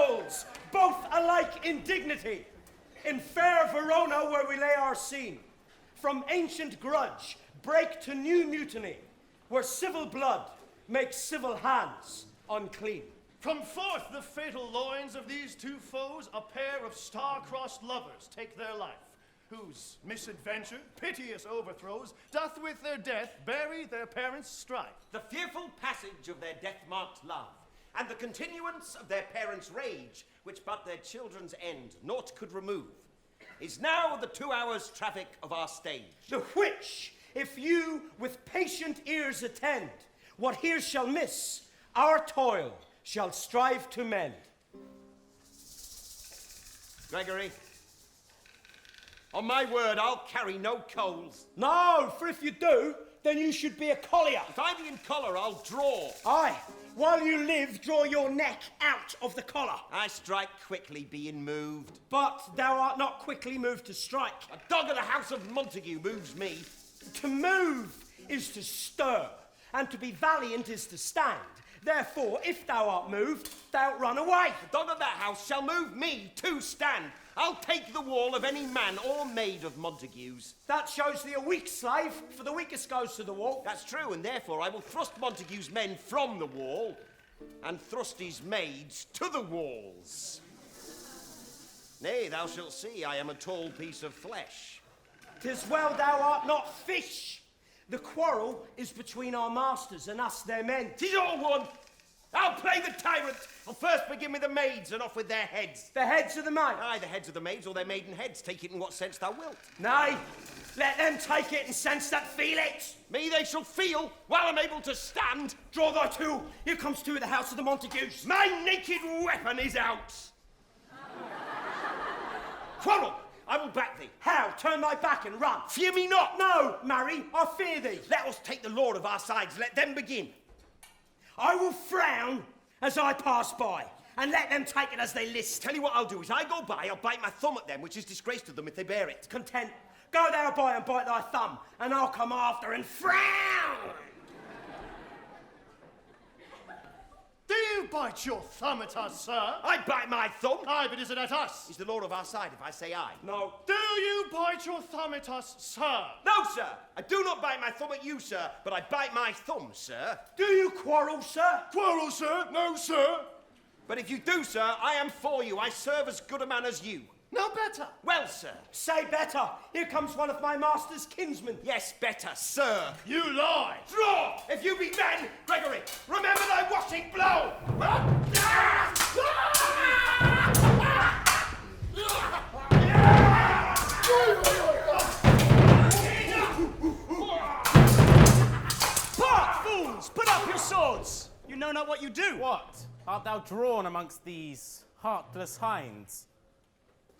souls, both alike in dignity, in fair Verona where we lay our scene, from ancient grudge break to new mutiny, where civil blood makes civil hands unclean. From forth the fatal loins of these two foes, a pair of star-crossed lovers take their life, whose misadventure, piteous overthrows, doth with their death bury their parents' strife. The fearful passage of their death-marked love, and the continuance of their parents' rage, which but their children's end naught could remove, is now the 2 hours' traffic of our stage. The which, if you with patient ears attend, what here shall miss, our toil shall strive to mend. Gregory, on my word, I'll carry no coals. No, for if you do, then you should be a collier. If I be in collar, I'll draw. Aye, while you live, draw your neck out of the collar. I strike quickly, being moved. But thou art not quickly moved to strike. A dog of the house of Montague moves me. To move is to stir, and to be valiant is to stand. Therefore, if thou art moved, thou'lt run away. The dog of that house shall move me to stand. I'll take the wall of any man or maid of Montague's. That shows thee a weak slave, for the weakest goes to the wall. That's true, and therefore I will thrust Montague's men from the wall, and thrust his maids to the walls. Nay, thou shalt see I am a tall piece of flesh. 'Tis well thou art not fish. The quarrel is between our masters and us, their men. 'Tis all one. I'll play the tyrant. I'll first begin with the maids and off with their heads. The heads of the maids? Aye, the heads of the maids or their maiden heads. Take it in what sense thou wilt. Nay, let them take it in sense that feel it. Me they shall feel while I'm able to stand. Draw thy tool. Here comes two of the house of the Montagues. My naked weapon is out. Quarrel. I will back thee. How? Turn thy back and run. Fear me not. No, marry, I fear thee. Let us take the law of our sides. Let them begin. I will frown as I pass by, and let them take it as they list. Tell you what I'll do. As I go by, I'll bite my thumb at them, which is disgrace to them if they bear it. Content. Go thou by and bite thy thumb, and I'll come after and frown. Do you bite your thumb at us, sir? I bite my thumb. Aye, but is it at us? Is the law of our side if I say aye? No. Do you bite your thumb at us, sir? No, sir. I do not bite my thumb at you, sir, but I bite my thumb, sir. Do you quarrel, sir? Quarrel, sir? No, sir. But if you do, sir, I am for you. I serve as good a man as you. No better. Well, sir. Say better. Here comes one of my master's kinsmen. Yes, better, sir. You lie. Draw! If you be men, Gregory, remember thy washing blow! Part, fools! Put up your swords! You know not what you do. What? Art thou drawn amongst these heartless hinds?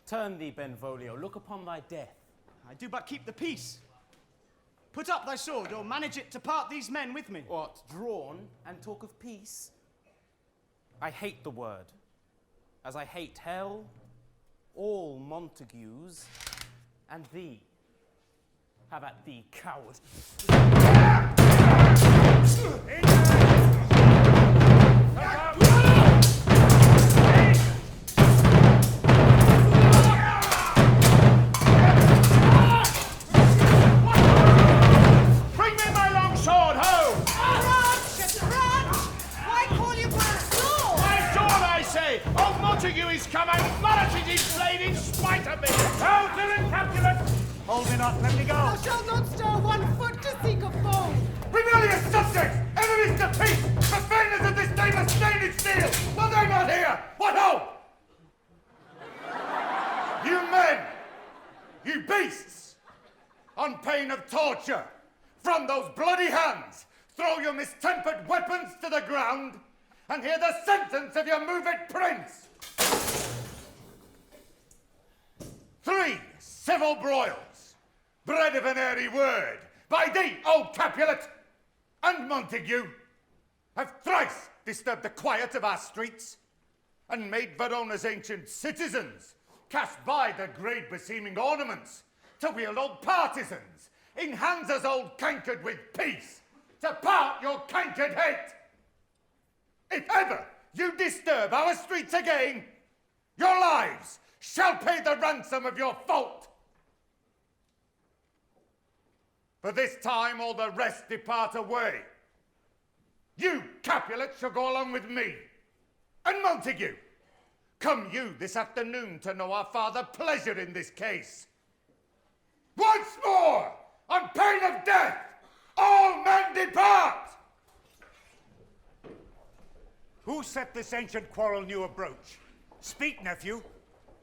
Turn thee, Benvolio, look upon thy death. I do but keep the peace. Put up thy sword, or manage it to part these men with me. What, drawn and talk of peace? I hate the word, as I hate hell, all Montagues, and thee. Have at thee, coward. Montague is come and flourishes his blade in spite of me. Counter and Capulet! Hold me not, let me go. Thou shalt not stir 1 foot to seek a foe. Rebellious subjects, enemies to peace, profaners of this day must stand in steel. Are they not here? What ho! You men, you beasts, on pain of torture, from those bloody hands, throw your mistempered weapons to the ground and hear the sentence of your moved prince. 3 civil broils, bred of an airy word, by thee, O Capulet, and Montague, have thrice disturbed the quiet of our streets, and made Verona's ancient citizens cast by the grade beseeming ornaments, to wield old partisans, in hands as old cankered with peace, to part your cankered hate. If ever you disturb our streets again, Your lives shall pay the ransom of your fault. For this time all the rest depart away. You, Capulet, shall go along with me. And Montague, come you this afternoon to know our father pleasure in this case. Once more, on pain of death, all men depart! Who set this ancient quarrel new abroach? Speak, nephew.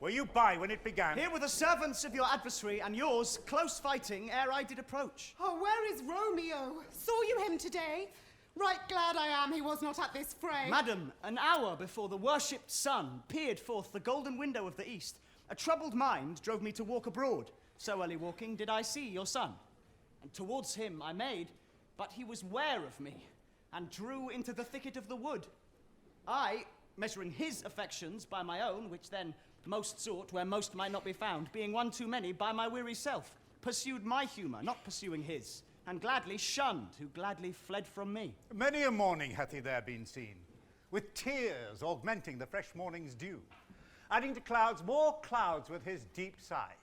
Were you by when it began? Here were the servants of your adversary and yours, close fighting ere I did approach. Oh, where is Romeo? Saw you him today? Right glad I am he was not at this fray. Madam, an hour before the worshipped sun peered forth the golden window of the east, a troubled mind drove me to walk abroad. So early walking did I see your son. And towards him I made, but he was ware of me, and drew into the thicket of the wood. I, measuring his affections by my own, which then most sought where most might not be found, being one too many by my weary self, pursued my humour, not pursuing his, and gladly shunned who gladly fled from me. Many a morning hath he there been seen, with tears augmenting the fresh morning's dew, adding to clouds more clouds with his deep sighs.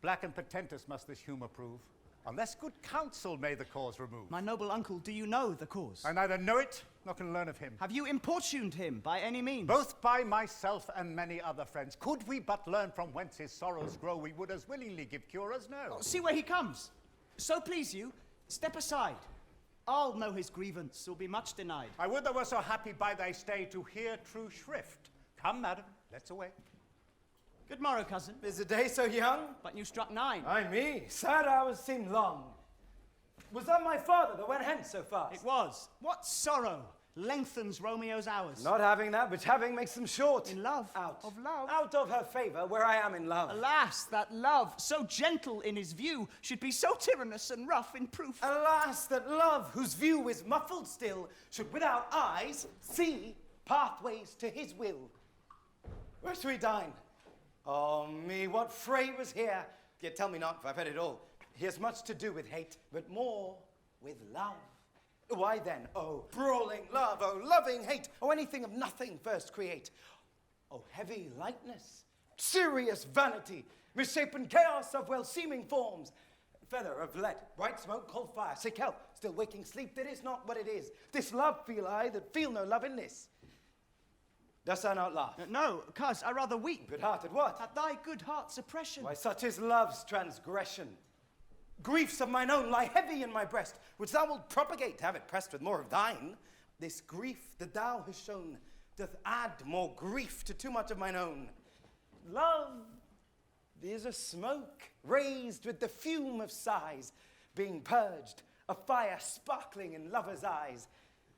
Black and portentous must this humour prove, unless good counsel may the cause remove. My noble uncle, do you know the cause? I neither know it, nor can learn of him. Have you importuned him by any means? Both by myself and many other friends. Could we but learn from whence his sorrows grow, we would as willingly give cure as know. Oh, see where he comes. So please you, step aside. I'll know his grievance, will be much denied. I would thou were so happy by thy stay to hear true shrift. Come, madam, let's away. Good morrow, cousin. Is the day so young? But you struck 9. Ay me, sad hours seem long. Was that my father that went hence so fast? It was. What sorrow lengthens Romeo's hours? Not having that which having makes them short. In love. Out. Of love. Out of her favour, where I am in love. Alas, that love, so gentle in his view, should be so tyrannous and rough in proof. Alas, that love, whose view is muffled still, should without eyes see pathways to his will. Where shall we dine? Oh me, what fray was here? Yet tell me not, for I've heard it all. Here's much to do with hate, but more with love. Why then, oh brawling love, oh loving hate, oh anything of nothing first create. Oh heavy lightness, serious vanity, misshapen chaos of well-seeming forms, feather of lead, bright smoke, cold fire, sick health, still waking sleep that is not what it is. This love feel I that feel no love in this. Dost thou not laugh? No, cuz I rather weep. Good-hearted what? At thy good heart's oppression. Why, such is love's transgression. Griefs of mine own lie heavy in my breast, which thou wilt propagate to have it pressed with more of thine. This grief that thou hast shown doth add more grief to too much of mine own. Love is a smoke raised with the fume of sighs, being purged, a fire sparkling in lovers' eyes,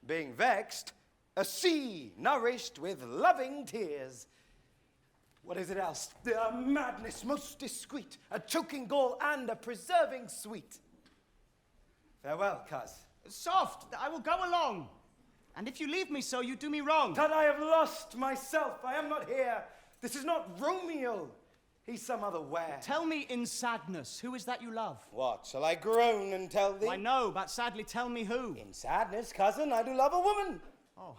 being vexed, a sea nourished with loving tears. What is it else? A madness most discreet, a choking gall and a preserving sweet. Farewell, cuz. Soft, I will go along. And if you leave me so, you do me wrong. That I have lost myself, I am not here. This is not Romeo, he's some other where. Tell me in sadness, who is that you love? What, shall I groan and tell thee? I know, but sadly tell me who. In sadness, cousin, I do love a woman. Oh,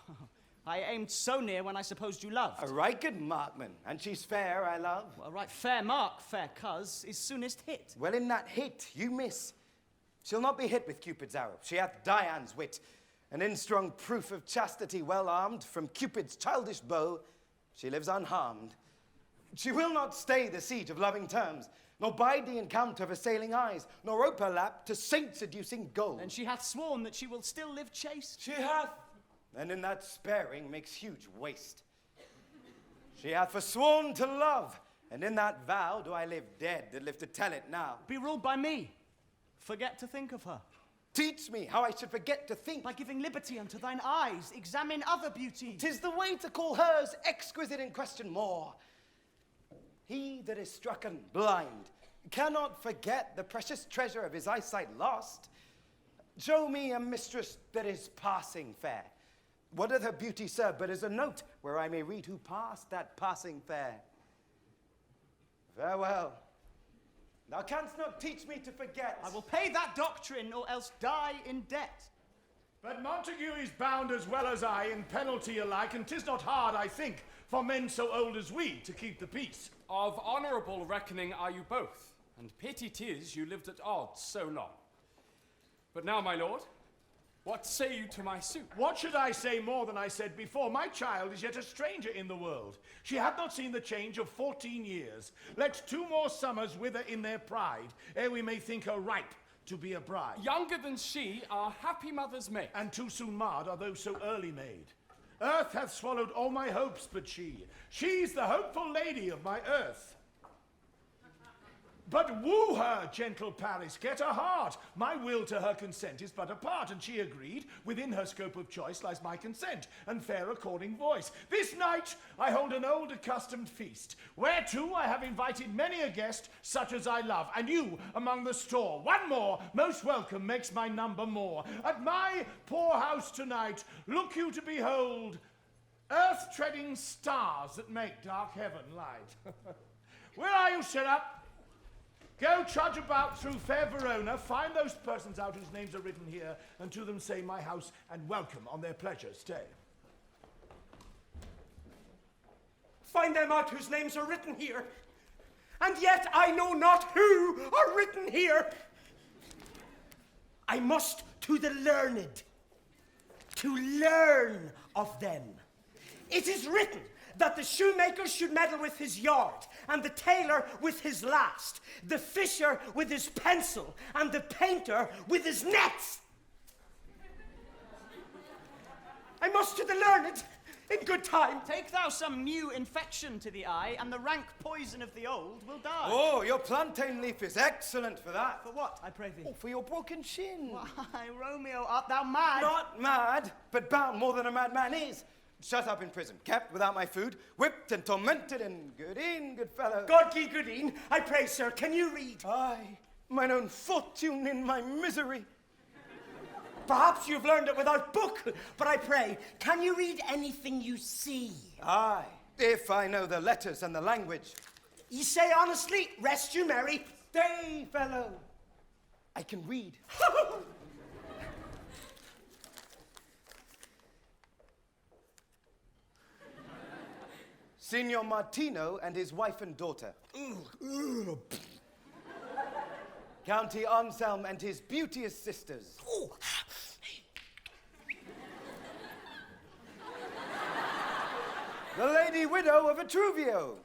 I aimed so near when I supposed you loved. A right good markman, and she's fair, I love. Well, a right fair mark, fair cuz, is soonest hit. Well, in that hit you miss. She'll not be hit with Cupid's arrow. She hath Dian's wit, an in-strong proof of chastity, well armed from Cupid's childish bow. She lives unharmed. She will not stay the siege of loving terms, nor bide the encounter of assailing eyes, nor rope her lap to saint-seducing gold. And she hath sworn that she will still live chaste. She hath, and in that sparing makes huge waste. She hath forsworn to love, and in that vow do I live dead that live to tell it now. Be ruled by me. Forget to think of her. Teach me how I should forget to think. By giving liberty unto thine eyes, examine other beauty. 'Tis the way to call hers exquisite and question more. He that is strucken blind cannot forget the precious treasure of his eyesight lost. Show me a mistress that is passing fair. What doth her beauty serve but as a note where I may read who passed that passing fair? Farewell. Thou canst not teach me to forget. I will pay that doctrine or else die in debt. But Montague is bound as well as I in penalty alike, and 'tis not hard, I think, for men so old as we to keep the peace. Of honourable reckoning are you both, and pity 'tis you lived at odds so long. But now, my lord, what say you to my suit? What should I say more than I said before? My child is yet a stranger in the world. She hath not seen the change of 14 years. Let 2 more summers wither in their pride, ere we may think her ripe to be a bride. Younger than she, our happy mother's maid. And too soon marred are those so early made. Earth hath swallowed all my hopes but she. She's the hopeful lady of my earth. But woo her, gentle Paris, get her heart. My will to her consent is but a part, and she agreed. Within her scope of choice lies my consent, and fair according voice. This night I hold an old accustomed feast, whereto I have invited many a guest, such as I love, and you among the store. One more, most welcome, makes my number more. At my poor house tonight, look you to behold earth-treading stars that make dark heaven light. Where are you, set up? Go trudge about through fair Verona, find those persons out whose names are written here, and to them say my house and welcome on their pleasure stay. Find them out whose names are written here, and yet I know not who are written here. I must to the learned, to learn of them. It is written that the shoemaker should meddle with his yard, and the tailor with his last, the fisher with his pencil, and the painter with his nets. I must to the learned in good time. Take thou some new infection to the eye, and the rank poison of the old will die. Oh, your plantain leaf is excellent for that. For what, I pray thee? Oh, for your broken shin. Why, Romeo, art thou mad? Not mad, but bound more than a madman is. Shut up in prison, kept without my food, whipped and tormented, and good fellow. God ye goodeen, I pray, sir, can you read? Aye, mine own fortune in my misery. Perhaps you've learned it without book, but I pray, can you read anything you see? Aye, if I know the letters and the language. Ye say honestly, rest you merry. Stay, fellow, I can read. Signor Martino and his wife and daughter. County Anselm and his beauteous sisters. The lady widow of Etruvio.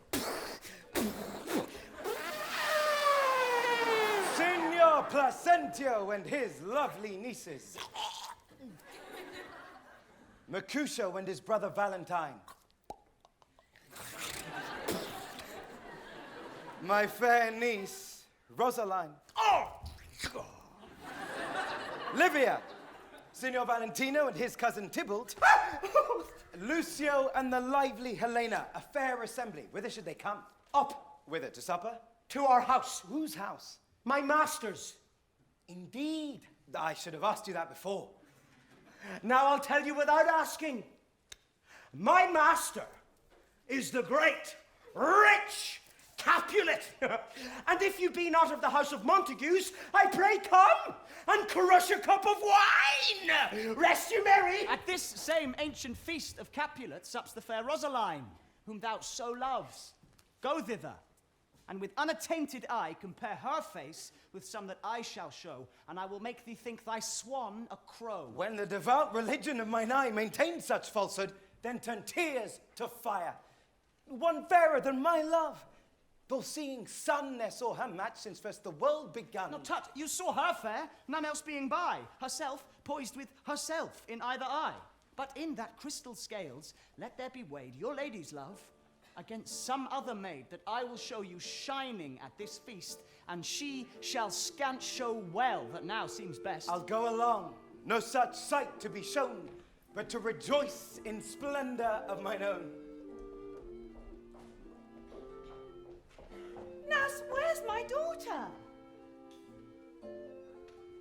Signor Placentio and his lovely nieces. Mercutio and his brother Valentine. My fair niece, Rosaline. Oh! Livia, Signor Valentino and his cousin Tybalt. Lucio and the lively Helena, a fair assembly. Whither should they come? Up Whither, to supper? to our house. Whose house? My master's. Indeed. I should have asked you that before. Now I'll tell you without asking. My master is the great, rich Capulet. And if you be not of the house of Montagues, I pray come and crush a cup of wine. Rest you merry. At this same ancient feast of Capulet sups the fair Rosaline, whom thou so loves. Go thither, and with unattainted eye compare her face with some that I shall show, and I will make thee think thy swan a crow. When the devout religion of mine eye maintained such falsehood, then turn tears to fire. One fairer than my love, though seeing sun ne'er saw her match since first the world begun. No, tut, you saw her fair, none else being by, herself poised with herself in either eye. But in that crystal scales, let there be weighed your lady's love against some other maid that I will show you shining at this feast, and she shall scant show well that now seems best. I'll go along, no such sight to be shown, but to rejoice in splendor of mine own. Nurse, where's my daughter?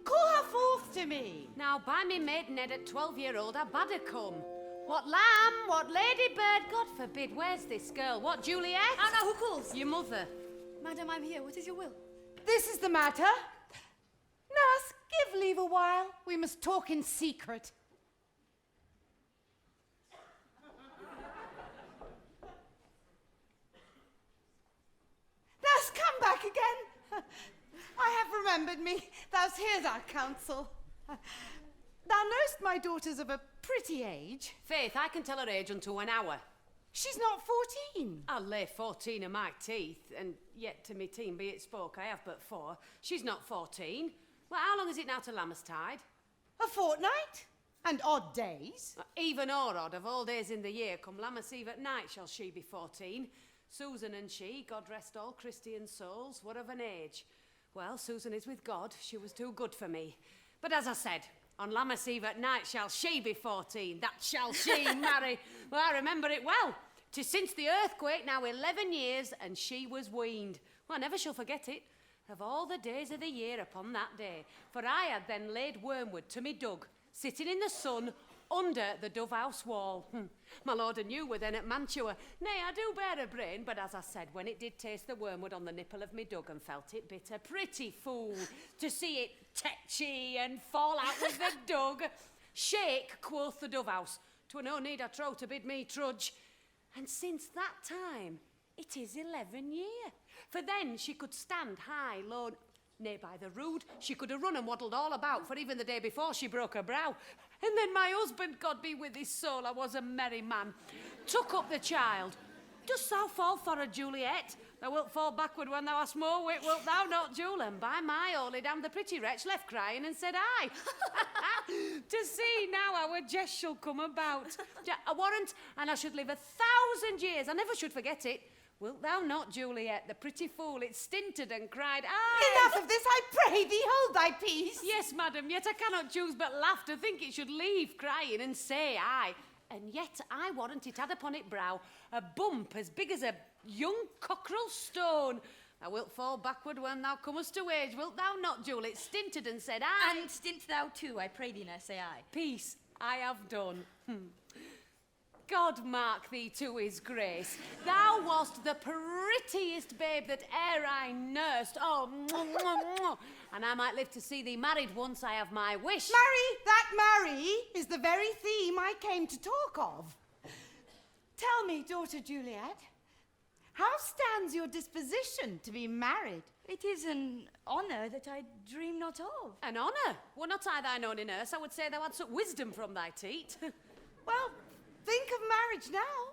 Call her forth to me. Now, by me maidenhead at 12-year-old, I bade her come. What lamb, what ladybird, God forbid, where's this girl? What, Juliet? Anna, who calls? Your mother. Madam, I'm here. What is your will? This is the matter. Nurse, give leave a while. We must talk in secret. remembered me. Thou hears our counsel. Thou knowest my daughter's of a pretty age. Faith, I can tell her age unto an hour. She's not 14. I'll lay 14 of my teeth, and yet to me teen be it spoke, I have but 4. She's not 14. Well, how long is it now to Lammastide? A fortnight? And odd days? Even or odd, of all days in the year, come Lammas Eve at night shall she be 14. Susan and she, God rest all Christian souls, were of an age. Well, Susan is with God, she was too good for me. But as I said, on Lammas Eve at night shall she be 14, that shall she marry. Well, I remember it well. 'Tis since the earthquake, now 11 years, and she was weaned. Well, I never shall forget it. Of all the days of the year upon that day, for I had then laid wormwood to me dug, sitting in the sun under the dove house wall. My lord and you were then at Mantua. Nay, I do bear a brain, but as I said, when it did taste the wormwood on the nipple of me dug and felt it bitter, pretty fool, to see it tetchy and fall out with the dug. Shake, quoth the dove house, 'twere no need I trow to bid me trudge. And since that time, it is 11 year. For then she could stand high, low, nay, by the rood, she could have run and waddled all about, for even the day before she broke her brow. And then my husband, God be with his soul, I was a merry man, took up the child. Dost thou fall for her, Juliet? Thou wilt fall backward when thou hast more wit, wilt thou not, Jule? And by my holy damn, the pretty wretch left crying and said aye. To see now how a jest shall come about. I warrant, and I should live 1,000 years, I never should forget it. Wilt thou not, Juliet, the pretty fool, it stinted and cried, aye! Enough of this, I pray thee, hold thy peace. Yes, madam, yet I cannot choose but laugh to think it should leave crying and say aye. And yet I warrant it had upon it brow a bump as big as a young cockerel stone. Thou wilt fall backward when thou comest to age, wilt thou not, Jule? It stinted and said aye. And stint thou too, I pray thee, now say aye. Peace, I have done. God mark thee to his grace. Thou wast the prettiest babe that e'er I nursed. Oh, mwah, mwah, mwah. And I might live to see thee married once I have my wish. Marry is the very theme I came to talk of. Tell me, daughter Juliet, how stands your disposition to be married? It is an honour that I dream not of. An honour? Were not I thine only nurse, I would say thou hadst wisdom from thy teat. Well, think of marriage now.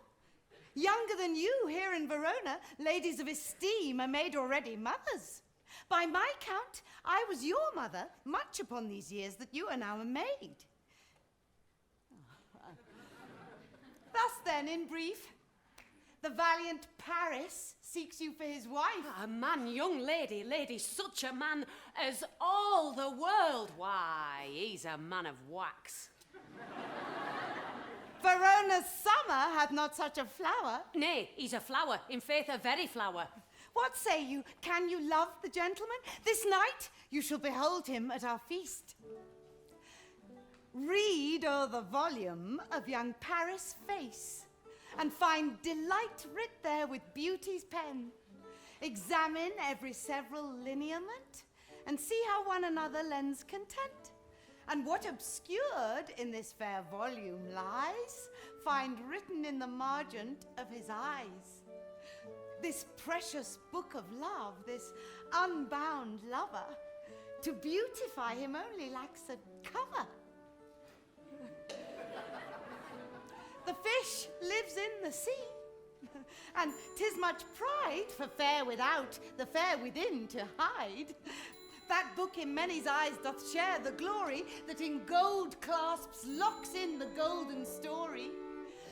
Younger than you here in Verona, ladies of esteem are made already mothers. By my count, I was your mother, much upon these years that you are now a maid. Thus then, in brief, the valiant Paris seeks you for his wife. A man, young lady, such a man as all the world. Why, he's a man of wax. Verona's summer hath not such a flower. Nay, he's a flower, in faith a very flower. What say you? Can you love the gentleman? This night you shall behold him at our feast. Read o'er the volume of young Paris' face, and find delight writ there with beauty's pen. Examine every several lineament, and see how one another lends content. And what obscured in this fair volume lies, find written in the margent of his eyes. This precious book of love, this unbound lover, to beautify him only lacks a cover. The fish lives in the sea, and 'tis much pride for fair without, the fair within to hide. That book in many's eyes doth share the glory that in gold clasps locks in the golden story.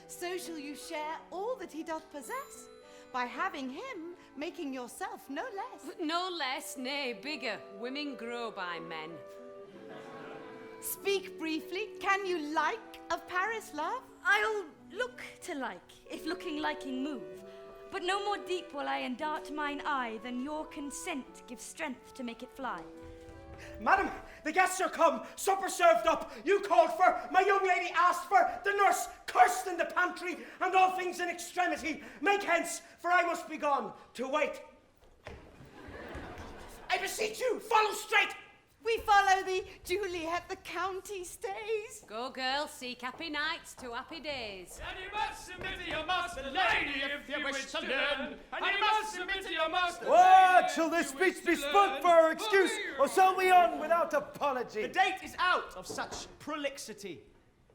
So shall you share all that he doth possess, by having him, making yourself no less. No less, nay, bigger. Women grow by men. Speak briefly. Can you like of Paris, love? I'll look to like, if looking liking move. But no more deep will I endart mine eye than your consent gives strength to make it fly. Madam, the guests are come, supper served up. You called for, my young lady asked for, the nurse cursed in the pantry, and all things in extremity. Make hence, for I must be gone to wait. I beseech you, follow straight. We follow thee, Juliet, the county stays. Go, girl, seek happy nights to happy days. And you must submit to your master, lady, if you wish to learn. And you must submit to your master. What? Shall this speech be spoke for our excuse, or shall we on without apology? The date is out of such prolixity.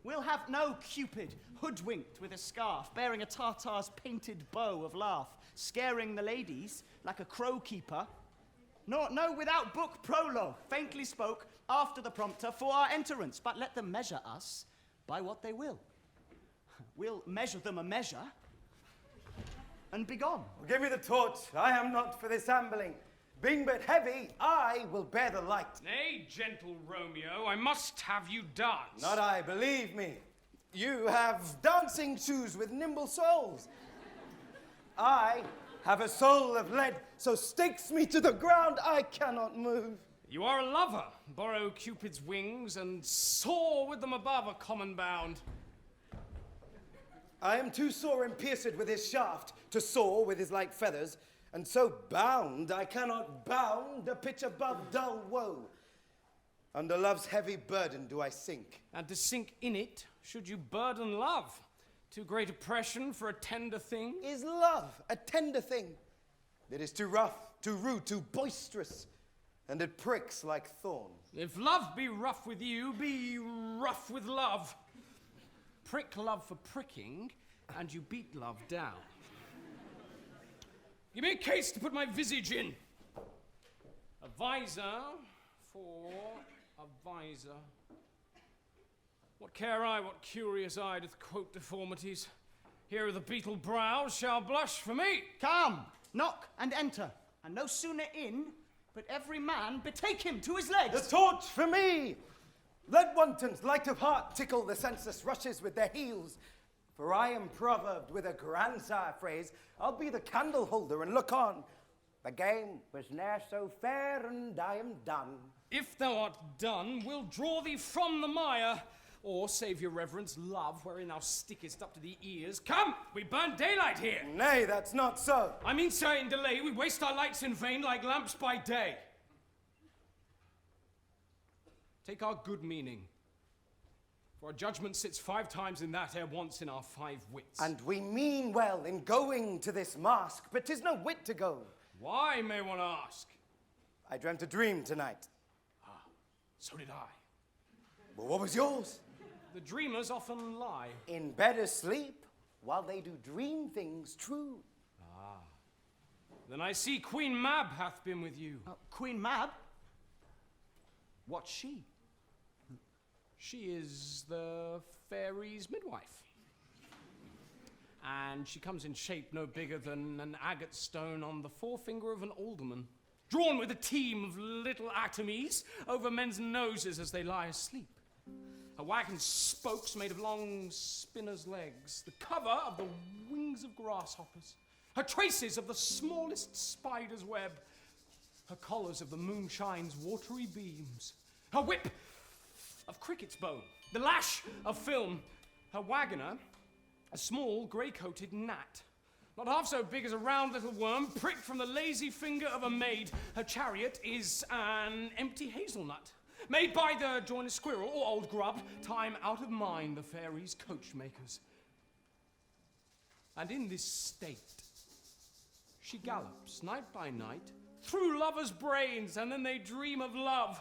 We'll have no Cupid, hoodwinked with a scarf, bearing a Tartar's painted bow of laugh, scaring the ladies like a crow keeper. No, without book prologue, faintly spoke after the prompter for our entrance, but let them measure us by what they will. We'll measure them a measure, and be gone. Give me the torch. I am not for this ambling. Being but heavy, I will bear the light. Nay, gentle Romeo, I must have you dance. Not I, believe me. You have dancing shoes with nimble soles. I have a soul of lead, so stakes me to the ground, I cannot move. You are a lover. Borrow Cupid's wings and soar with them above a common bound. I am too sore and pierced with his shaft to soar with his light feathers, and so bound I cannot bound a pitch above dull woe. Under love's heavy burden do I sink. And to sink in it, should you burden love? Too great oppression for a tender thing? Is love a tender thing? It is too rough, too rude, too boisterous, and it pricks like thorns. If love be rough with you, be rough with love. Prick love for pricking, and you beat love down. Give me a case to put my visage in. A visor for a visor. What care I, what curious eye doth quote deformities? Here the beetle brows shall blush for me. Come, knock and enter, and no sooner in, but every man betake him to his legs. The torch for me! Let wantons light of heart tickle the senseless rushes with their heels. For I am proverbed with a grandsire phrase. I'll be the candle holder and look on. The game was ne'er so fair, and I am done. If thou art done, we'll draw thee from the mire. Or, save your reverence, love, wherein thou stickest up to the ears. Come, we burn daylight here. Nay, that's not so. I mean, sir, in delay, we waste our lights in vain like lamps by day. Take our good meaning. For our judgment sits 5 times in that ere once in our 5 wits. And we mean well in going to this mask, but 'tis no wit to go. Why, may one ask? I dreamt a dream tonight. Ah, so did I. Well, what was yours? The dreamers often lie. In bed asleep, while they do dream things true. Ah. Then I see Queen Mab hath been with you. Queen Mab? What's she? She is the fairy's midwife. And she comes in shape no bigger than an agate stone on the forefinger of an alderman, drawn with a team of little atomies over men's noses as they lie asleep. Her wagon's spokes made of long spinner's legs, the cover of the wings of grasshoppers, her traces of the smallest spider's web, her collars of the moonshine's watery beams, her whip of cricket's bone, the lash of film, her wagoner, a small grey-coated gnat, not half so big as a round little worm pricked from the lazy finger of a maid. Her chariot is an empty hazelnut, made by the joiner squirrel or old grub, time out of mind, the fairies' coachmakers. And in this state, she gallops night by night through lovers' brains, and then they dream of love.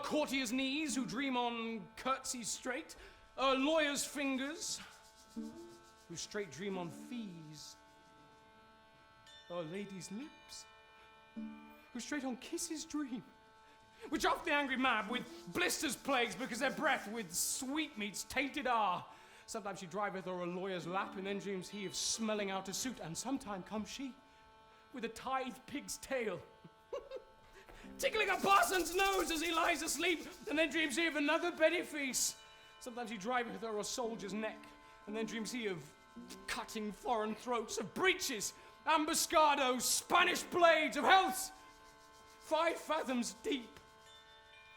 Courtiers' knees who dream on curtsies straight, lawyers' fingers who straight dream on fees, ladies' lips who straight on kisses dream, which oft the angry mab with blisters plagues because their breath with sweetmeats tainted are. Sometimes she driveth o'er a lawyer's lap, and then dreams he of smelling out a suit, and sometime comes she with a tithe pig's tail, tickling a parson's nose as he lies asleep, and then dreams he of another benefice. Sometimes he driveth o'er a soldier's neck, and then dreams he of cutting foreign throats, of breeches, ambuscados, Spanish blades, of healths 5 fathoms deep.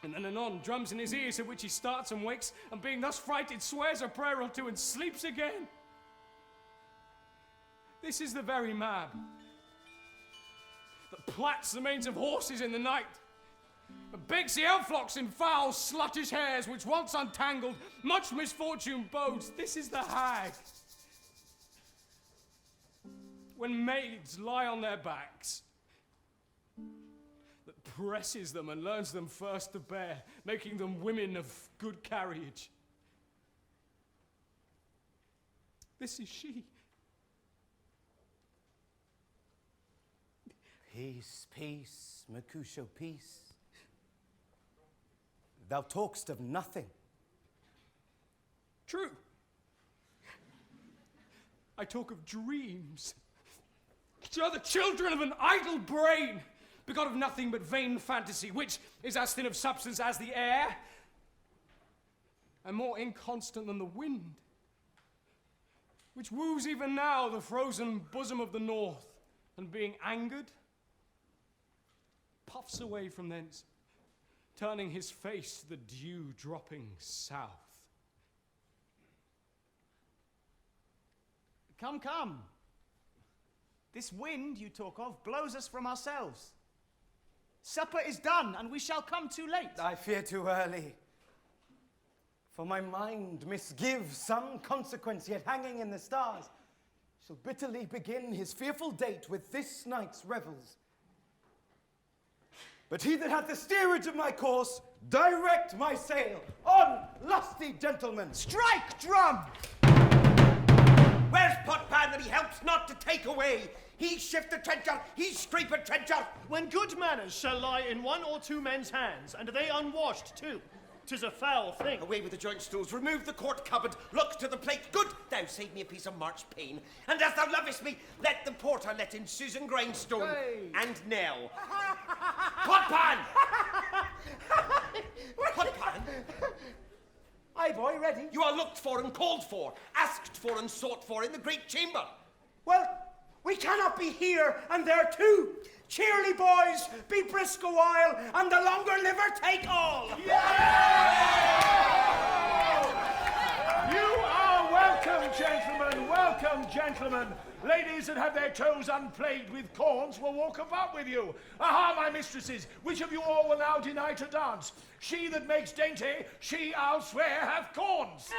And then anon drums in his ears, at which he starts and wakes, and being thus frighted, swears a prayer or two and sleeps again. This is the very mab that plats the manes of horses in the night, Begs the elf-locks in foul, sluttish hairs, which once untangled, much misfortune bodes. This is the hag. When maids lie on their backs, that presses them and learns them first to bear, making them women of good carriage. This is she. Peace, peace, Mercutio, peace. Thou talk'st of nothing. True. I talk of dreams, which are the children of an idle brain, begot of nothing but vain fantasy, which is as thin of substance as the air, and more inconstant than the wind, which woos even now the frozen bosom of the north, and being angered, puffs away from thence, turning his face to the dew-dropping south. Come, come. This wind you talk of blows us from ourselves. Supper is done, and we shall come too late. I fear too early. For my mind misgives some consequence yet hanging in the stars shall bitterly begin his fearful date with this night's revels. But he that hath the steerage of my course, direct my sail. On, lusty gentlemen! Strike, drum! Where's Potpan that he helps not to take away? He shift the trencher, he scrape a trencher. When good manners shall lie in one or two men's hands, and they unwashed too, 'tis a foul thing. Away with the joint stools, remove the court cupboard, look to the plate. Good, thou save me a piece of March pane. And as thou lovest me, let the porter let in Susan Grindstone and Nell. Potpan! Potpan? Aye, boy, ready. You are looked for and called for, asked for and sought for in the great chamber. Well, we cannot be here and there too. Cheerly, boys, be brisk a while, and the longer liver take all. You are welcome, gentlemen, welcome, gentlemen. Ladies that have their toes unplagued with corns will walk about with you. Aha, my mistresses, which of you all will now deny to dance? She that makes dainty, she, I'll swear, hath corns.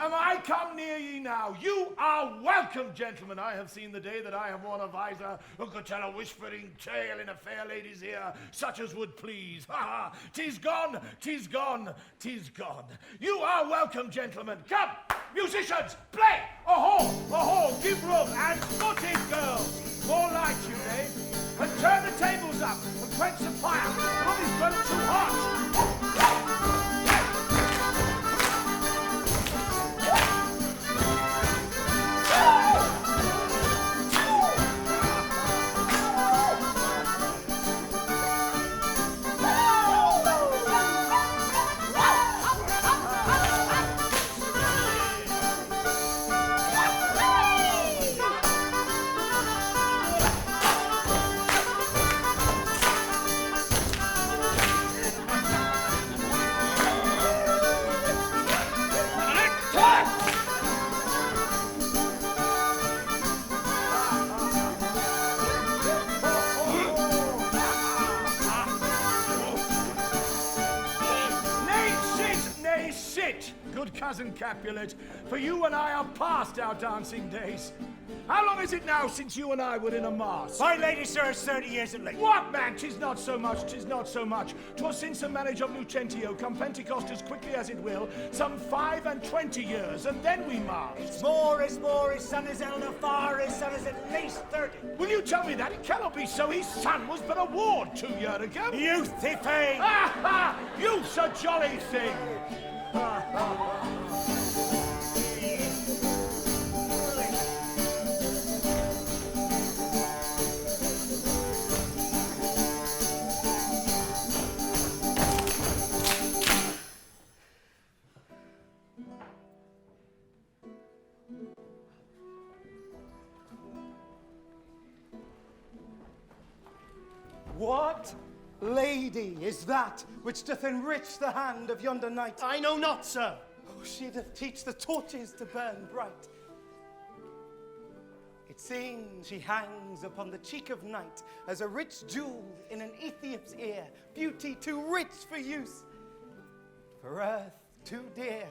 Am I come near ye now? You are welcome, gentlemen. I have seen the day that I have worn a visor who could tell a whispering tale in a fair lady's ear, such as would please. Ha ha! 'Tis gone, 'tis gone, 'tis gone. You are welcome, gentlemen. Come, musicians, play! A-haw, give room, and foot it, girls. More light, you may. And turn the tables up, and quench the fire. Room is grown too hot. Cousin Capulet, for you and I are past our dancing days. How long is it now since you and I were in a mass? My lady, sir, is 30 years at least. What, man? 'Tis not so much, 'tis not so much. 'Twas since the marriage of Lucentio, come Pentecost as quickly as it will, some 25 years, and then we massed. It's more, his son is elder far, his son is at least 30. Will you tell me that? It cannot be so. His son was but a ward 2 years ago. Youth, thing! Ha ha! Youth's a jolly thing! Ha ha! What lady is that which doth enrich the hand of yonder knight? I know not, sir. Oh, she doth teach the torches to burn bright. It It seems she hangs upon the cheek of night as a rich jewel in an Ethiop's ear, beauty too rich for use, for earth too dear.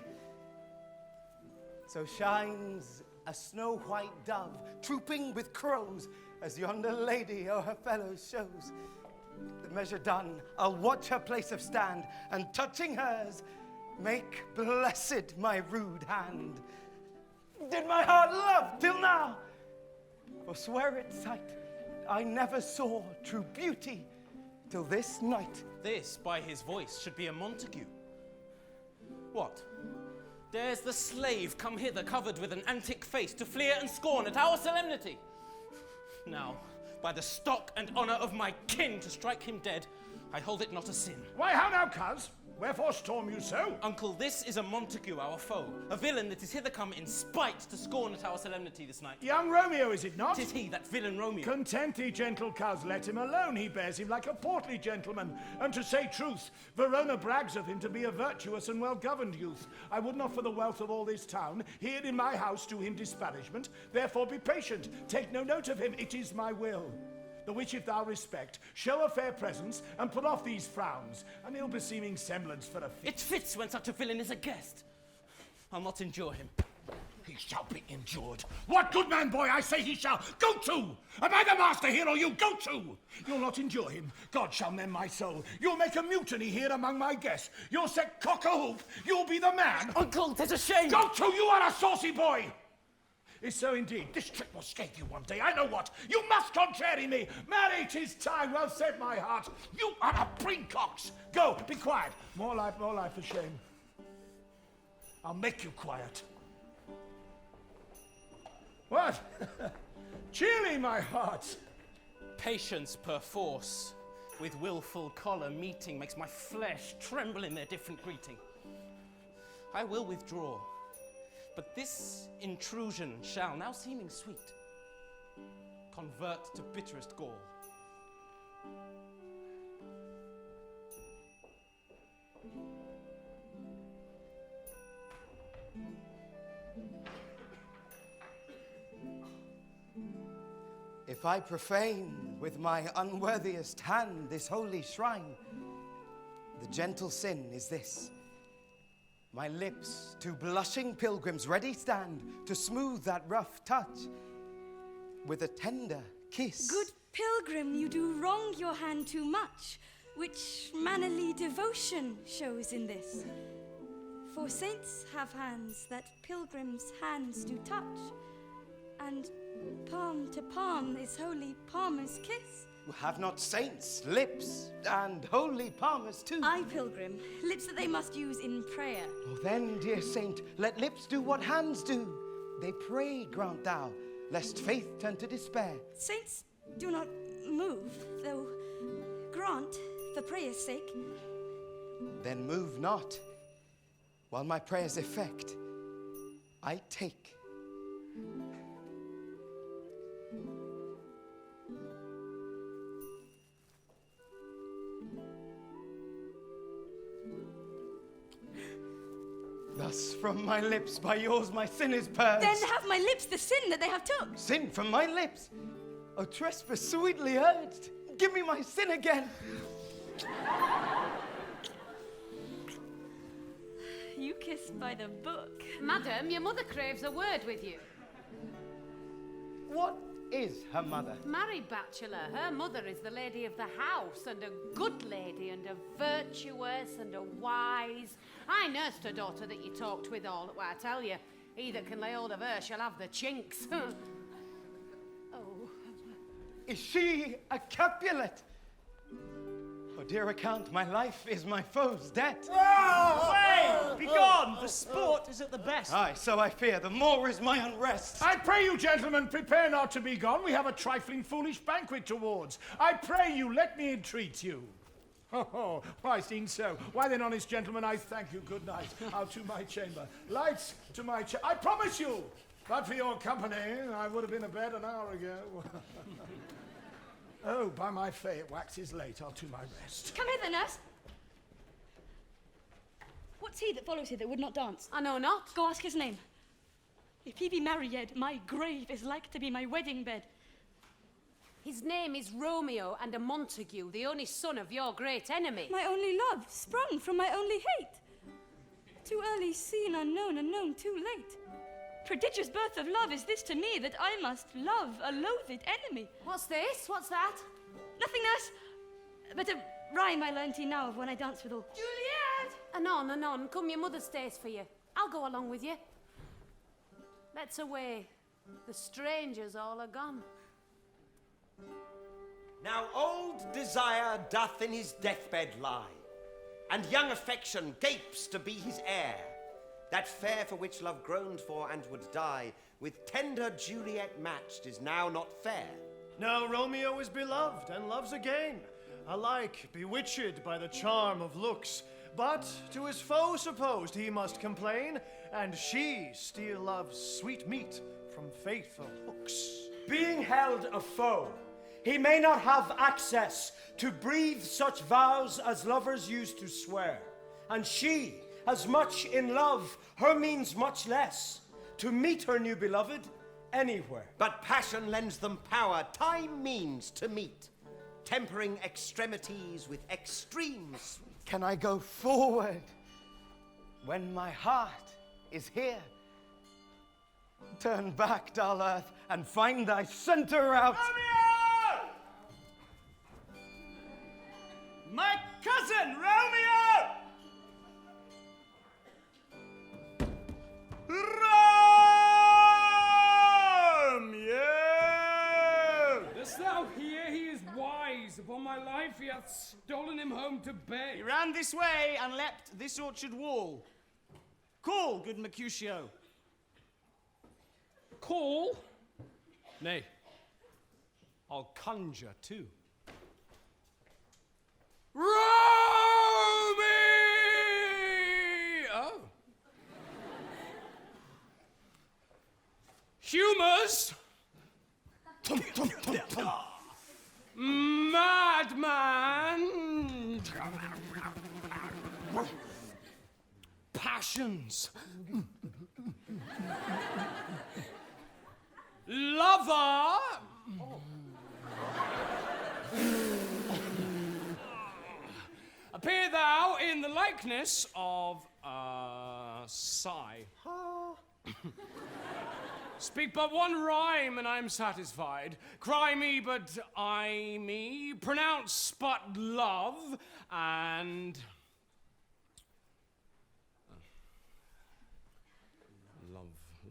So shines a snow-white dove, trooping with crows, as yonder lady o'er her fellows shows. The measure done, I'll watch her place of stand, and touching hers, make blessed my rude hand. Did my heart love till now? For swear it sight, I never saw true beauty till this night. This, by his voice, should be a Montague. What? Dares the slave come hither covered with an antic face to fleer and scorn at our solemnity? Now, by the stock and honour of my kin, to strike him dead, I hold it not a sin. Why, how now, coz? Wherefore storm you so? Uncle, this is a Montague, our foe, a villain that is hither come in spite to scorn at our solemnity this night. Young Romeo, is it not? 'Tis he, that villain Romeo. Content thee, gentle coz, let him alone. He bears him like a portly gentleman. And to say truth, Verona brags of him to be a virtuous and well-governed youth. I would not for the wealth of all this town here in my house do him disparagement. Therefore be patient, take no note of him, it is my will. The which if thou respect, show a fair presence, and put off these frowns, an ill-beseeming semblance for a fit. It fits when such a villain is a guest. I'll not endure him. He shall be endured. What good man, boy, I say he shall. Go to! Am I the master here, or you? Go to! You'll not endure him. God shall mend my soul. You'll make a mutiny here among my guests. You'll set cock a hoop. You'll be the man. Uncle, 'tis a shame. Go to! You are a saucy boy! Is so indeed. This trick will scathe you one day. I know what. You must contrary me. Marry, 'tis time. Well said, my heart. You are a princox. Go, be quiet. More life for shame. I'll make you quiet. What? Cheerly, my heart. Patience perforce, with wilful choler meeting, makes my flesh tremble in their different greeting. I will withdraw, but this intrusion shall, now seeming sweet, convert to bitterest gall. If I profane with my unworthiest hand this holy shrine, the gentle sin is this: my lips to blushing pilgrims ready stand to smooth that rough touch with a tender kiss. Good pilgrim, you do wrong your hand too much, which mannerly devotion shows in this. For saints have hands that pilgrims' hands do touch, and palm to palm is holy palmer's kiss. Have not saints lips and holy palmers too? I, pilgrim, lips that they must use in prayer. Oh, then, dear saint, let lips do what hands do. They pray, grant thou, lest faith turn to despair. Saints do not move, though grant, for prayer's sake. Then move not, while my prayer's effect I take. Thus from my lips by yours my sin is purged. Then have my lips the sin that they have took. Sin from my lips? O trespass sweetly urged, give me my sin again. You kissed by the book. Madam, your mother craves a word with you. What is her mother? Married bachelor, her mother is the lady of the house, and a good lady, and a virtuous, and a wise. I nursed her daughter that you talked with all. Well, I tell you, he that can lay hold of her shall have the chinks. Oh. Is she a Capulet? For dear account, my life is my foe's debt. Away! Begone! The sport is at the best. Aye, so I fear, the more is my unrest. I pray you, gentlemen, prepare not to be gone. We have a trifling foolish banquet towards. I pray you, let me entreat you. Oh, why, seeing so? Why then, honest gentlemen, I thank you. Good night. Out to my chamber. Lights to my I promise you, but for your company, I would have been abed an hour ago. Oh, by my fay, it waxes late. I'll to my rest. Come hither, nurse. What's he that follows here that would not dance? I know not. Go ask his name. If he be married, my grave is like to be my wedding bed. His name is Romeo and a Montague, the only son of your great enemy. My only love, sprung from my only hate. Too early seen, unknown, and known too late. Prodigious birth of love is this to me, that I must love a loathed enemy. What's this? What's that? Nothing else but a rhyme I learnt now of when I danced with old Juliet! Anon. Come, your mother stays for you. I'll go along with you. Let's away. The strangers all are gone. Now old desire doth in his deathbed lie, and young affection gapes to be his heir. That fair for which love groaned for and would die, with tender Juliet matched, is now not fair. Now Romeo is beloved and loves again, alike bewitched by the charm of looks. But to his foe supposed he must complain, and she still loves sweet meat from faithful hooks. Being held a foe, he may not have access to breathe such vows as lovers used to swear. And she, as much in love, her means much less, to meet her new beloved anywhere. But passion lends them power, time means to meet, tempering extremities with extremes. Can I go forward when my heart is here? Turn back, dull earth, and find thy center out. Romeo! My cousin, Romeo! Romeo! Dost thou hear? He is wise. Upon my life, he hath stolen him home to bed. He ran this way and leapt this orchard wall. Call, good Mercutio. Call? Nay, I'll conjure too. Romeo! Oh. Humours? Tum, tum, tum, tum. Madman! Passions. Lover. Appear thou in the likeness of a sigh. Speak but one rhyme and I'm satisfied. Cry me but I me. Pronounce but love and...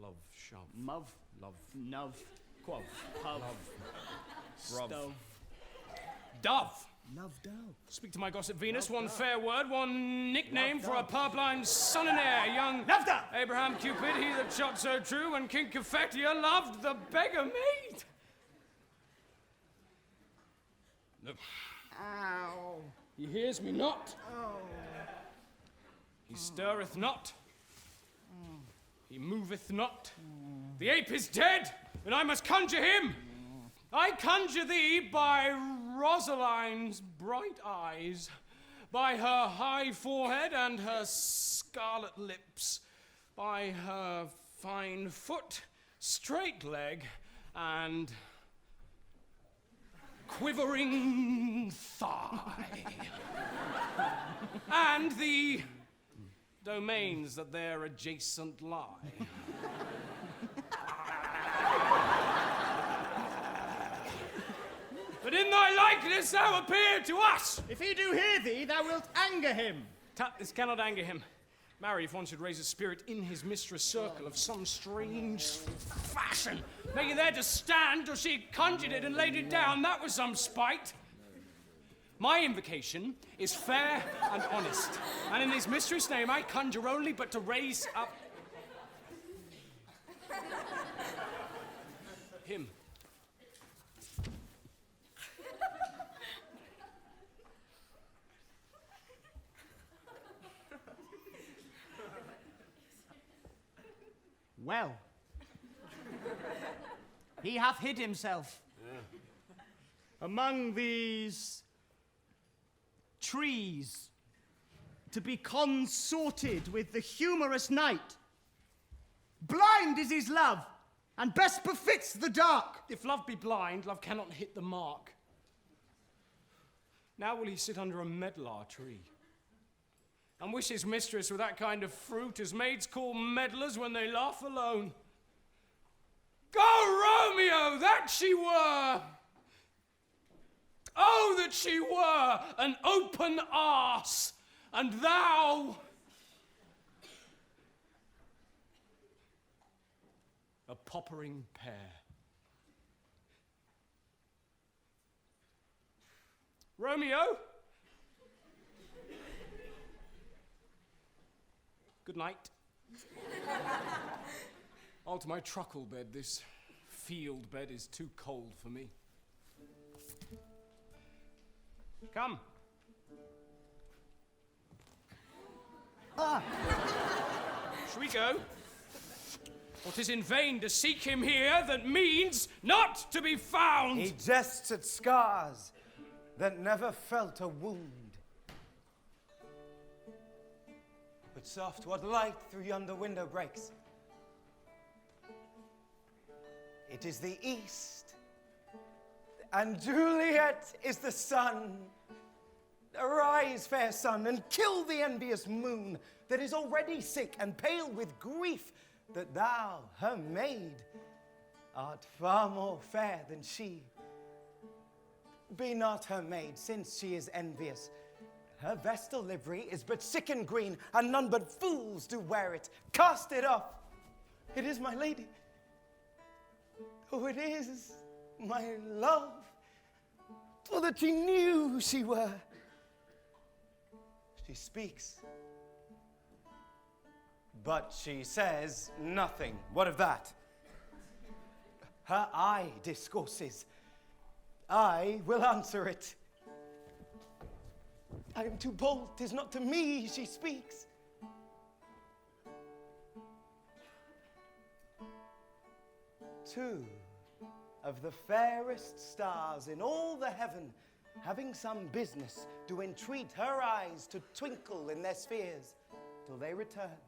Love, shove. Muv. Love. Nuv. Quov. Puv. Bruv. Stove. Dove. Love dove. Speak to my gossip Venus, one fair word, one nickname for a purblind son and heir, young Loved Abraham Cupid, he that shot so true, and King Cophetua loved the beggar maid. No. Ow. He hears me not. Oh. He stirreth not. He moveth not. The ape is dead, and I must conjure him. I conjure thee by Rosaline's bright eyes, by her high forehead and her scarlet lips, by her fine foot, straight leg, and quivering thigh, and the domains that there adjacent lie. But in thy likeness thou appear to us. If he do hear thee, thou wilt anger him. Tut, this cannot anger him. Marry, if one should raise a spirit in his mistress' circle of some strange fashion, making there to stand till she had conjured it and laid it down, that was some spite. My invocation is fair and honest, and in his mistress' name I conjure only but to raise up him. Well, he hath hid himself among these trees to be consorted with the humorous knight, Blind is his love, and best befits the dark. If love be blind, love cannot hit the mark. Now will he sit under a medlar tree and wish his mistress with that kind of fruit as maids call meddlers when they laugh alone. Go, Romeo, that she were! Oh, that she were an open arse, and thou a poppering pear. Romeo! Good night. On to my truckle bed. This field bed is too cold for me. Come. Shall we go? For 'tis in vain to seek him here that means not to be found. He jests at scars that never felt a wound. But soft, what light through yonder window breaks? It is the east, and Juliet is the sun. Arise, fair sun, and kill the envious moon that is already sick and pale with grief that thou, her maid, art far more fair than she. Be not her maid, since she is envious. Her vestal livery is but sick and green, and none but fools do wear it. Cast it off. It is my lady. Oh, it is my love. For that she knew who she were. She speaks, but she says nothing. What of that? Her eye discourses. I will answer it. I am too bold. 'Tis not to me she speaks. Two of the fairest stars in all the heaven, having some business, do entreat her eyes to twinkle in their spheres till they return.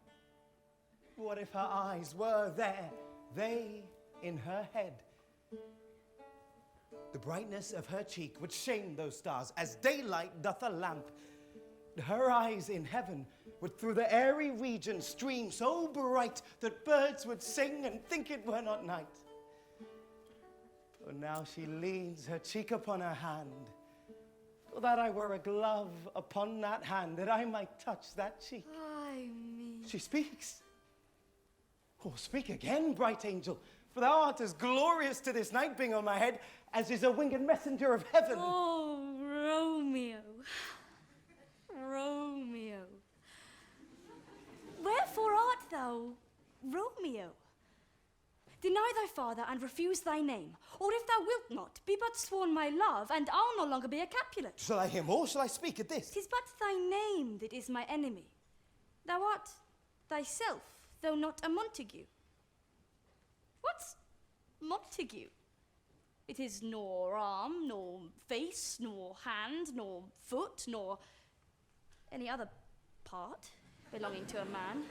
What if her eyes were there, they in her head? The brightness of her cheek would shame those stars, as daylight doth a lamp. Her eyes in heaven would through the airy region stream so bright that birds would sing and think it were not night. For now she leans her cheek upon her hand, for that I were a glove upon that hand, that I might touch that cheek. Ay me. She speaks. Oh, speak again, bright angel, for thou art as glorious to this night being on my head as is a winged messenger of heaven. Oh, Romeo. Romeo. Wherefore art thou Romeo? Deny thy father and refuse thy name, or if thou wilt not, be but sworn my love, and I'll no longer be a Capulet. Shall I hear more? Shall I speak at this? 'Tis but thy name that is my enemy. Thou art thyself, though not a Montague. What's Montague? It is nor arm, nor face, nor hand, nor foot, nor any other part belonging to a man.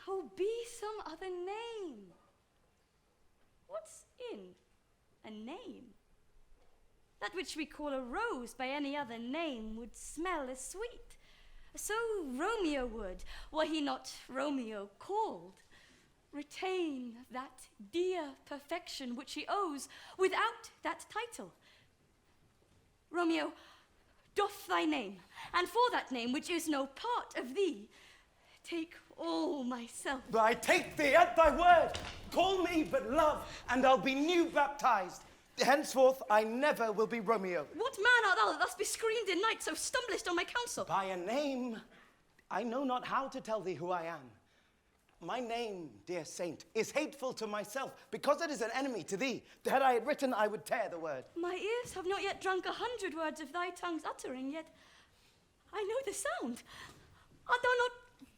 Oh, be some other name. What's in a name? That which we call a rose by any other name would smell as sweet. So Romeo would, were he not Romeo called, retain that dear perfection which he owes without that title. Romeo, doff thy name, and for that name which is no part of thee, take all myself. I take thee at thy word. Call me but love, and I'll be new baptized. Henceforth I never will be Romeo. What man art thou that thus bescreened in night, so stumblest on my counsel? By a name, I know not how to tell thee who I am. My name, dear saint, is hateful to myself, because it is an enemy to thee. Had I it written, I would tear the word. My ears have not yet drunk 100 words of thy tongue's uttering, yet I know the sound. Art thou not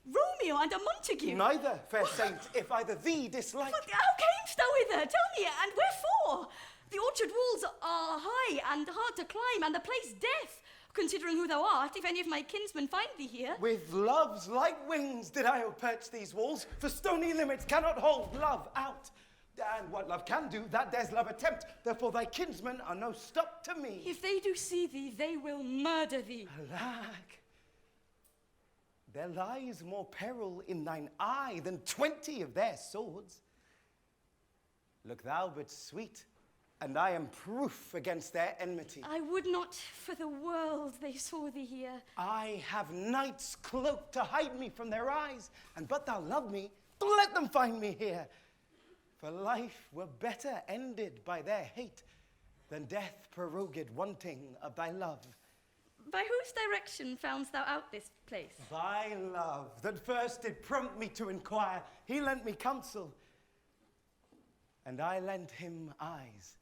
Romeo and a Montague? Neither, fair saint, if either thee dislike. But how camest thou hither? Tell me, and wherefore? The orchard walls are high and hard to climb, and the place death. considering who thou art, if any of my kinsmen find thee here. With love's light wings did I perch these walls, for stony limits cannot hold love out. And what love can do, that dares love attempt. Therefore thy kinsmen are no stop to me. If they do see thee, they will murder thee. Alack, there lies more peril in thine eye than 20 of their swords. Look thou but sweet, and I am proof against their enmity. I would not for the world they saw thee here. I have night's cloak to hide me from their eyes, and but thou love me, let them find me here. For life were better ended by their hate than death prorogued wanting of thy love. By whose direction foundst thou out this place? Thy love that first did prompt me to inquire, he lent me counsel, and I lent him eyes.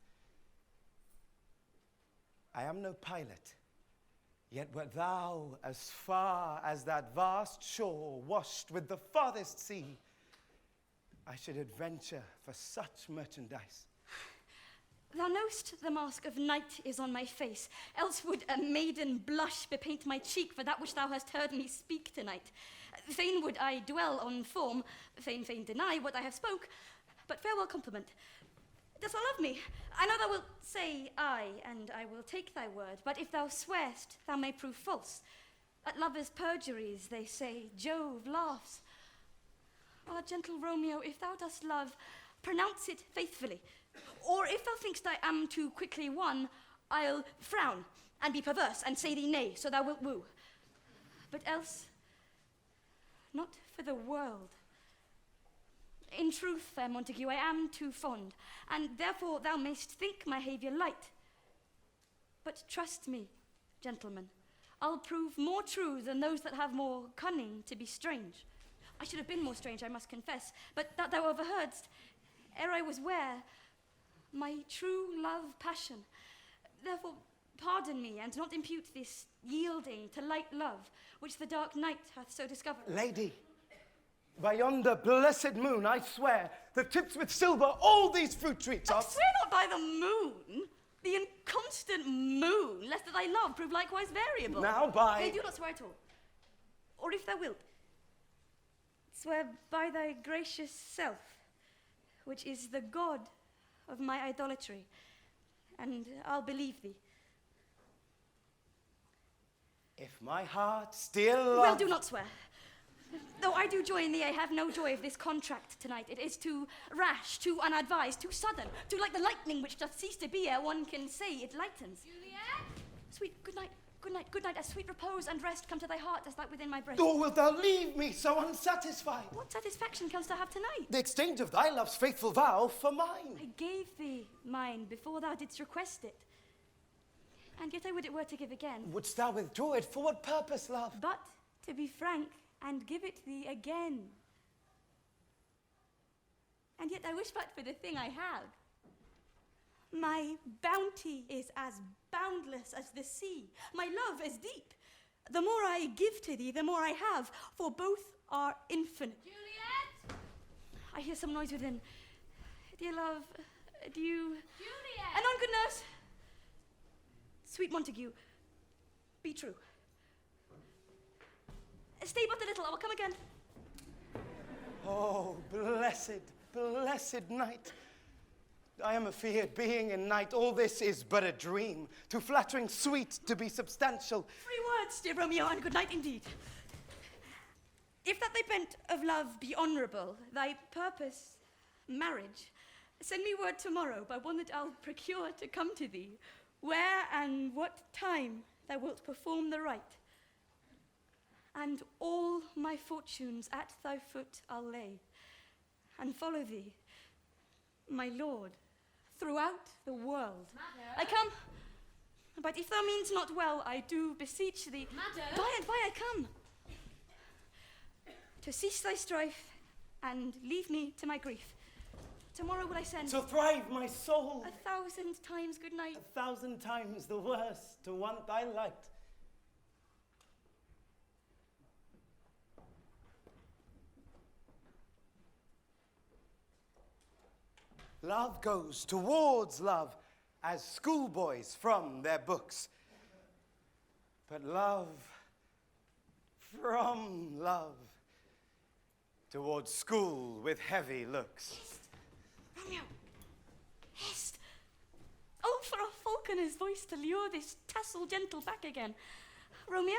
I am no pilot, yet wert thou as far as that vast shore washed with the farthest sea, I should adventure for such merchandise. Thou know'st the mask of night is on my face, else would a maiden blush bepaint my cheek for that which thou hast heard me speak tonight. Fain would I dwell on form, fain deny what I have spoke, but farewell compliment. Dost thou love me? I know thou wilt say aye, and I will take thy word, but if thou swearst, thou may prove false. At lovers' perjuries, they say, Jove laughs. Ah, gentle Romeo, if thou dost love, pronounce it faithfully. Or if thou thinkst I am too quickly won, I'll frown and be perverse and say thee nay, so thou wilt woo. But else, not for the world. In truth, fair Montague, I am too fond, and therefore thou mayst think my behaviour light. But trust me, gentlemen, I'll prove more true than those that have more cunning to be strange. I should have been more strange, I must confess, but that thou overheardst, ere I was ware, my true love passion. Therefore pardon me, and not impute this yielding to light love, which the dark night hath so discovered. Lady, by yonder blessed moon, I swear, that tips with silver all these fruit trees are... I swear not by the moon, the inconstant moon, lest that thy love prove likewise variable. Now by... Nay, do not swear at all. Or if thou wilt, swear by thy gracious self, which is the god of my idolatry, and I'll believe thee. If my heart still loves... Well, do not swear. Though I do joy in thee, I have no joy of this contract tonight. It is too rash, too unadvised, too sudden, too like the lightning which doth cease to be ere one can say it lightens. Juliet? Sweet, good night, good night, good night. As sweet repose and rest come to thy heart as that within my breast. Or wilt thou leave me so unsatisfied? What satisfaction canst thou have tonight? The exchange of thy love's faithful vow for mine. I gave thee mine before thou didst request it. And yet I would it were to give again. Wouldst thou withdraw it? For what purpose, love? But, to be frank, and give it thee again. And yet I wish but for the thing I have. My bounty is as boundless as the sea, my love as deep. The more I give to thee, the more I have, for both are infinite. Juliet? I hear some noise within. Dear love, adieu. Juliet! Anon, good nurse. Sweet Montague, be true. Stay but a little, I will come again. Oh, blessed, blessed night. I am afeard, being in night, all this is but a dream, too flattering sweet to be substantial. Free words, dear Romeo, and good night indeed. If that thy bent of love be honourable, thy purpose, marriage, send me word tomorrow by one that I'll procure to come to thee, where and what time thou wilt perform the rite. And all my fortunes at thy foot I'll lay, and follow thee, my lord, throughout the world. Madam? I come, but if thou means not well, I do beseech thee. Madam? By and by I come, to cease thy strife, and leave me to my grief. Tomorrow will I send. To thrive my soul. 1,000 times good night. 1,000 times the worse to want thy light. Love goes towards love as schoolboys from their books. but love from love towards school with heavy looks. Romeo! Hist! Oh, for a falconer's voice to lure this tassel gentle back again. Romeo?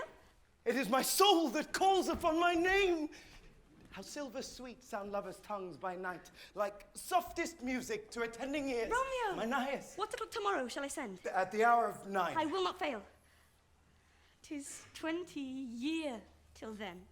It is my soul that calls upon my name. How silver sweet sound lovers' tongues by night, like softest music to attending ears. Romeo! My Nias. What o'clock tomorrow shall I send? At the hour of 9. I will not fail. 'Tis 20 year till then.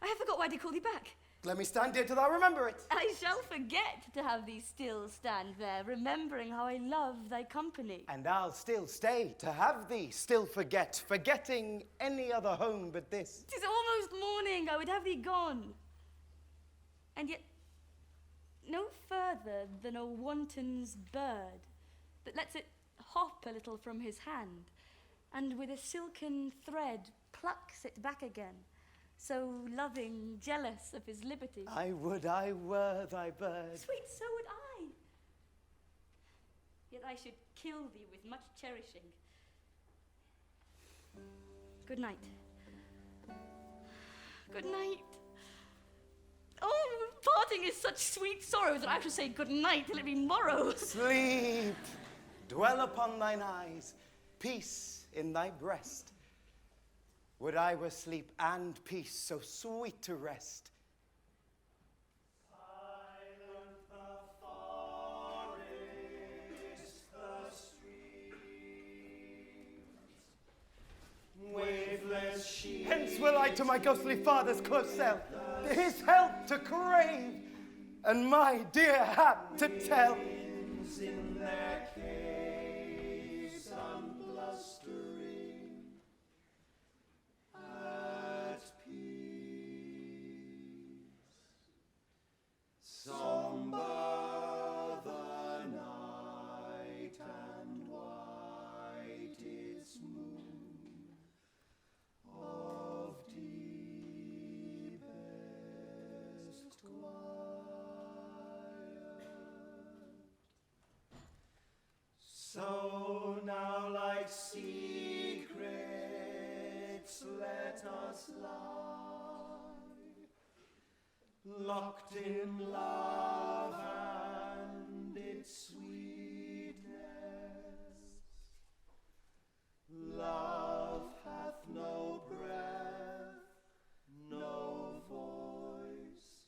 I have forgot why they call thee back. Let me stand here till thou remember it. I shall forget to have thee still stand there, remembering how I love thy company. And I'll still stay to have thee still forgetting any other home but this. 'Tis almost morning, I would have thee gone. And yet, no further than a wanton's bird that lets it hop a little from his hand, and with a silken thread plucks it back again, so loving, jealous of his liberty. I would I were thy bird. Sweet, so would I. Yet I should kill thee with much cherishing. Good night. Good night. Oh, parting is such sweet sorrow that I should say good night till it be morrow. Sleep, dwell upon thine eyes, peace in thy breast. Would I were sleep and peace, so sweet to rest. Silent the forest, the streams, waveless sheep. Hence will I to my ghostly father's close cell, his help to crave, and my dear hap to tell. In their caves unblustering, at peace. Somber the night and white its moon of deepest quiet. So now, like secrets, let us lie, locked in love and its sweetness. Love hath no breath, no voice,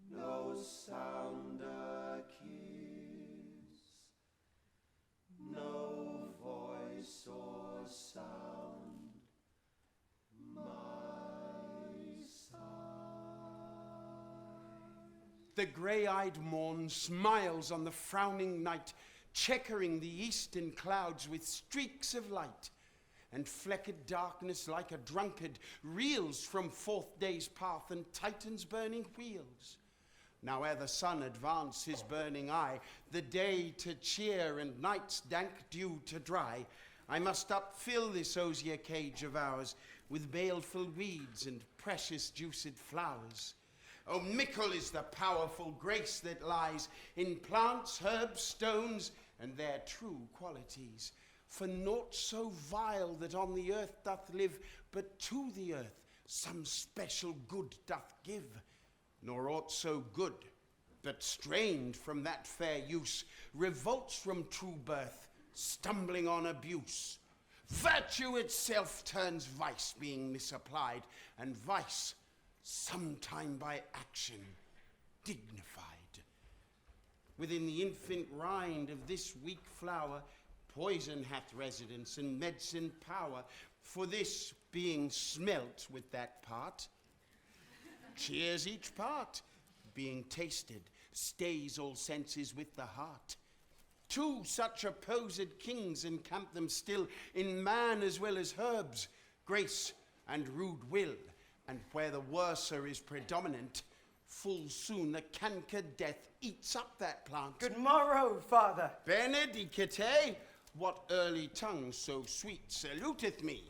no sound akin. No voice or sound, my side. The grey-eyed morn smiles on the frowning night, checkering the eastern clouds with streaks of light. And flecked darkness like a drunkard reels from forth day's path and tightens burning wheels. Now ere the sun advance his burning eye, the day to cheer and night's dank dew to dry, I must upfill this osier cage of ours with baleful weeds and precious juiced flowers. Oh, mickle is the powerful grace that lies in plants, herbs, stones, and their true qualities. For naught so vile that on the earth doth live, but to the earth some special good doth give. Nor aught so good, but strained from that fair use, revolts from true birth, stumbling on abuse. Virtue itself turns vice, being misapplied, and vice, sometime by action, dignified. Within the infant rind of this weak flower, poison hath residence and medicine power, for this, being smelt with that part, cheers each part, being tasted, stays all senses with the heart. Two such opposed kings encamp them still, in man as well as herbs, grace and rude will, and where the worser is predominant, full soon the cankered death eats up that plant. Good morrow, father. Benedicite, what early tongue so sweet saluteth me?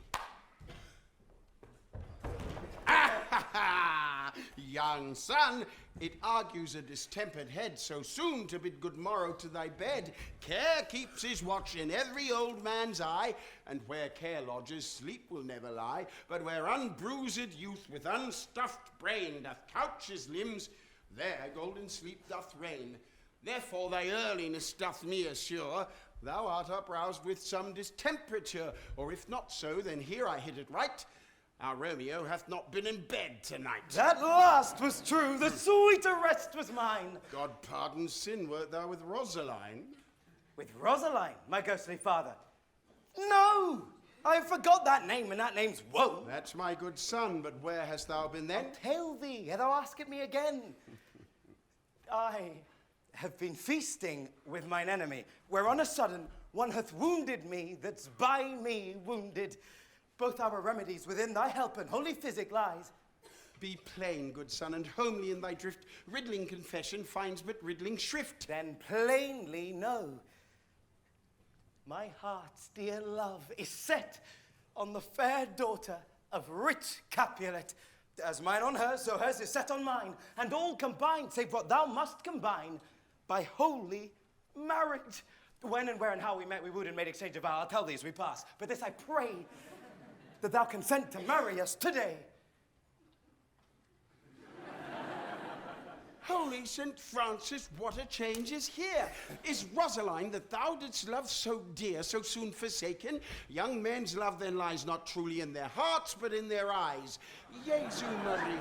Ah, ha, ha! young son, it argues a distempered head so soon to bid good morrow to thy bed. Care keeps his watch in every old man's eye, and where care lodges, sleep will never lie. But where unbruised youth with unstuffed brain doth couch his limbs, there golden sleep doth reign. Therefore thy earliness doth me assure thou art uproused with some distemperature, or if not so, then here I hit it right. Our Romeo hath not been in bed tonight. That last was true, the sweeter rest was mine. God pardon sin, wert thou with Rosaline? With Rosaline, my ghostly father? No! I forgot that name, and that name's woe. That's my good son, but where hast thou been then? I'll tell thee, ere thou ask it me again. I have been feasting with mine enemy, where on a sudden one hath wounded me that's by me wounded. Both our remedies within thy help and holy physic lies. Be plain, good son, and homely in thy drift. Riddling confession finds but riddling shrift. Then plainly know. My heart's dear love is set on the fair daughter of rich Capulet. As mine on hers, so hers is set on mine, and all combined, save what thou must combine, by holy marriage. When and where and how we met, we wooed and made exchange of vow. I'll tell thee as we pass. But this I pray, that thou consent to marry us today. Holy St. Francis, what a change is here! Is Rosaline that thou didst love so dear, so soon forsaken? Young men's love then lies not truly in their hearts, but in their eyes. Jesu Maria,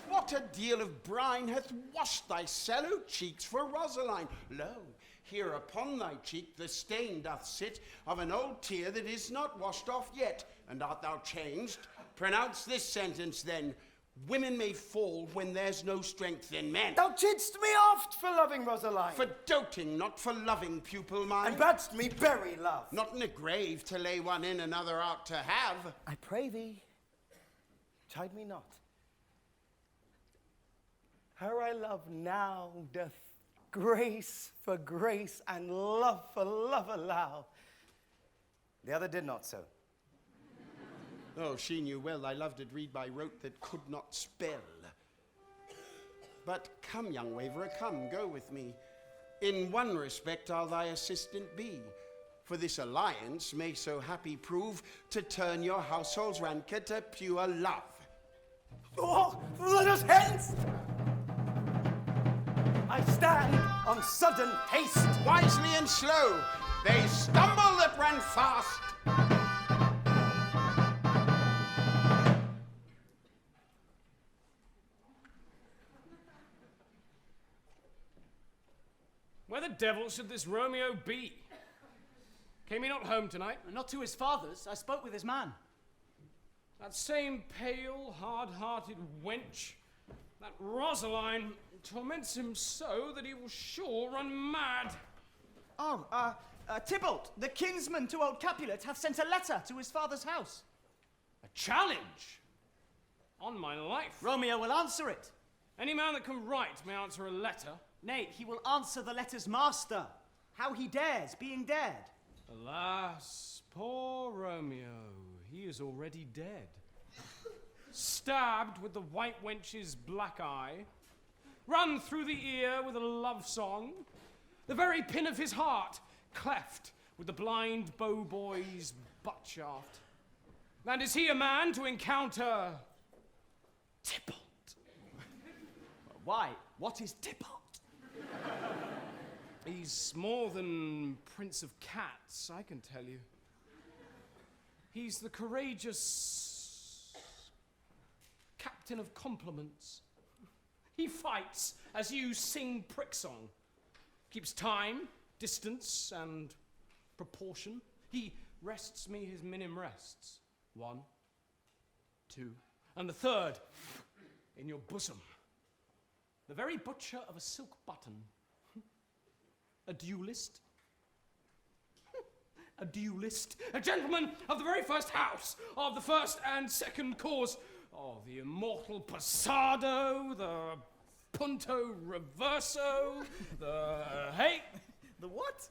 what a deal of brine hath washed thy sallow cheeks for Rosaline! Lo, here upon thy cheek the stain doth sit of an old tear that is not washed off yet. And art thou changed? Pronounce this sentence then. Women may fall when there's no strength in men. Thou chidst me oft for loving Rosaline. For doting, not for loving, pupil mine. And badst me bury love. Not in a grave to lay one in, another out to have. I pray thee, chide me not. Her I love now doth grace for grace and love for love allow. The other did not so. Oh, she knew well thy love did read by rote that could not spell. But come, young waverer, come, go with me. In one respect I'll thy assistant be, for this alliance may so happy prove to turn your household's rancour to pure love. Oh, let us hence! I stand on sudden haste. Wisely and slow, they stumble that ran fast. Where the devil should this Romeo be? Came he not home tonight? Not to his father's. I spoke with his man. That same pale, hard-hearted wench, that Rosaline, torments him so that he will sure run mad. Oh, Tybalt, the kinsman to old Capulet, hath sent a letter to his father's house. A challenge? On my life. Romeo will answer it. Any man that can write may answer a letter. Nay, he will answer the letter's master. How he dares, being dared. Alas, poor Romeo, he is already dead. Stabbed with the white wench's black eye, run through the ear with a love song, the very pin of his heart cleft with the blind bow boy's butt shaft. And is he a man to encounter Tybalt? Why? What is Tybalt? He's more than Prince of Cats, I can tell you. He's the courageous captain of compliments. He fights as you sing prick song. Keeps time, distance, and proportion. He rests me his minim rests. 1, 2, and the third in your bosom. The very butcher of a silk button. A duelist? A duelist? A gentleman of the very first house, of the first and second cause, of the immortal passado, the punto reverso, the... hey? The what?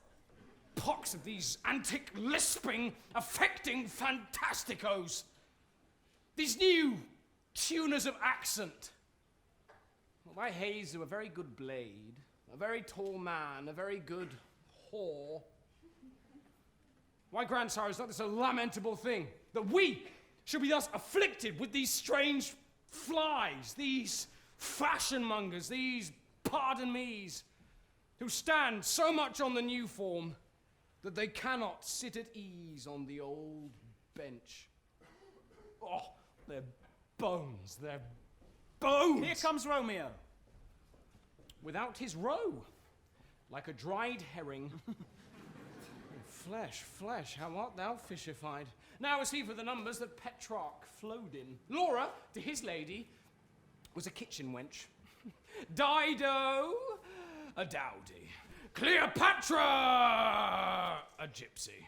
Pox of these antic, lisping, affecting fantasticos. These new tuners of accent. Why Hayes, a very good blade, a very tall man, a very good whore. Why, grandsire, is not this a lamentable thing, that we should be thus afflicted with these strange flies, these fashion-mongers, these pardon-me's, who stand so much on the new form that they cannot sit at ease on the old bench. Oh, their bones, their bones! Here comes Romeo. Without his roe, like a dried herring. Flesh, how art thou fishified? Now is he for the numbers that Petrarch flowed in. Laura, to his lady, was a kitchen wench. Dido, a dowdy. Cleopatra, a gypsy.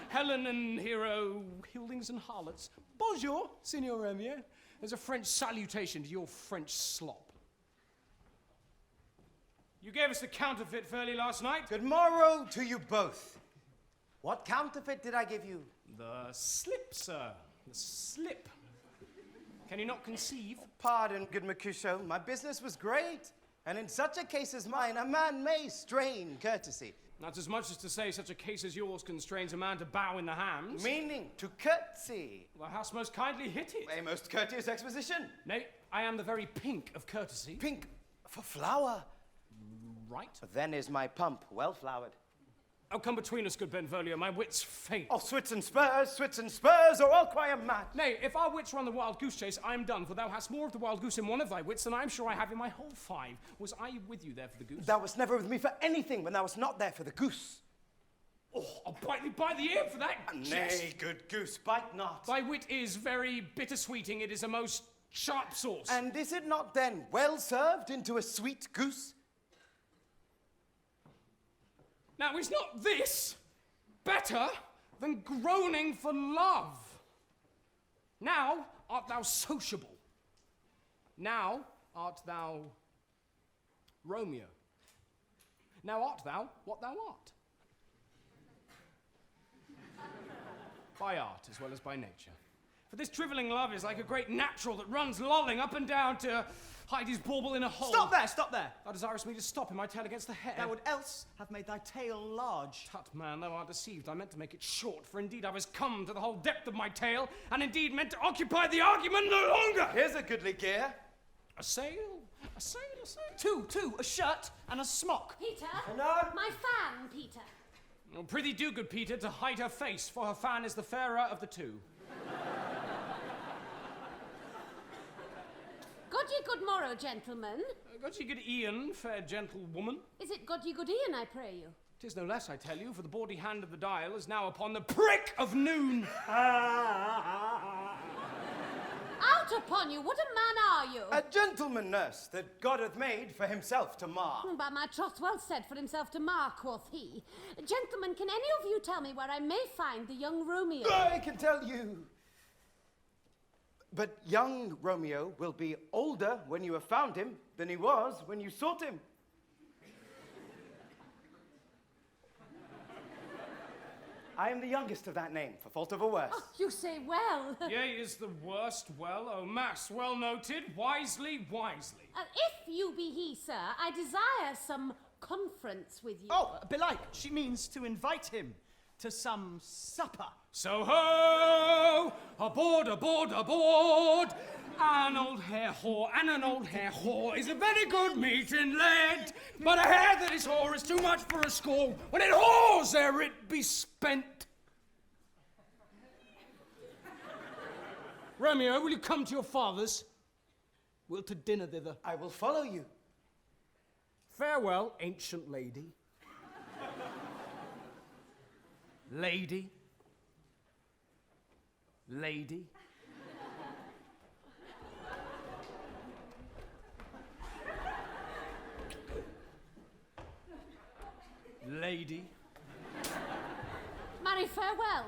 Helen and Hero, Hildings and harlots. Bonjour, Signor Romeo. There's a French salutation to your French slop. You gave us the counterfeit fairly last night. Good morrow to you both. What counterfeit did I give you? The slip, sir. The slip. Can you not conceive? Pardon, good Mercutio. My business was great. And in such a case as mine, a man may strain courtesy. That's as much as to say such a case as yours constrains a man to bow in the hams. Meaning to curtsy. Thou hast most kindly hit it. A most courteous exposition. Nay, I am the very pink of courtesy. Pink for flower. Right. Then is my pump well flowered. Oh, come between us, good Benvolio, my wits faint. Oh, swits and spurs, or I'll cry a match. Nay, if our wits run the wild goose chase, I am done, for thou hast more of the wild goose in one of thy wits than I am sure I have in my whole 5. Was I with you there for the goose? Thou wast never with me for anything when thou wast not there for the goose. Oh, I'll bite thee by the ear for that. Nay, good goose, bite not. Thy wit is very bittersweeting, it is a most sharp sauce. And is it not then well served into a sweet goose? Now, is not this better than groaning for love? Now art thou sociable. Now art thou Romeo. Now art thou what thou art. By art as well as by nature. For this drivelling love is like a great natural that runs lolling up and down to hide his bauble in a hole. Stop there. Thou desirest me to stop in my tail against the hair. Thou would else have made thy tail large. Tut, man, thou art deceived. I meant to make it short, for indeed I was come to the whole depth of my tail, and indeed meant to occupy the argument no longer. Here's a goodly gear. A sail, a sail. Two, a shirt and a smock. Peter, Hello? my fan, Peter. Oh, prithee do, good Peter, to hide her face, for her fan is the fairer of the two. God ye good morrow, gentlemen. God ye good Ian, fair gentlewoman. Is it God ye good Ian, I pray you? 'Tis no less, I tell you, for the bawdy hand of the dial is now upon the prick of noon. Out upon you, what a man are you? A gentleman, nurse, that God hath made for himself to mar. By my troth, well said, for himself to mar, quoth he. Gentlemen, can any of you tell me where I may find the young Romeo? I can tell you. But young Romeo will be older when you have found him than he was when you sought him. I am the youngest of that name, for fault of a worse. Oh, you say well. Yea, is the worst well, oh mass, well noted, wisely. If you be he, sir, I desire some conference with you. Oh, belike, she means to invite him to some supper. So ho! Aboard! An old hare whore is a very good meeting, lad. But a hare that is whore is too much for a score. When it whores, ere it be spent. Romeo, will you come to your father's? We'll to dinner thither. I will follow you. Farewell, ancient lady. Lady. Lady. Lady. Marry, farewell.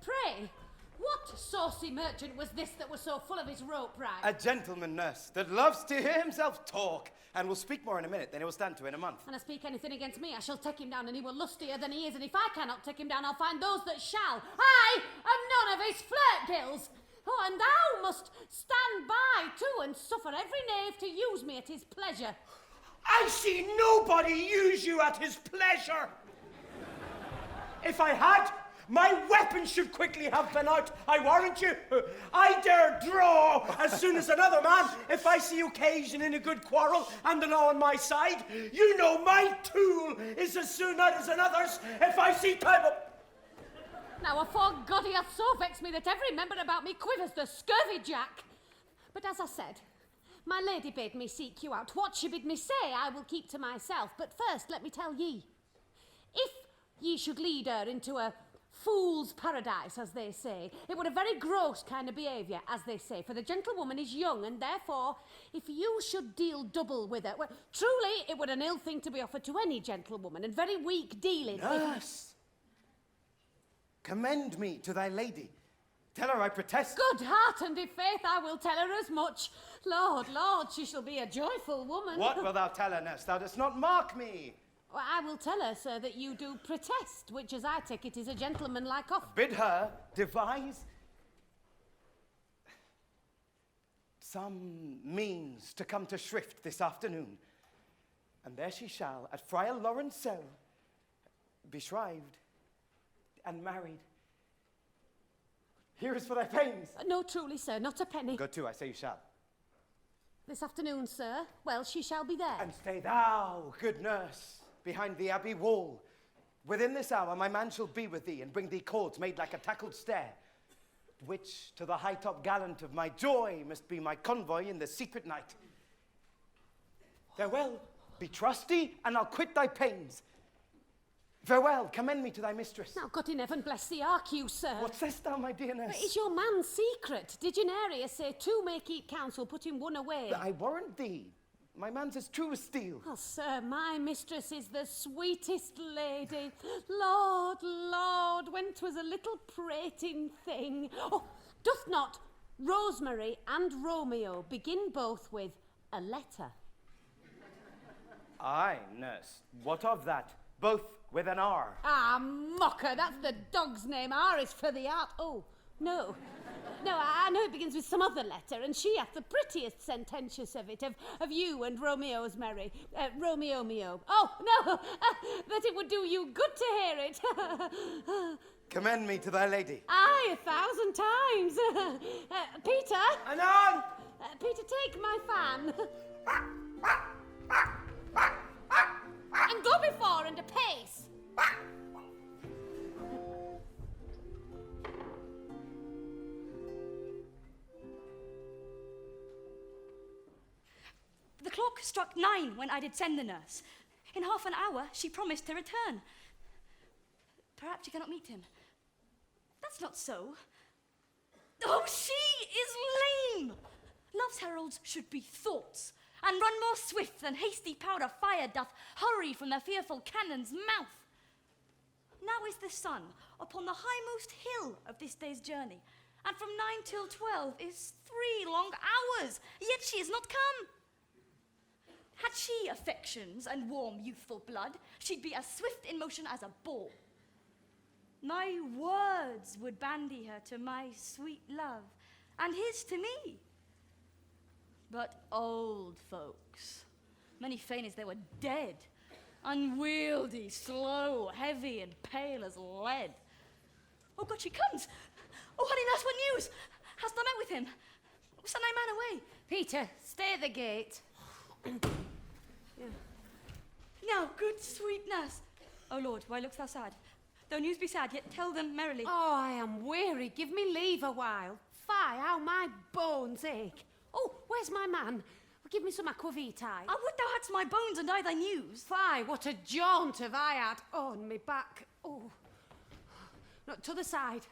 Pray, what saucy merchant was this that was so full of his rope rag? A gentleman, nurse, that loves to hear himself talk, and will speak more in a minute than he will stand to in a month. And I speak anything against me, I shall take him down, and he will lustier than he is, and if I cannot take him down, I'll find those that shall. I am none of his flirt gills. Oh, and thou must stand by too and suffer every knave to use me at his pleasure. I see nobody use you at his pleasure. If I had, my weapon should quickly have been out, I warrant you. I dare draw as soon as another man if I see occasion in a good quarrel and the law on my side. You know my tool is as soon out as another's if I see time of... Now, afore God, he hath so vexed me that every member about me quivers the scurvy jack. But as I said, my lady bade me seek you out. What she bid me say, I will keep to myself. But first, let me tell ye, if ye should lead her into a fool's paradise, as they say, it would a very gross kind of behaviour, as they say, for the gentlewoman is young, and therefore, if you should deal double with her, well, truly, it would an ill thing to be offered to any gentlewoman, and very weak dealing. Nurse, commend me to thy lady. Tell her I protest. Good heart, and if faith, I will tell her as much. Lord, Lord, she shall be a joyful woman. What wilt thou tell her, nurse? Thou dost not mark me. Well, I will tell her, sir, that you do protest, which, as I take it, is a gentlemanlike offer. Bid her devise some means to come to shrift this afternoon, and there she shall, at Friar Lawrence' cell, be shrived and married. Here is for thy pains. No, truly, sir, not a penny. Go to, I say you shall. This afternoon, sir, well, she shall be there. And stay thou, good nurse, behind the abbey wall. Within this hour my man shall be with thee, and bring thee cords made like a tackled stair, which to the high-top gallant of my joy must be my convoy in the secret night. Farewell, be trusty, and I'll quit thy pains. Farewell, commend me to thy mistress. Now, God in heaven bless thee, ark you, sir. What sayst thou, my dear nurse? But is your man's secret? Did Janarius say two may keep counsel, putting one away? I warrant thee, my man's as true as steel. Oh, sir, my mistress is the sweetest lady. Lord, Lord, when 'twas a little prating thing. Oh, doth not Rosemary and Romeo begin both with a letter? Aye, nurse, what of that? Both with an R. Ah, mocker, that's the dog's name. R is for the art. Oh, no. No, I know it begins with some other letter, and she hath the prettiest sententious of it, of you and Romeo's merry. Romeo mio. Oh, no, that it would do you good to hear it. Commend me to thy lady. Aye, 1,000 times. Peter. Anon! Peter, take my fan. And go before and apace. The clock struck 9 when I did send the nurse. In half an hour she promised to return. Perhaps you cannot meet him. That's not so. Oh, she is lame! Love's heralds should be thoughts, and run more swift than hasty powder fire doth hurry from the fearful cannon's mouth. Now is the sun upon the highmost hill of this day's journey, and from 9 till 12 is 3 long hours, yet she is not come. Had she affections and warm youthful blood, she'd be as swift in motion as a ball. My words would bandy her to my sweet love, and his to me. But old folks, many fain as they were dead, unwieldy, slow, heavy, and pale as lead. Oh God, she comes! Oh, honey nurse, what news? Hast thou met with him? Send thy man away. Peter, stay at the gate. Yeah. Now, good sweet nurse. Oh Lord, why look'st thou sad? Though news be sad, yet tell them merrily. Oh, I am weary. Give me leave a while. Fie, how my bones ache. Oh, where's my man? Give me some aquavitae. I would thou hadst my bones and I thy news. Fie, what a jaunt have I had. Oh, and me back. Oh. No, to the side.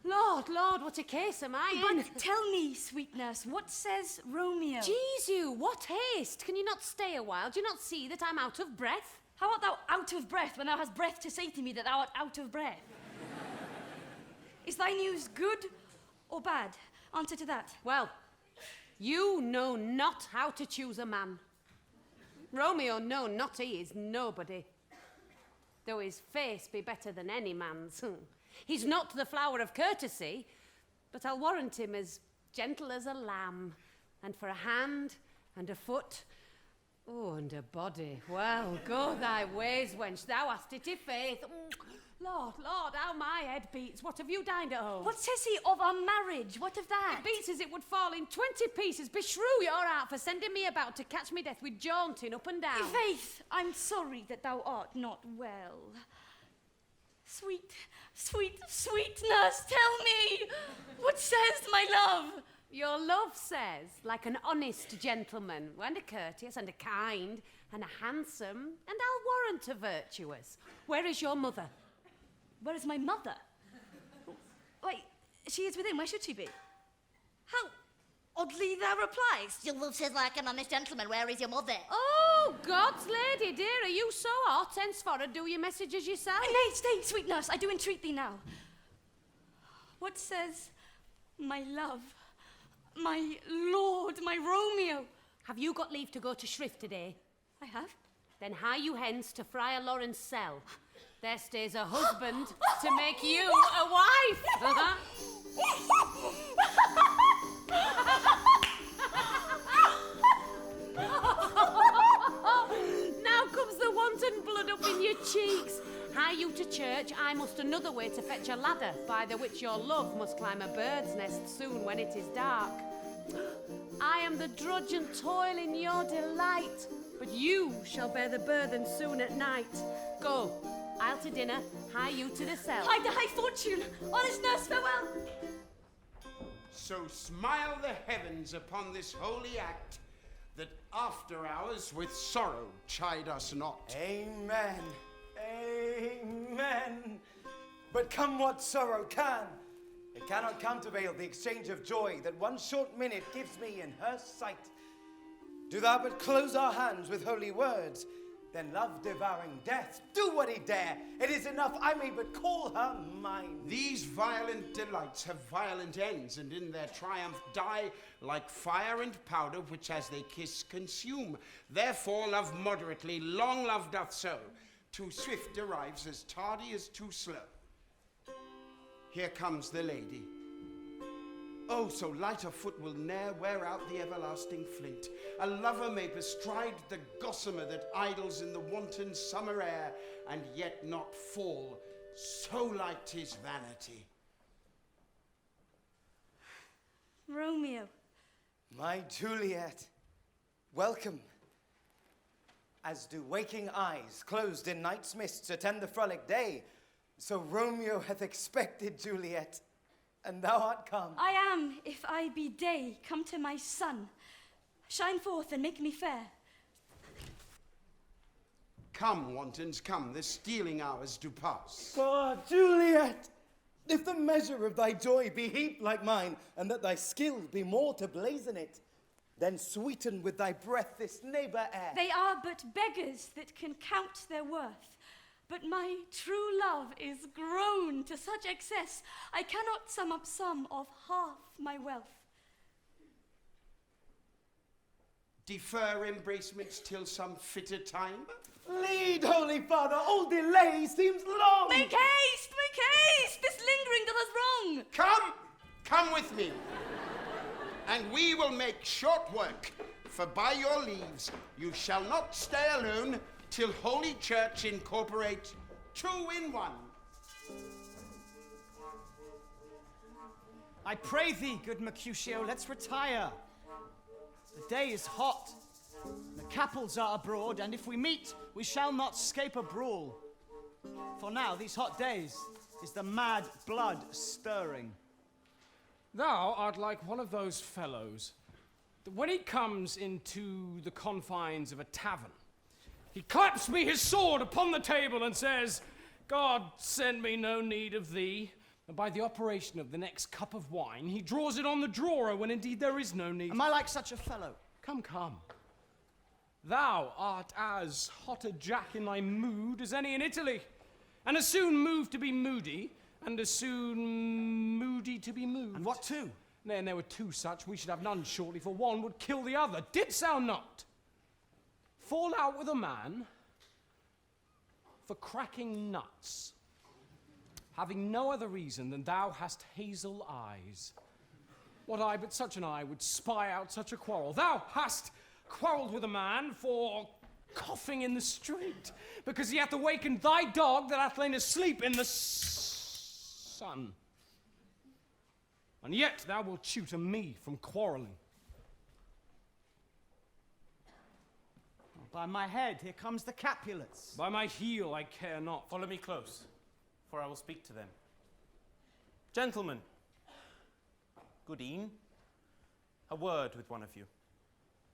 Lord, Lord, what a case am I in? But tell me, sweet nurse, what says Romeo? Jesu, what haste! Can you not stay a while? Do you not see that I'm out of breath? How art thou out of breath when thou hast breath to say to me that thou art out of breath? Is thy news good or bad? Answer to that. Well, you know not how to choose a man. Romeo, no, not he is nobody. Though his face be better than any man's. He's not the flower of courtesy, but I'll warrant him as gentle as a lamb, and for a hand and a foot, oh, and a body. Well, go thy ways, wench, thou hast it i' faith. Lord, Lord, how my head beats. What, have you dined at home? What says he of our marriage? What of that? It beats as it would fall in 20 pieces. Beshrew your heart for sending me about to catch me death with jaunting up and down. I' faith, I'm sorry that thou art not well. Sweet, sweet, sweet nurse, tell me, what says my love? Your love says, like an honest gentleman, and a courteous, and a kind, and a handsome, and I'll warrant a virtuous. Where is your mother? Where is my mother? Wait, she is within. Where should she be? How oddly thou replies. Your love says like an honest gentleman. Where is your mother? Oh, God's lady, dear, are you so hot? Henceforth, do your messages yourself? Nay, stay, sweet nurse, I do entreat thee now. What says my love, my lord, my Romeo? Have you got leave to go to shrift today? I have. Then hie you hence to Friar Lawrence's cell. There stays a husband to make you a wife. Now comes the wanton blood up in your cheeks. Hie you to church, I must another way to fetch a ladder, by the which your love must climb a bird's nest soon when it is dark. I am the drudge and toil in your delight, but you shall bear the burthen soon at night. Go, I'll to dinner, hie you to the cell. Hie to high fortune, honest nurse, farewell. So smile the heavens upon this holy act, that after hours with sorrow chide us not. Amen. Amen. But come what sorrow can, it cannot countervail the exchange of joy that one short minute gives me in her sight. Do thou but close our hands with holy words, then love devouring death, do what he dare. It is enough I may but call her mine. These violent delights have violent ends, and in their triumph die like fire and powder, which as they kiss consume. Therefore love moderately, long love doth so. Too swift arrives as tardy as too slow. Here comes the lady. Oh, so light a foot will ne'er wear out the everlasting flint. A lover may bestride the gossamer that idles in the wanton summer air, and yet not fall, so light his vanity. Romeo. My Juliet, welcome. As do waking eyes, closed in night's mists, attend the frolic day, so Romeo hath expected Juliet, and thou art come. I am, if I be day, come to my sun. Shine forth and make me fair. Come, wantons, come, the stealing hours do pass. Ah, Juliet, if the measure of thy joy be heaped like mine, and that thy skill be more to blazon it, then sweeten with thy breath this neighbour air. They are but beggars that can count their worth. But my true love is grown to such excess, I cannot sum up some of half my wealth. Defer embracements till some fitter time. Lead, Holy Father, all delay seems long. Make haste, make haste! This lingering doth us wrong. Come with me, and we will make short work, for by your leaves you shall not stay alone till Holy Church incorporate 2 in 1. I pray thee, good Mercutio, let's retire. The day is hot, the capels are abroad, and if we meet, we shall not scape a brawl. For now, these hot days, is the mad blood stirring. Thou art like one of those fellows that when he comes into the confines of a tavern, he claps me his sword upon the table and says, God send me no need of thee. And by the operation of the next cup of wine, he draws it on the drawer when indeed there is no need. Am I like such a fellow? Come, come. Thou art as hot a jack in thy mood as any in Italy, and as soon moved to be moody, and as soon moody to be moved. And what two? Nay, and there were 2 such, we should have none shortly, for one would kill the other. Didst thou not fall out with a man for cracking nuts? having no other reason than thou hast hazel eyes. What eye but such an eye would spy out such a quarrel? Thou hast quarrelled with a man for coughing in the street, because he hath awakened thy dog that hath lain asleep in the sun. And yet thou wilt tutor me from quarrelling. By my head, here comes the Capulets. By my heel, I care not. Follow me close, for I will speak to them. Gentlemen, good e'en. A word with one of you.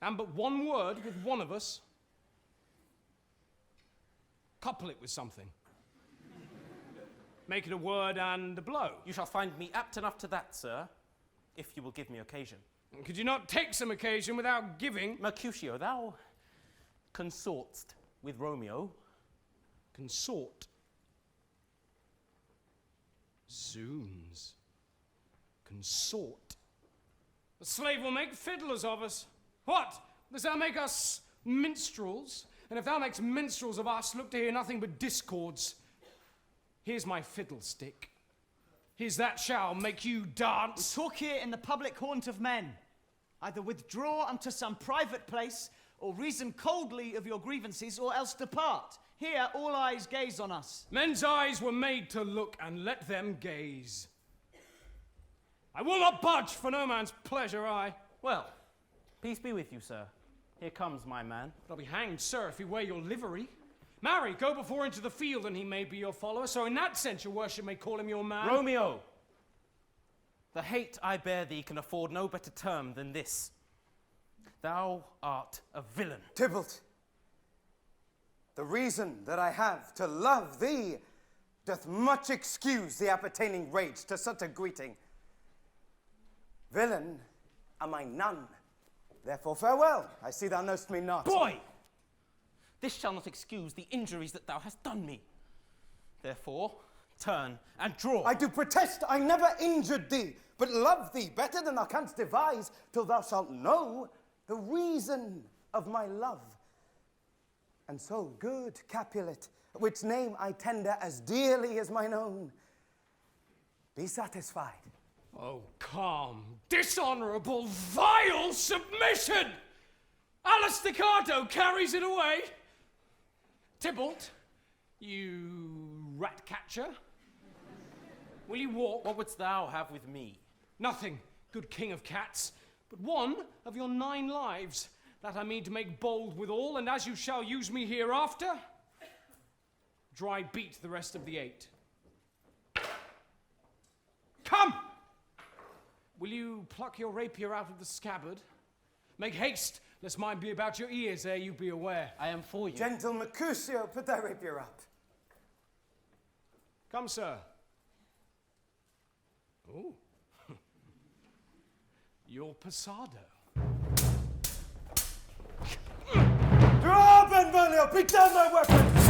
And but one word with one of us. Couple it with something. Make it a word and a blow. You shall find me apt enough to that, sir, if you will give me occasion. Could you not take some occasion without giving? Mercutio, thou consortst with Romeo. Consort? Zoons. Consort? The slave will make fiddlers of us. What? Does thou make us minstrels? And if thou makes minstrels of us, look to hear nothing but discords. Here's my fiddlestick. Here's that shall make you dance. We talk here in the public haunt of men. Either withdraw unto some private place, or reason coldly of your grievances, or else depart. Here all eyes gaze on us. Men's eyes were made to look, and let them gaze. I will not budge for no man's pleasure, I. Well, peace be with you, sir. Here comes my man. But I'll be hanged, sir, if he wear your livery. Marry, go before into the field, and he may be your follower, so in that sense your worship may call him your man. Romeo, the hate I bear thee can afford no better term than this. Thou art a villain. Tybalt, the reason that I have to love thee doth much excuse the appertaining rage to such a greeting. Villain am I none. Therefore farewell, I see thou knowst me not. Boy! This shall not excuse the injuries that thou hast done me. Therefore, turn and draw. I do protest I never injured thee, but love thee better than thou canst devise, till thou shalt know the reason of my love. And so, good Capulet, which name I tender as dearly as mine own, be satisfied. Oh, calm, dishonorable, vile submission! Alisticato carries it away. Tybalt, you rat catcher, will you walk? What wouldst thou have with me? Nothing, good king of cats, but one of your 9 lives, that I mean to make bold withal, and as you shall use me hereafter, dry beat the rest of the 8. Come! Will you pluck your rapier out of the scabbard? Make haste, lest mine be about your ears ere you be aware. I am for you. Gentle Mercutio, put thy rapier up. Come, sir. Oh. Your passado. Draw, Benvolio! Beat down thy weapon!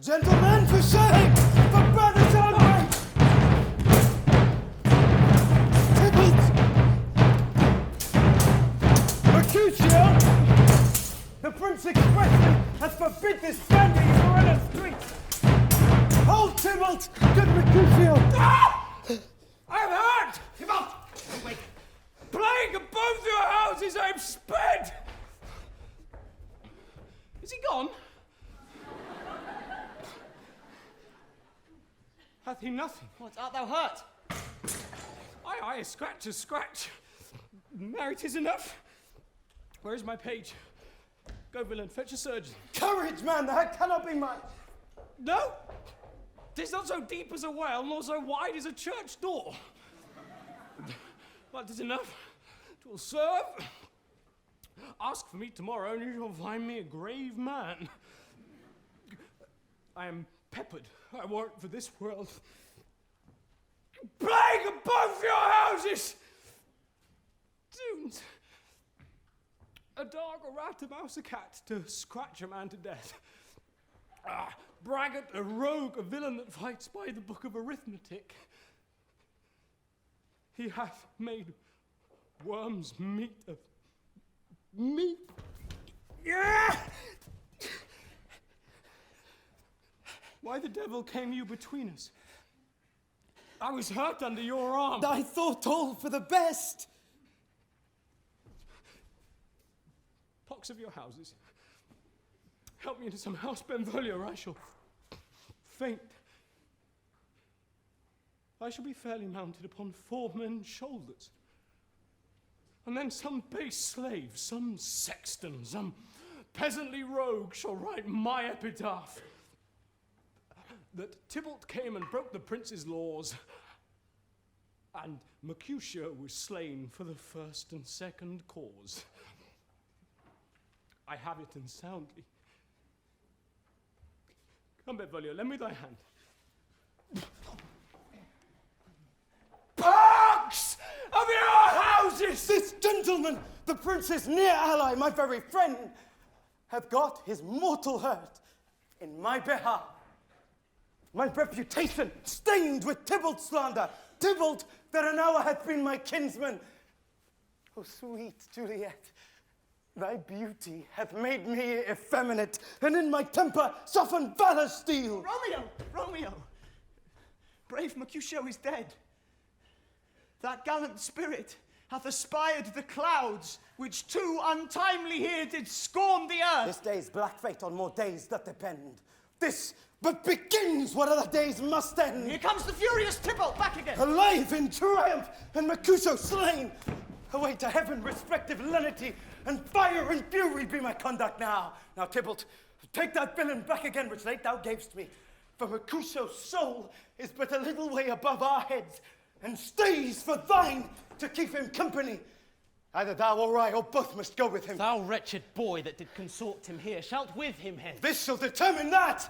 Gentlemen, for shame! For brothers only! Tybalt! Mercutio! The prince expressly has forbid this standing in Lorena's streets! Hold, Tybalt! Good Mercutio! Ah! I'm hurt! Tybalt! Wait! Plague of both your houses, I'm sped! Is he gone? Hath he nothing? What, art thou hurt? Aye, a scratch, a scratch. Merit is enough. Where is my page? Go, villain, fetch a surgeon. Courage, man, that cannot be much. No! 'Tis not so deep as a well, nor so wide as a church door. But 'tis enough. 'Twill serve. Ask for me tomorrow, and you shall find me a grave man. I am peppered, I warrant, for this world. Plague above your houses! Zoons! A dog, a rat, a mouse, a cat, to scratch a man to death. Braggart, a rogue, a villain that fights by the book of arithmetic. He hath made worms meat of me. Yeah! Why the devil came you between us? I was hurt under your arm. I thought all for the best. Pox of your houses. Help me into some house, Benvolio, or I shall faint. I shall be fairly mounted upon 4 men's shoulders. And then some base slave, some sexton, some peasantly rogue shall write my epitaph. That Tybalt came and broke the prince's laws, and Mercutio was slain for the first and second cause. I have it, and soundly. Come, Benvolio, lend me thy hand. Pox of your houses! This gentleman, the prince's near ally, my very friend, hath got his mortal hurt in my behalf. My reputation stained with Tybalt slander, Tybalt that an hour hath been my kinsman. Oh, sweet Juliet, thy beauty hath made me effeminate, and in my temper softened valor's steel. Romeo! Brave Mercutio is dead. That gallant spirit hath aspired the clouds, which too untimely here did scorn the earth. This day's black fate on more days that depend. This but begins what other days must end. Here comes the furious Tybalt back again. Alive in triumph, and Mercutio slain. Away to heaven, respective lenity, and fire and fury be my conduct now. Now, Tybalt, take that villain back again, which late thou gavest me. For Mercutio's soul is but a little way above our heads, and stays for thine to keep him company. Either thou or I, or both must go with him. Thou wretched boy that did consort him here, shalt with him hence. This shall determine that.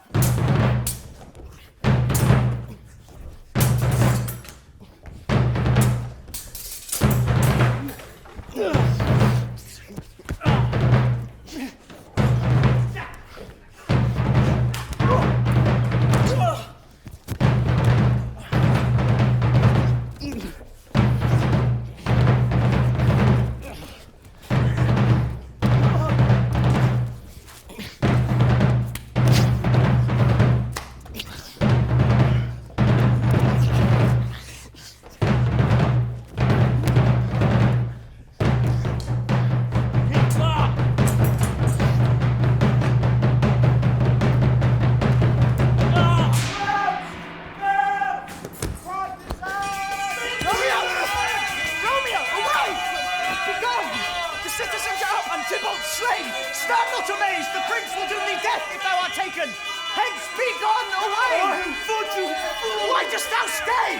Why dost thou stay?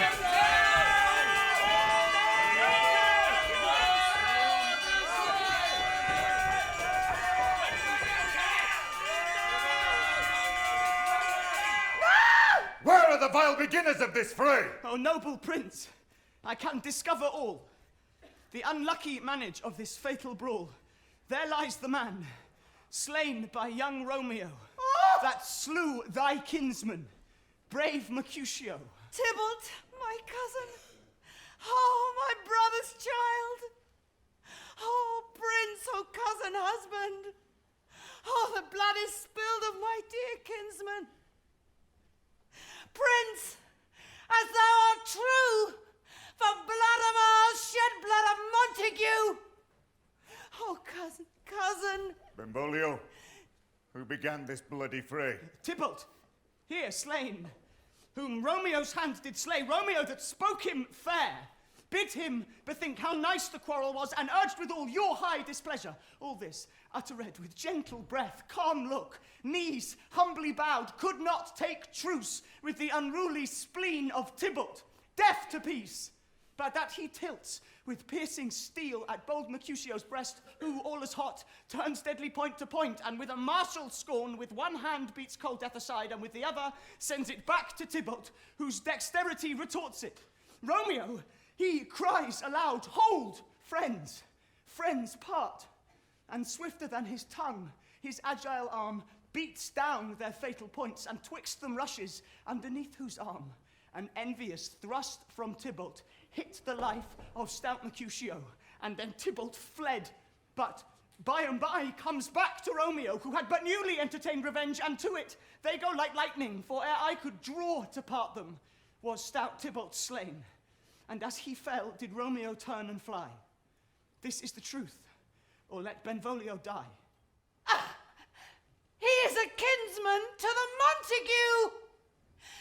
Where are the vile beginners of this fray? Oh, noble prince, I can discover all. The unlucky manage of this fatal brawl. There lies the man, slain by young Romeo, that slew thy kinsman, brave Mercutio. Tybalt, my cousin. Oh, my brother's child. Oh, prince, oh, cousin, husband. Oh, the blood is spilled of my dear kinsman. Prince, as thou art true, for blood of ours shed blood of Montague. Oh, cousin. Benvolio, who began this bloody fray? Tybalt, here slain, whom Romeo's hand did slay. Romeo that spoke him fair, bid him bethink how nice the quarrel was, and urged with all your high displeasure. All this, uttered with gentle breath, calm look, knees humbly bowed, could not take truce with the unruly spleen of Tybalt, deaf to peace, but that he tilts with piercing steel at bold Mercutio's breast, who, all as hot, turns deadly point to point, and with a martial scorn, with one hand beats cold death aside, and with the other sends it back to Tybalt, whose dexterity retorts it. Romeo, he cries aloud, hold, friends, friends part, and swifter than his tongue, his agile arm beats down their fatal points, and twixt them rushes, underneath whose arm an envious thrust from Tybalt hit the life of stout Mercutio, and then Tybalt fled. But by and by comes back to Romeo, who had but newly entertained revenge, and to it they go like lightning, for ere I could draw to part them, was stout Tybalt slain. And as he fell, did Romeo turn and fly. This is the truth, or let Benvolio die. Ah! He is a kinsman to the Montague!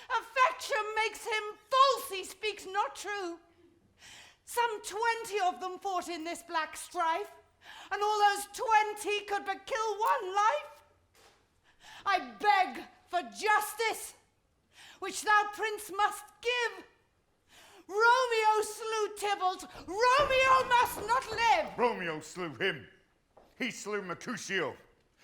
Affection makes him false, he speaks not true. Some 20 of them fought in this black strife, and all those 20 could but kill one life. I beg for justice, which thou, prince, must give. Romeo slew Tybalt. Romeo must not live. Romeo slew him. He slew Mercutio.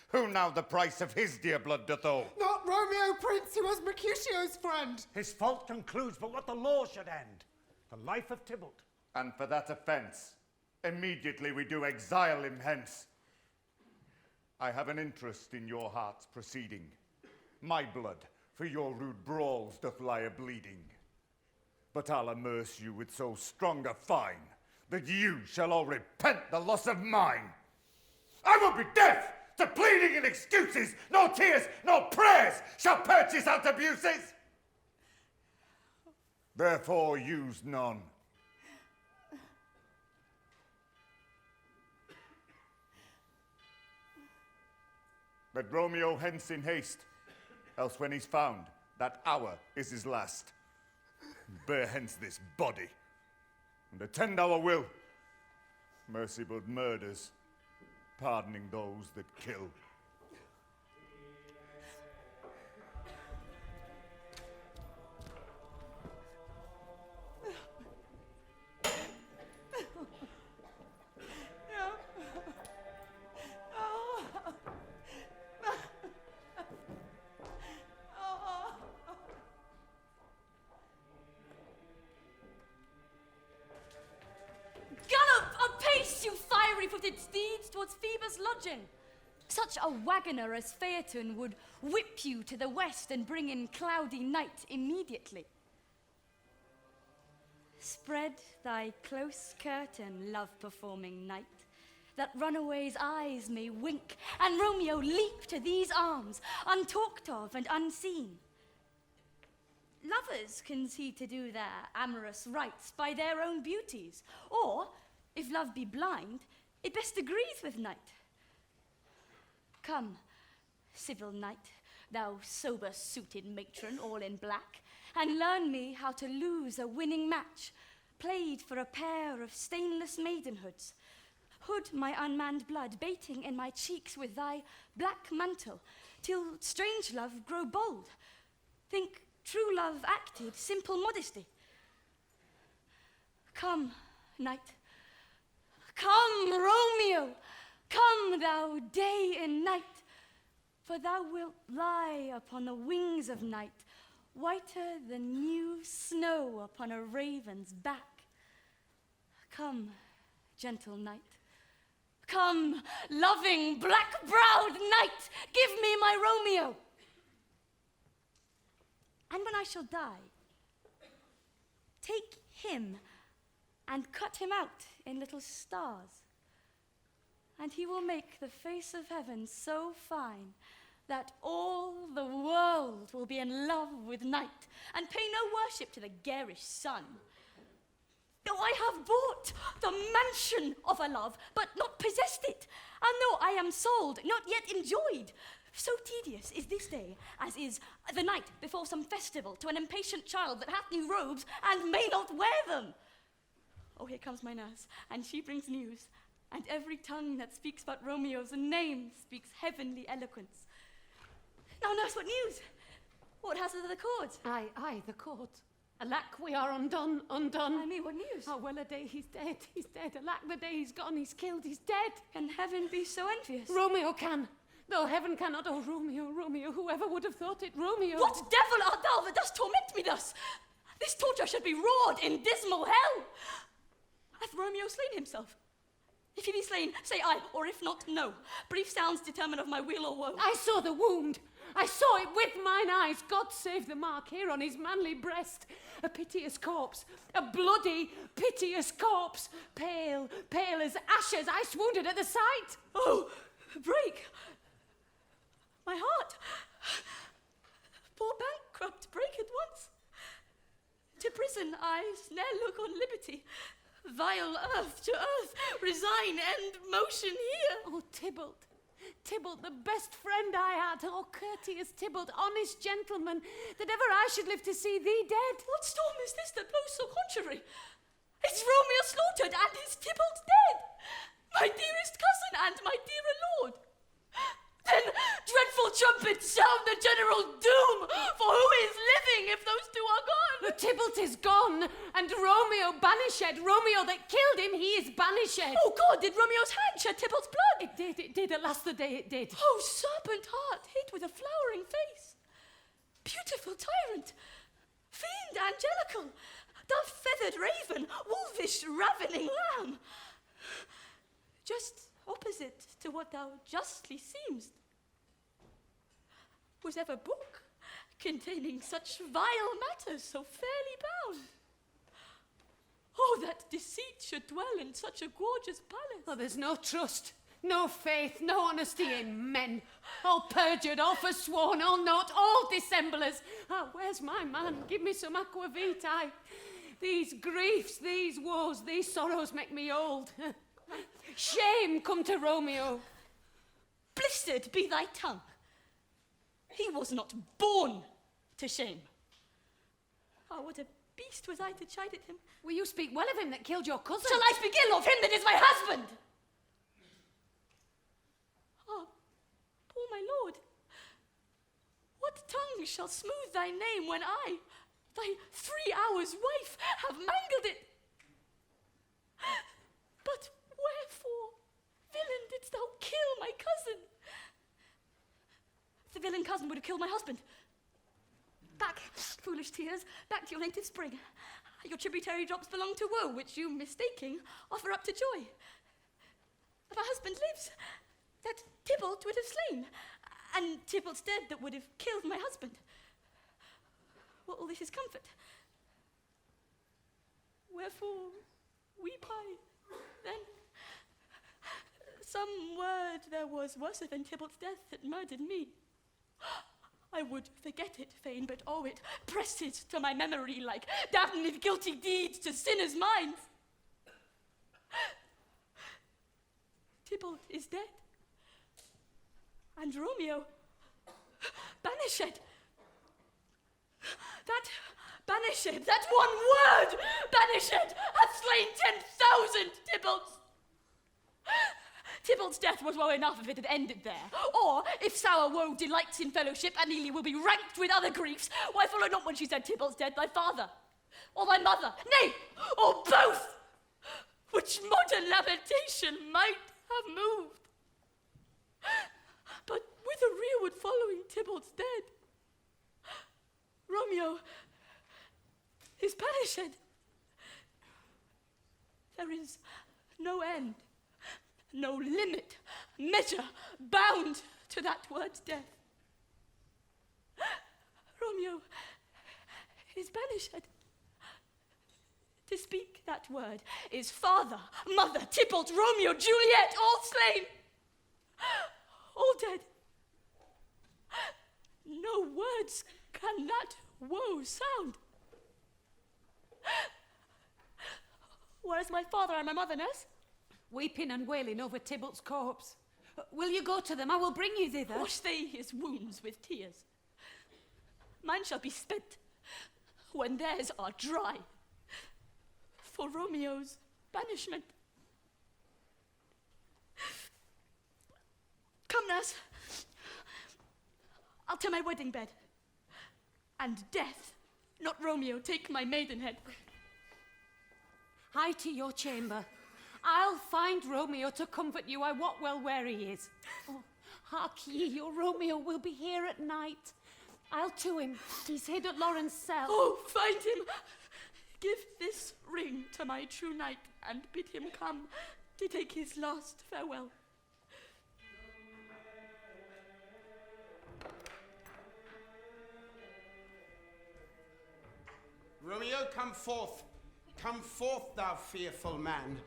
Who now the price of his dear blood doth owe? Not Romeo, prince, who was Mercutio's friend. His fault concludes but what the law should end, the life of Tybalt. And for that offence, immediately we do exile him hence. I have an interest in your heart's proceeding. My blood for your rude brawls doth lie a-bleeding. But I'll immerse you with so strong a fine, that you shall all repent the loss of mine. I will be deaf to pleading and excuses. No tears, no prayers shall purchase out abuses. Therefore use none. Let Romeo hence in haste, else when he's found, that hour is his last. Bear hence this body, and attend our will. Mercy but murders, pardoning those that kill. Steeds towards Phoebus' lodging. Such a wagoner as Phaeton would whip you to the west and bring in cloudy night immediately. Spread thy close curtain, love-performing night, that runaways' eyes may wink, and Romeo leap to these arms, untalked of and unseen. Lovers can see to do their amorous rites by their own beauties, or, if love be blind, it best agrees with night. Come, civil knight, thou sober-suited matron, all in black, and learn me how to lose a winning match, played for a pair of stainless maidenhoods. Hood my unmanned blood, baiting in my cheeks with thy black mantle, till strange love grow bold. Think true love acted simple modesty. Come, knight. Come, Romeo, come thou day and night, for thou wilt lie upon the wings of night, whiter than new snow upon a raven's back. Come, gentle knight, come, loving, black-browed knight, give me my Romeo. And when I shall die, take him and cut him out in little stars, and he will make the face of heaven so fine that all the world will be in love with night and pay no worship to the garish sun. Though I have bought the mansion of a love, but not possessed it, and though I am sold, not yet enjoyed, so tedious is this day as is the night before some festival to an impatient child that hath new robes and may not wear them. Oh, here comes my nurse, and she brings news. And every tongue that speaks but Romeo's name speaks heavenly eloquence. Now, nurse, what news? What has of the court? Aye, the court. Alack, we are undone. I mean, what news? Oh, well a day, he's dead. Alack, the day he's gone, he's killed, he's dead. Can heaven be so envious? Romeo can, though heaven cannot. Oh, Romeo, whoever would have thought it, Romeo. What devil art thou that dost torment me thus? This torture should be roared in dismal hell. Hath Romeo slain himself? If he be slain, say aye, or if not, no. Brief sounds determine of my weal or woe. I saw the wound. I saw it with mine eyes. God save the mark here on his manly breast. A piteous corpse, a bloody, piteous corpse. Pale as ashes, I swooned at the sight. Oh, break my heart. Poor bankrupt, break at once. To prison I ne'er look on liberty. Vile earth to earth, resign, end motion here. Oh, Tybalt, the best friend I had. Oh, courteous Tybalt, honest gentleman, that ever I should live to see thee dead. What storm is this that blows so contrary? Is Romeo slaughtered, and is Tybalt dead? My dearest cousin and my dearer lord. Then, dreadful trumpets sound the general doom, for who is living if those two are gone? The Tybalt is gone, and Romeo banished. Romeo that killed him, he is banished. Oh God, did Romeo's hand shed Tybalt's blood? It did, alas the day it did. Oh, serpent heart, hid with a flowering face. Beautiful tyrant, fiend angelical, dove-feathered raven, wolfish ravening lamb. Just opposite to what thou justly seemst. Was ever book containing such vile matters so fairly bound? Oh, that deceit should dwell in such a gorgeous palace. Oh, there's no trust, no faith, no honesty in men. All perjured, all forsworn, all naught, all dissemblers. Ah, where's my man? Give me some aquavitae. These griefs, these woes, these sorrows make me old. Shame come to Romeo. Blistered be thy tongue. He was not born to shame. Oh, what a beast was I to chide at him. Will you speak well of him that killed your cousin? Shall I speak ill of him that is my husband? Ah, poor my lord, what tongue shall smooth thy name when I, thy 3 hours' wife, have mangled it? But wherefore, villain, didst thou kill my cousin? The villain cousin would have killed my husband. Back, foolish tears, back to your native spring. Your tributary drops belong to woe, which you, mistaking, offer up to joy. If my husband lives, that Tybalt would have slain, and Tybalt's dead that would have killed my husband. Well, all this is comfort. Wherefore weep I, then? Some word there was worse than Tybalt's death that murdered me. I would forget it fain, but oh, it presses to my memory like damned guilty deeds to sinners' minds. Tybalt is dead, and Romeo banished. That banished, that one word, banished, hath slain 10,000 Tybalts. Tybalt's death was woe enough if it had ended there. Or, if sour woe delights in fellowship, and Ely will be ranked with other griefs, why follow not when she said Tybalt's dead thy father, or thy mother, nay, or both, which modern lamentation might have moved. But with a rearward following Tybalt's dead, Romeo is banished. There is no end, no limit, measure, bound to that word's death. Romeo is banished. To speak that word is father, mother, Tybalt, Romeo, Juliet, all slain, all dead. No words can that woe sound. Where is my father and my mother, nurse? Weeping and wailing over Tybalt's corpse. Will you go to them? I will bring you thither. Wash they his wounds with tears. Mine shall be spent when theirs are dry. For Romeo's banishment. Come, nurse. I'll to my wedding bed. And death, not Romeo, take my maidenhead. Hie to your chamber. I'll find Romeo to comfort you, I wot well where he is. Oh, hark ye, your Romeo will be here at night. I'll to him. He's hid at Lauren's cell. Oh, find him. Give this ring to my true knight and bid him come to take his last farewell. Romeo, come forth. Come forth, thou fearful man.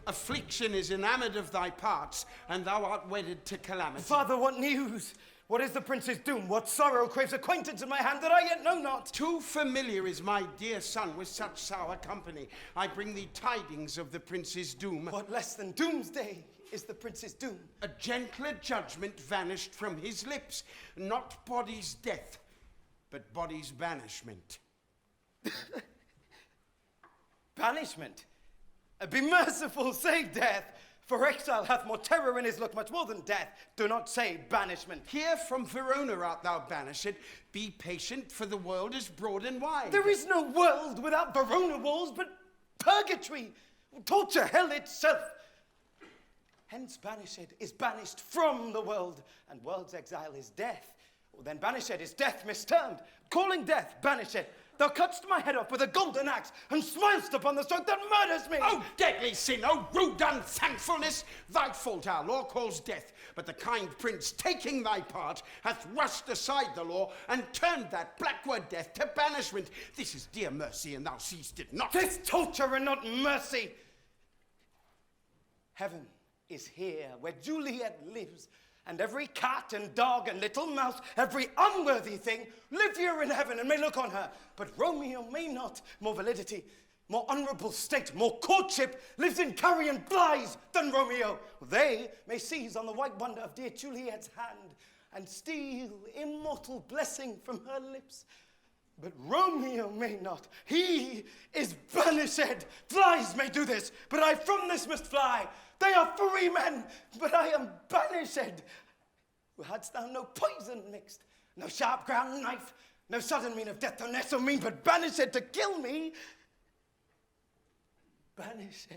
Affliction is enamoured of thy parts, and thou art wedded to calamity. Father, what news? What is the prince's doom? What sorrow craves acquaintance in my hand that I yet know not? Too familiar is my dear son with such sour company. I bring thee tidings of the prince's doom. What less than doomsday is the prince's doom? A gentler judgment vanished from his lips. Not body's death, but body's banishment. Banishment? Be merciful, say death. For exile hath more terror in his look, much more than death. Do not say banishment. Here from Verona art thou banished. Be patient, for the world is broad and wide. There is no world without Verona walls, but purgatory, torture, hell itself. Hence banished is banished from the world, and world's exile is death. Well, then banished is death mistermed, calling death banished. Thou cutt'st my head off with a golden axe, and smilest upon the stroke that murders me! Oh, deadly sin! Oh, rude unthankfulness! Thy fault our law calls death, but the kind prince, taking thy part, hath rushed aside the law, and turned that black word death to banishment. This is dear mercy, and thou seest it not. 'Tis torture and not mercy! Heaven is here, where Juliet lives, and every cat and dog and little mouse, every unworthy thing, live here in heaven and may look on her. But Romeo may not. More validity, more honourable state, more courtship lives in carrion flies than Romeo. They may seize on the white wonder of dear Juliet's hand and steal immortal blessing from her lips. But Romeo may not. He is banished. Flies may do this, but I from this must fly. They are free men, but I am banished. Hadst thou no poison mixed, no sharp ground knife, no sudden mean of death, though ne'er so mean, but banished to kill me? Banished.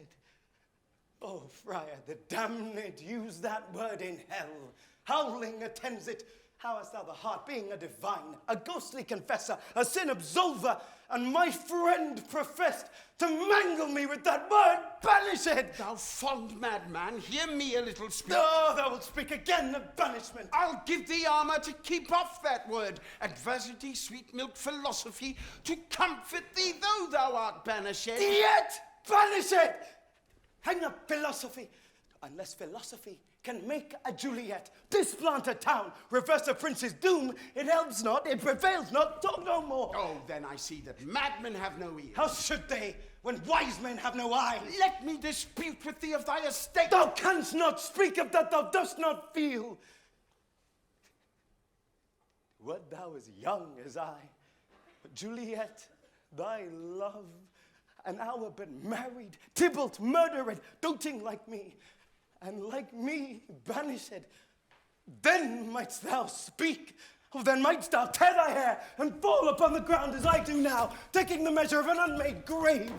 Oh, friar, the damned use that word in hell. Howling attends it. How hast thou the heart, being a divine, a ghostly confessor, a sin absolver, and my friend professed to mangle me with that word, banished? Thou fond madman, hear me a little speak. Oh, thou wilt speak again of banishment. I'll give thee armour to keep off that word. Adversity, sweet milk, philosophy, to comfort thee, though thou art banished. Yet banished! Hang up philosophy, unless philosophy can make a Juliet, displant a town, reverse a prince's doom, it helps not, it prevails not, talk no more. Oh, then I see that madmen have no ears. How should they, when wise men have no eyes? Let me dispute with thee of thy estate. Thou canst not speak of that thou dost not feel. Wert thou as young as I, but Juliet, thy love, an hour but married, Tybalt murdered, doting like me, and like me banished, then mightst thou speak. Oh, then mightst thou tear thy hair and fall upon the ground as I do now, taking the measure of an unmade grave.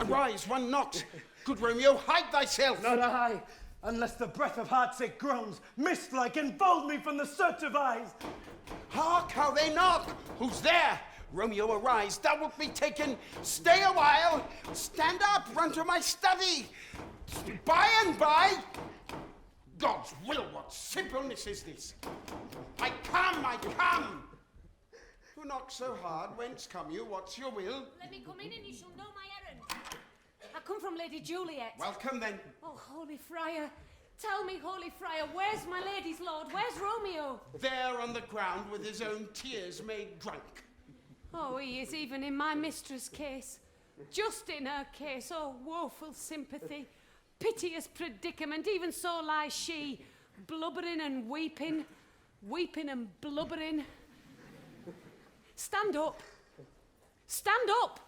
Arise, one knocks. Good Romeo, hide thyself. Not I, unless the breath of heartsick groans, mist-like, enfold me from the search of eyes. Hark, how they knock. Who's there? Romeo, arise. Thou wilt be taken. Stay a while. Stand up. Run to my study. By and by. God's will, what simpleness is this? I come, I come. Who knocks so hard? Whence come you? What's your will? Let me come in and you shall know my errand. I come from Lady Juliet. Welcome then. Oh, Holy Friar. Tell me, Holy Friar, where's my lady's lord? Where's Romeo? There on the ground with his own tears made drunk. Oh, he is even in my mistress' case. Just in her case, oh, woeful sympathy. Piteous predicament, even so lies she, blubbering and weeping, weeping and blubbering. Stand up. Stand up.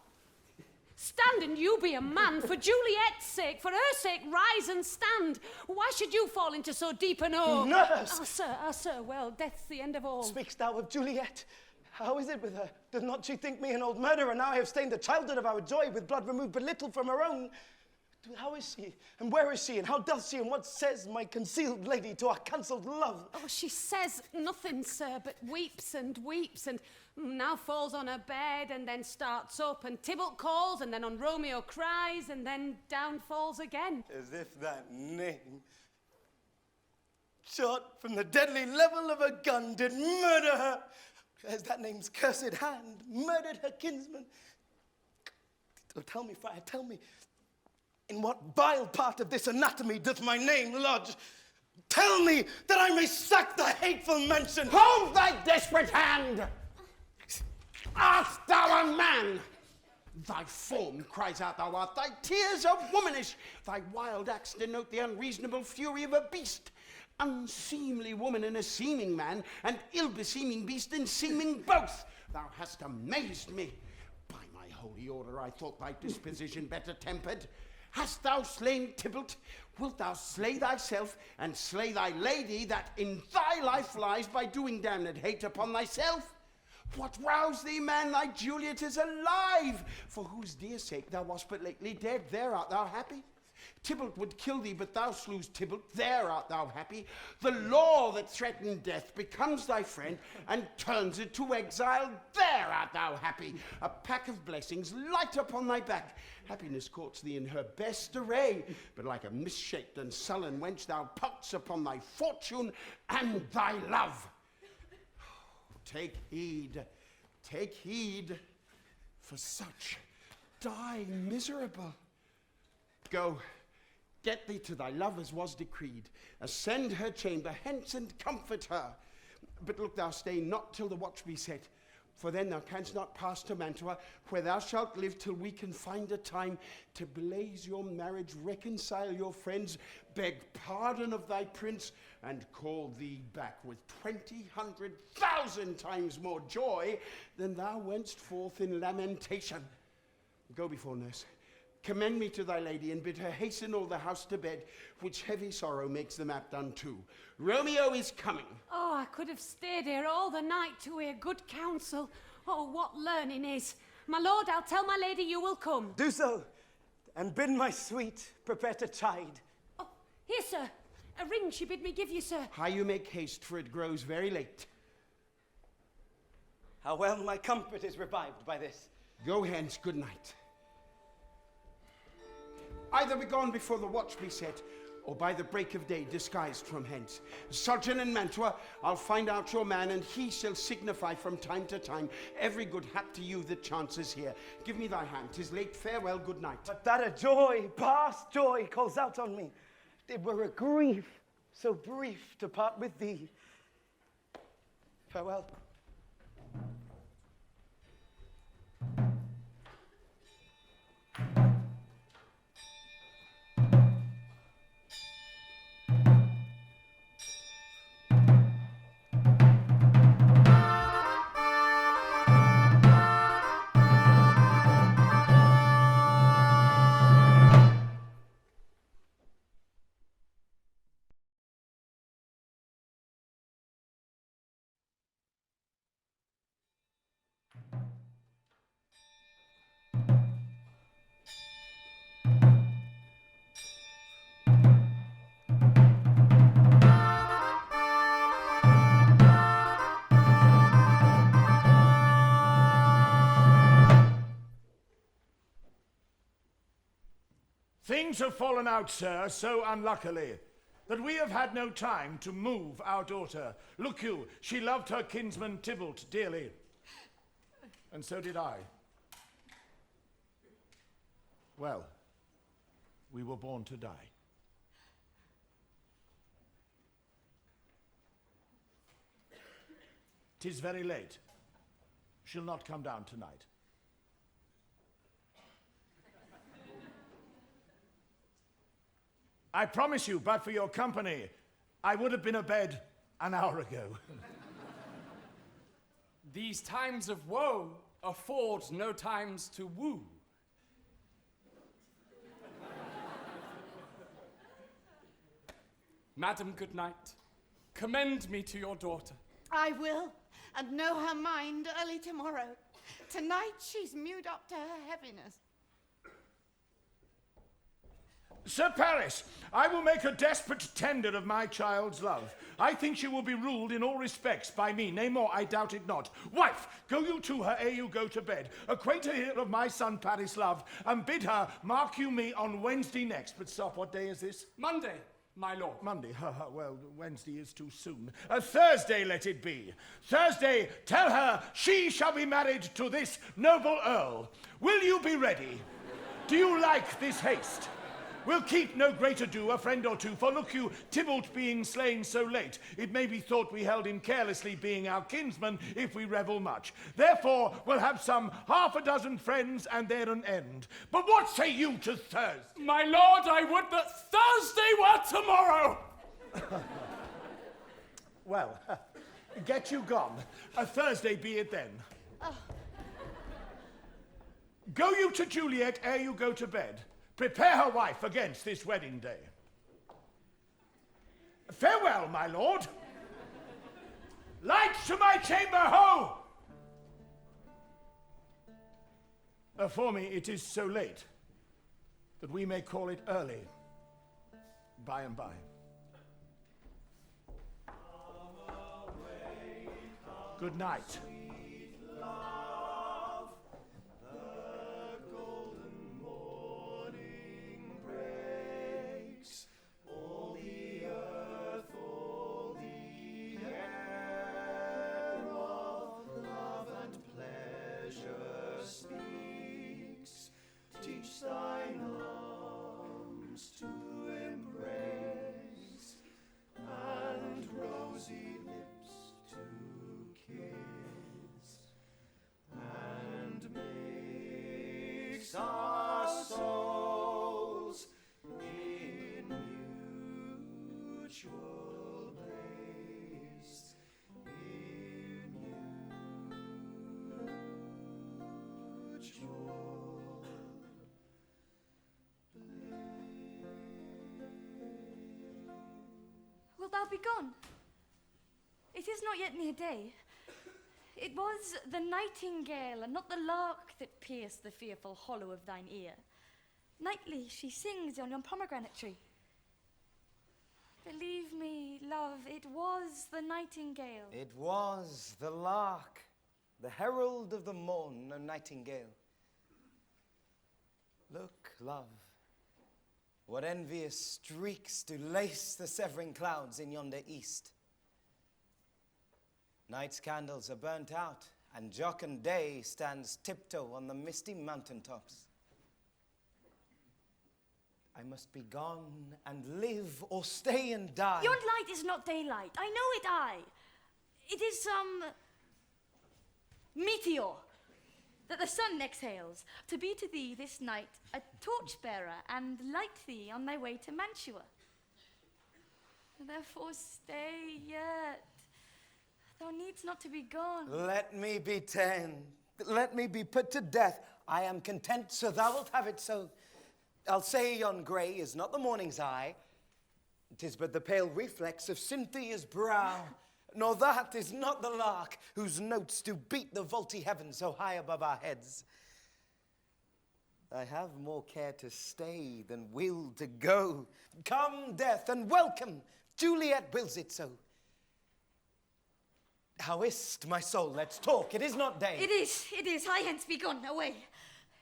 Stand and you be a man, for Juliet's sake, for her sake, rise and stand. Why should you fall into so deep an awe? Nurse! Ah, sir, well, death's the end of all. Speak'st thou of Juliet? How is it with her? Does not she think me an old murderer? Now I have stained the childhood of our joy with blood removed but little from her own. How is she? And where is she? And how doth she? And what says my concealed lady to our cancelled love? Oh, she says nothing, sir, but weeps and weeps, and now falls on her bed, and then starts up, and Tybalt calls, and then on Romeo cries, and then down falls again. As if that name, shot from the deadly level of a gun, did murder her, as that name's cursed hand murdered her kinsman. Oh, tell me, friar, tell me, in what vile part of this anatomy doth my name lodge? Tell me, that I may sack the hateful mention. Hold thy desperate hand! Art thou a man? Thy form cries out thou art, thy tears are womanish, thy wild acts denote the unreasonable fury of a beast. Unseemly woman in a seeming man, and ill-beseeming beast in seeming both. Thou hast amazed me. By my holy order, I thought thy disposition better tempered. Hast thou slain Tybalt? Wilt thou slay thyself, and slay thy lady that in thy life lies by doing damned hate upon thyself? What roused thee, man? Thy Juliet is alive, for whose dear sake thou wast but lately dead. There art thou happy. Tybalt would kill thee, but thou slewest Tybalt. There art thou happy. The law that threatened death becomes thy friend and turns it to exile. There art thou happy. A pack of blessings light upon thy back. Happiness courts thee in her best array, but like a misshaped and sullen wench, thou pouts upon thy fortune and thy love. Take heed, for such die miserable. Go, get thee to thy love as was decreed. Ascend her chamber hence and comfort her. But look, thou stay not till the watch be set, for then thou canst not pass to Mantua, where thou shalt live till we can find a time to blaze your marriage, reconcile your friends, beg pardon of thy prince, and call thee back with 20,000 times more joy than thou wentst forth in lamentation. Go before, nurse. Commend me to thy lady, and bid her hasten all the house to bed, which heavy sorrow makes them apt unto. Romeo is coming. Oh, I could have stayed here all the night to hear good counsel. Oh, what learning is. My lord, I'll tell my lady you will come. Do so, and bid my sweet prepare to chide. Oh, here, sir. A ring she bid me give you, sir. High you make haste, for it grows very late. How well my comfort is revived by this. Go hence, good night. Either be gone before the watch be set, or by the break of day disguised from hence. Sojourn in Mantua, I'll find out your man, and he shall signify from time to time every good hap to you that chances here. Give me thy hand, 'tis late, farewell, good night. But that a joy, past joy, calls out on me. It were a grief so brief to part with thee. Farewell. Things have fallen out, sir, so unluckily, that we have had no time to move our daughter. Look you, she loved her kinsman Tybalt dearly, and so did I. Well, we were born to die. 'Tis very late. She'll not come down tonight. I promise you, but for your company, I would have been abed an hour ago. These times of woe afford no times to woo. Madam, good night. Commend me to your daughter. I will, and know her mind early tomorrow. Tonight she's mewed up to her heaviness. Sir Paris, I will make a desperate tender of my child's love. I think she will be ruled in all respects by me. Nay more, I doubt it not. Wife, go you to her ere you go to bed. Acquaint her here of my son Paris' love, and bid her mark you me on Wednesday next. But stop, what day is this? Monday, my lord. Monday, well, Wednesday is too soon. Thursday let it be. Thursday, tell her she shall be married to this noble earl. Will you be ready? Do you like this haste? We'll keep no great ado, a friend or two, for look you, Tybalt being slain so late, it may be thought we held him carelessly, being our kinsman, if we revel much. Therefore, we'll have some 6 friends, and there an end. But what say you to Thursday? My lord, I would that Thursday were tomorrow! Well, get you gone. A Thursday be it then. Oh. Go you to Juliet ere you go to bed. Prepare her wife against this wedding day. Farewell, my lord. Lights to my chamber, ho! For me, it is so late that we may call it early, by and by. Good night. Thine arms to embrace, and rosy lips to kiss, and makes our souls in mutual place, in mutual. Wilt thou be gone? It is not yet near day. It was the nightingale and not the lark that pierced the fearful hollow of thine ear. Nightly she sings on yon pomegranate tree. Believe me, love, it was the nightingale. It was the lark, the herald of the morn, no nightingale. Look, love, what envious streaks do lace the severing clouds in yonder east. Night's candles are burnt out, and jocund day stands tiptoe on the misty mountain tops. I must be gone and live, or stay and die. Yon light is not daylight. I know it, It is some meteor that the sun exhales, to be to thee this night a torchbearer, and light thee on thy way to Mantua. Therefore stay yet. Thou needst not to be gone. Let me be ta'en. Let me be put to death. I am content, so thou wilt have it so. I'll say yon grey is not the morning's eye. 'Tis but the pale reflex of Cynthia's brow. Nor that is not the lark, whose notes do beat the vaulty heaven so high above our heads. I have more care to stay than will to go. Come, death, and welcome. Juliet wills it so. How is't, my soul? Let's talk. It is not day. It is. Hie hence, be gone, away.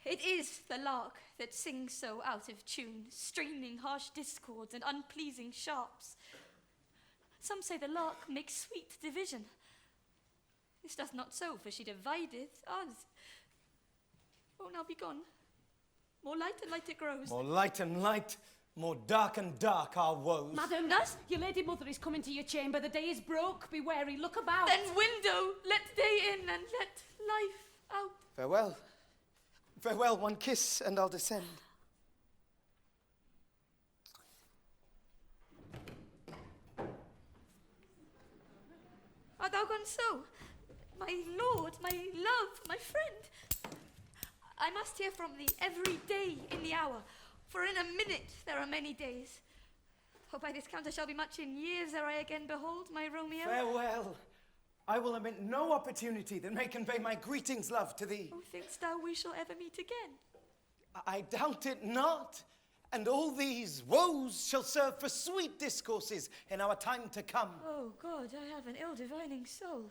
It is the lark that sings so out of tune, straining harsh discords and unpleasing sharps. Some say the lark makes sweet division. This doth not so, for she divideth us. Oh, now be gone. More light and light it grows. More light and light, more dark and dark our woes. Madam, Thus? your lady mother is coming to your chamber. The day is broke. Be wary. Look about. Then window, let day in and let life out. Farewell. Farewell, one kiss and I'll descend. Art thou gone so? My lord, my love, my friend. I must hear from thee every day in the hour, for in a minute there are many days. Oh, by this count I shall be much in years ere I again behold my Romeo. Farewell. I will omit no opportunity that may convey my greetings, love, to thee. Oh, think'st thou we shall ever meet again? I doubt it not. And all these woes shall serve for sweet discourses in our time to come. Oh, God, I have an ill-divining soul.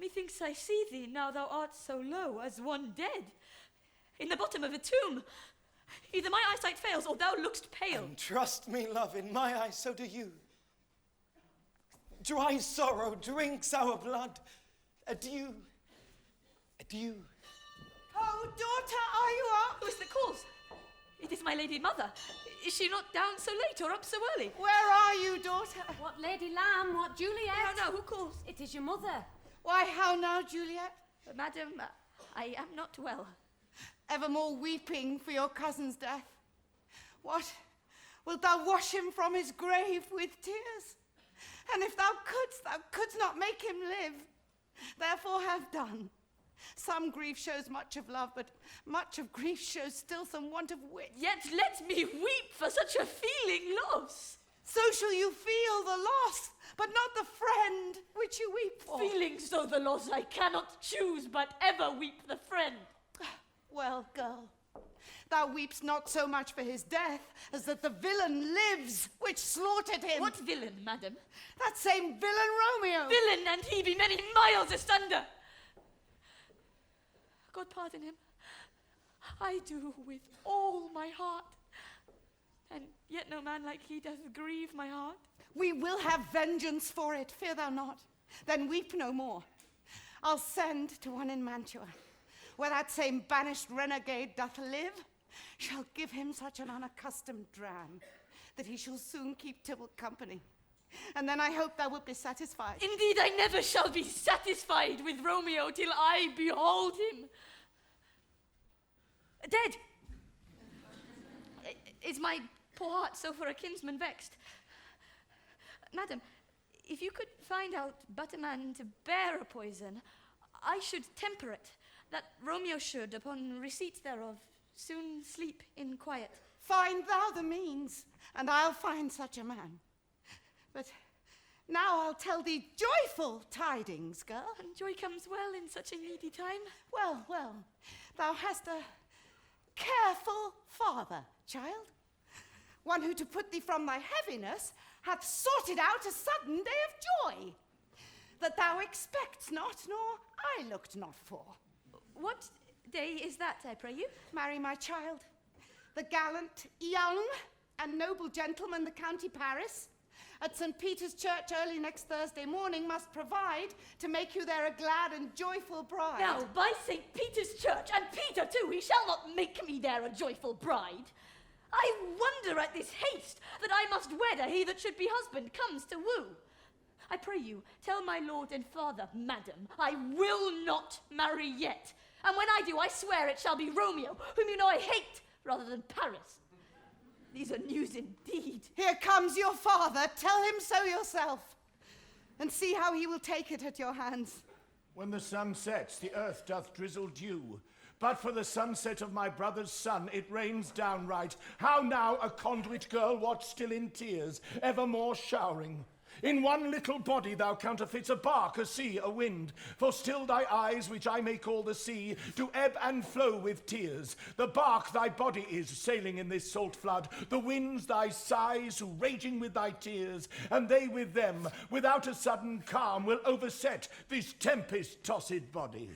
Methinks I see thee, now thou art so low, as one dead, in the bottom of a tomb. Either my eyesight fails, or thou look'st pale. And trust me, love, in my eyes so do you. Dry sorrow drinks our blood. Adieu. Adieu. Oh, daughter, are you up? Who is that calls? It is my lady mother. Is she not down so late or up so early? Where are you, daughter? What Lady Lamb? What Juliet? No, who calls? It is your mother. Why, how now, Juliet? Madam, I am not well. Evermore weeping for your cousin's death. What? Wilt thou wash him from his grave with tears? And if thou couldst not make him live. Therefore have done. Some grief shows much of love, but much of grief shows still some want of wit. Yet let me weep for such a feeling loss. So shall you feel the loss, but not the friend which you weep for. Feeling so the loss, I cannot choose but ever weep the friend. Well, girl, thou weepst not so much for his death as that the villain lives which slaughtered him. What villain, madam? That same villain Romeo. Villain, and he be many miles asunder. God pardon him. I do with all my heart. And yet no man like he doth grieve my heart. We will have vengeance for it, fear thou not. Then weep no more. I'll send to one in Mantua, where that same banished renegade doth live, shall give him such an unaccustomed dram, that he shall soon keep Tybalt company. And then I hope thou wilt be satisfied. Indeed, I never shall be satisfied with Romeo till I behold him. Dead! Is my poor heart so for a kinsman vexed? Madam, if you could find out but a man to bear a poison, I should temper it, that Romeo should, upon receipt thereof, soon sleep in quiet. Find thou the means, and I'll find such a man. But now I'll tell thee joyful tidings, girl. And joy comes well in such a needy time. Well, well, thou hast a careful father, child. One who, to put thee from thy heaviness, hath sorted out a sudden day of joy, that thou expects not, nor I looked not for. What day is that, I pray you? Marry, my child, the gallant, young, and noble gentleman, the County Paris, at St. Peter's Church early next Thursday morning, must provide to make you there a glad and joyful bride. Now, by St. Peter's Church, and Peter too, he shall not make me there a joyful bride. I wonder at this haste that I must wed ere he that should be husband comes to woo. I pray you, tell my lord and father, madam, I will not marry yet. And when I do, I swear it shall be Romeo, whom you know I hate, rather than Paris. These are news indeed. Here comes your father. Tell him so yourself, and see how he will take it at your hands. When the sun sets, the earth doth drizzle dew. But for the sunset of my brother's son, it rains downright. How now, a conduit girl, what still in tears, evermore showering? In one little body thou counterfeits a bark, a sea, a wind. For still thy eyes, which I may call the sea, do ebb and flow with tears. The bark thy body is, sailing in this salt flood. The winds thy sighs, raging with thy tears. And they with them, without a sudden calm, will overset this tempest-tossed body.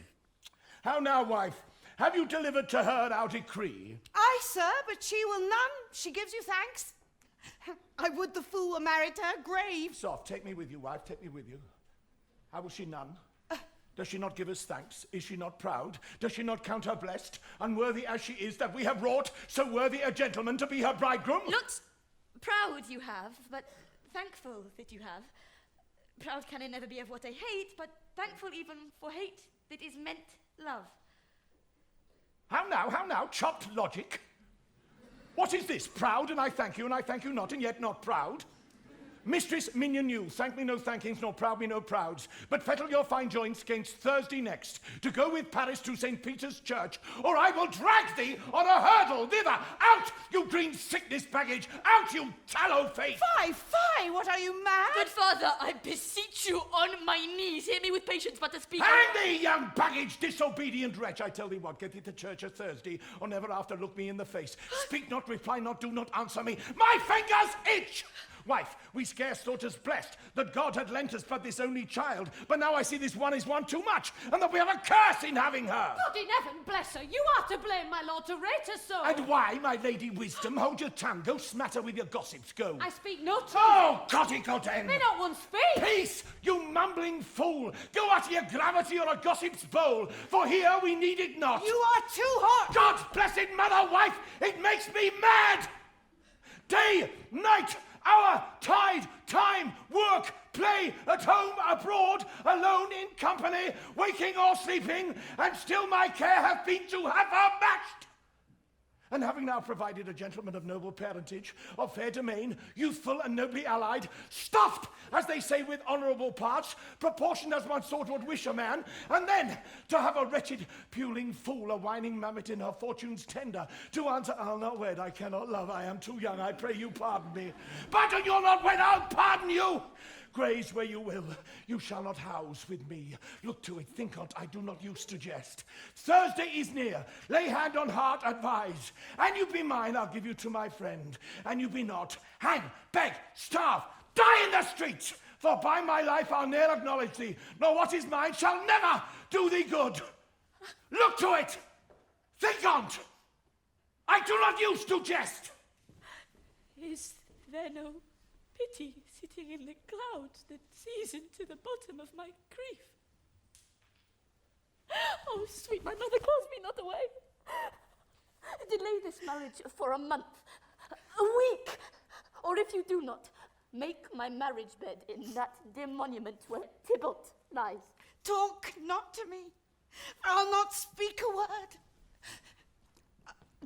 How now, wife? Have you delivered to her our decree? Aye, sir, but she will none. She gives you thanks. I would the fool were married to her grave. Soft, take me with you, wife, take me with you. How will she none? Does she not give us thanks? Is she not proud? Does she not count her blessed, unworthy as she is, that we have wrought so worthy a gentleman to be her bridegroom? Not proud you have, but thankful that you have. Proud can I never be of what I hate, but thankful even for hate that is meant love. How now, chopped logic? What is this? Proud, and I thank you not, and yet not proud? Mistress Minion you, thank me no thankings, nor proud me no prouds, but fettle your fine joints gainst Thursday next, to go with Paris to St. Peter's Church, or I will drag thee on a hurdle thither. Out, you green sickness baggage! Out, you tallow face! Fie, fie! What are you, mad? Good father, I beseech you on my knees, hear me with patience, but to speak. Hang thee, young baggage, disobedient wretch! I tell thee what, get thee to church a Thursday, or never after look me in the face. Speak not, reply not, do not answer me. My fingers itch! Wife, we scarce thought us blessed that God had lent us but this only child, but now I see this one is one too much, and that we have a curse in having her. God in heaven bless her, you are to blame, my lord, to rate her so. And why, my lady wisdom? Hold your tongue, go smatter with your gossips, go. I speak no truth. Oh, cotty-cotton! May not one speak. Peace, you mumbling fool! Go at your gravity or a gossip's bowl, for here we need it not. You are too hot! God's blessed mother, wife, it makes me mad! Day, night, hour, tide, time, work, play, at home, abroad, alone, in company, waking or sleeping, and still my care hath been to have her matched. And having now provided a gentleman of noble parentage, of fair domain, youthful and nobly allied, stuffed, as they say, with honourable parts, proportioned as one sort would wish a man, and then to have a wretched, puling fool, a whining mammet in her fortune's tender, to answer, I'll not wed, I cannot love, I am too young, I pray you pardon me. But you'll not wed, I'll pardon you. Graze where you will, you shall not house with me. Look to it, think on't, I do not use to jest. Thursday is near, lay hand on heart, advise. An you be mine, I'll give you to my friend. An you be not, hang, beg, starve, die in the streets. For by my life I'll ne'er acknowledge thee, nor what is mine shall never do thee good. Look to it, think on't. I do not use to jest. Is there no pity sitting in the clouds that sees into the bottom of my grief? Oh, sweet my mother, cast me not away. Delay this marriage for a month, a week, or if you do not, make my marriage bed in that dim monument where Tybalt lies. Talk not to me. I'll not speak a word.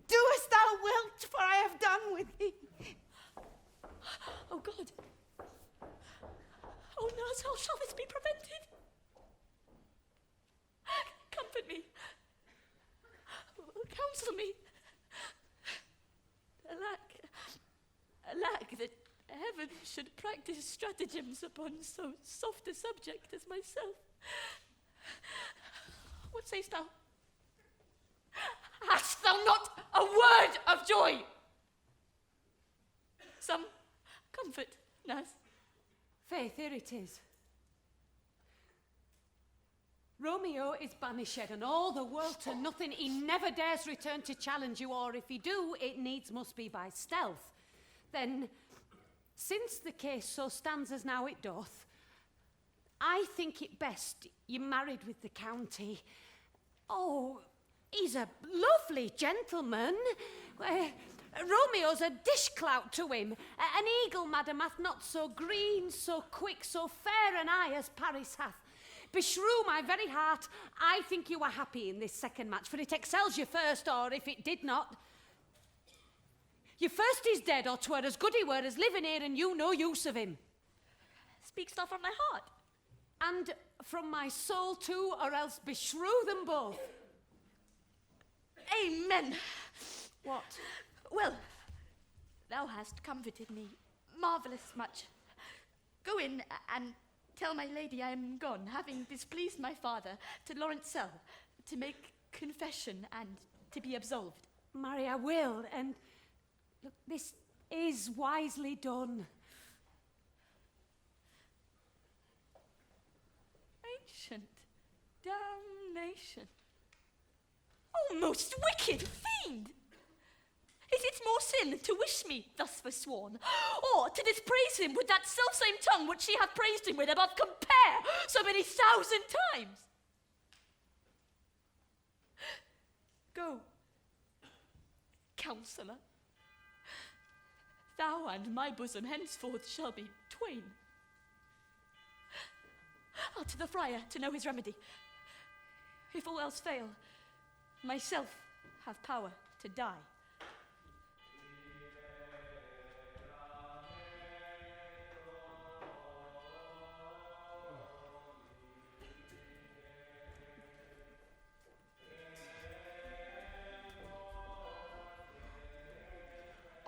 Do as thou wilt, for I have done with thee. Oh God. Oh nurse, how shall this be prevented? Comfort me. Counsel me. Alack, that heaven should practice stratagems upon so soft a subject as myself. What sayst thou? Hast thou not a word of joy? Some comfort, nurse. Faith, here it is. Romeo is banished and all the world to nothing. He never dares return to challenge you, or if he do, it needs must be by stealth. Then, since the case so stands as now it doth, I think it best you married with the county. Oh, he's a lovely gentleman. Romeo's a dish-clout to him. An eagle, madam, hath not so green, so quick, so fair an eye as Paris hath. Beshrew my very heart, I think you are happy in this second match, for it excels your first, or if it did not. Your first is dead, or 'twere as good he were as living here, and you no use of him. Speaks thou from thy heart? And from my soul too, or else beshrew them both. Amen. What? Well, thou hast comforted me marvellous much. Go in and tell my lady I am gone, having displeased my father, to Lawrence Cell, to make confession and to be absolved. Marry, I will, and look, this is wisely done. Ancient damnation. Oh, most wicked fiend! Is it more sin to wish me thus forsworn, or to dispraise him with that selfsame tongue which she hath praised him with above compare so many 1,000 times? Go, counsellor. Thou and my bosom henceforth shall be twain. I'll to the friar to know his remedy. If all else fail, myself have power to die.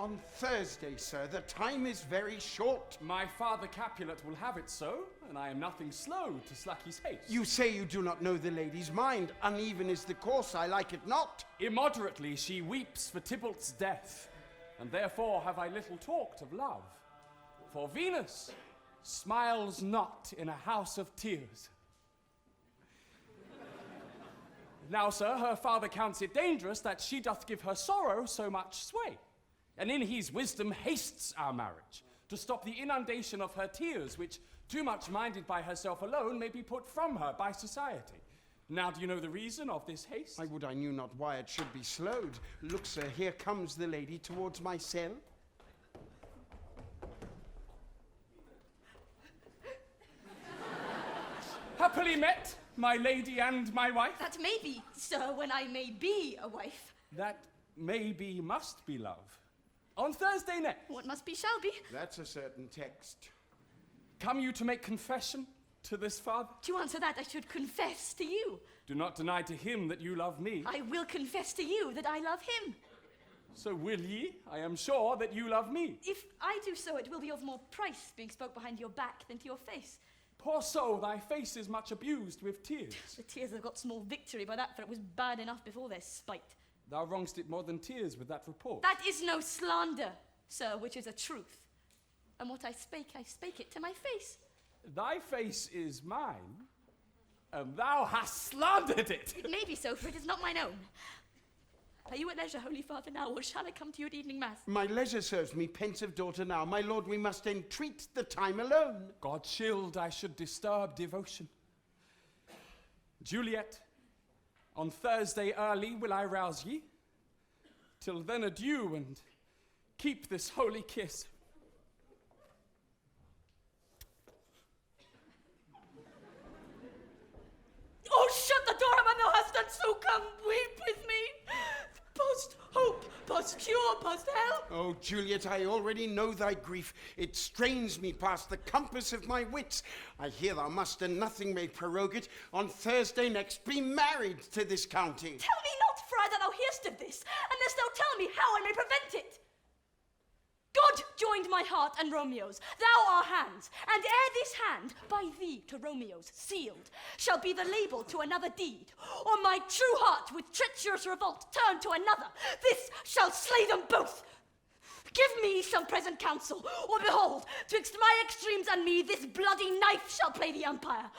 On Thursday, sir. The time is very short. My father Capulet will have it so, and I am nothing slow to slack his haste. You say you do not know the lady's mind. Uneven is the course, I like it not. Immoderately she weeps for Tybalt's death, and therefore have I little talked of love. For Venus smiles not in a house of tears. Now, sir, her father counts it dangerous that she doth give her sorrow so much sway, and in his wisdom hastes our marriage, to stop the inundation of her tears, which, too much minded by herself alone, may be put from her by society. Now do you know the reason of this haste? I would I knew not why it should be slowed. Look, sir, here comes the lady towards my cell. Happily met, my lady and my wife. That may be, sir, when I may be a wife. That may be, must be, love. On Thursday next. What must be shall be. That's a certain text. Come you to make confession to this father? To answer that, I should confess to you. Do not deny to him that you love me. I will confess to you that I love him. So will ye? I am sure that you love me. If I do so, it will be of more price being spoke behind your back than to your face. Poor soul, thy face is much abused with tears. The tears have got small victory by that, for it was bad enough before their spite. Thou wrongst it more than tears with that report. That is no slander, sir, which is a truth. And what I spake it to my face. Thy face is mine, and thou hast slandered it. It may be so, for it is not mine own. Are you at leisure, Holy Father, now, or shall I come to you at evening mass? My leisure serves me, pensive daughter, now. My lord, we must entreat the time alone. God shield I should disturb devotion. Juliet, on Thursday early will I rouse ye. Till then adieu, and keep this holy kiss. Oh, shut the door when thou hast done so, come weep with me. Post hope, post cure, post hell. Oh, Juliet, I already know thy grief. It strains me past the compass of my wits. I hear thou must, and nothing may prorogue it, on Thursday next be married to this county. Tell me not, friar, that thou hear'st of this, unless thou tell me how I may prevent it. God joined my heart and Romeo's, thou our hands, and ere this hand, by thee to Romeo's sealed, shall be the label to another deed, or my true heart with treacherous revolt turn to another, this shall slay them both. Give me some present counsel, or behold, twixt my extremes and me this bloody knife shall play the umpire,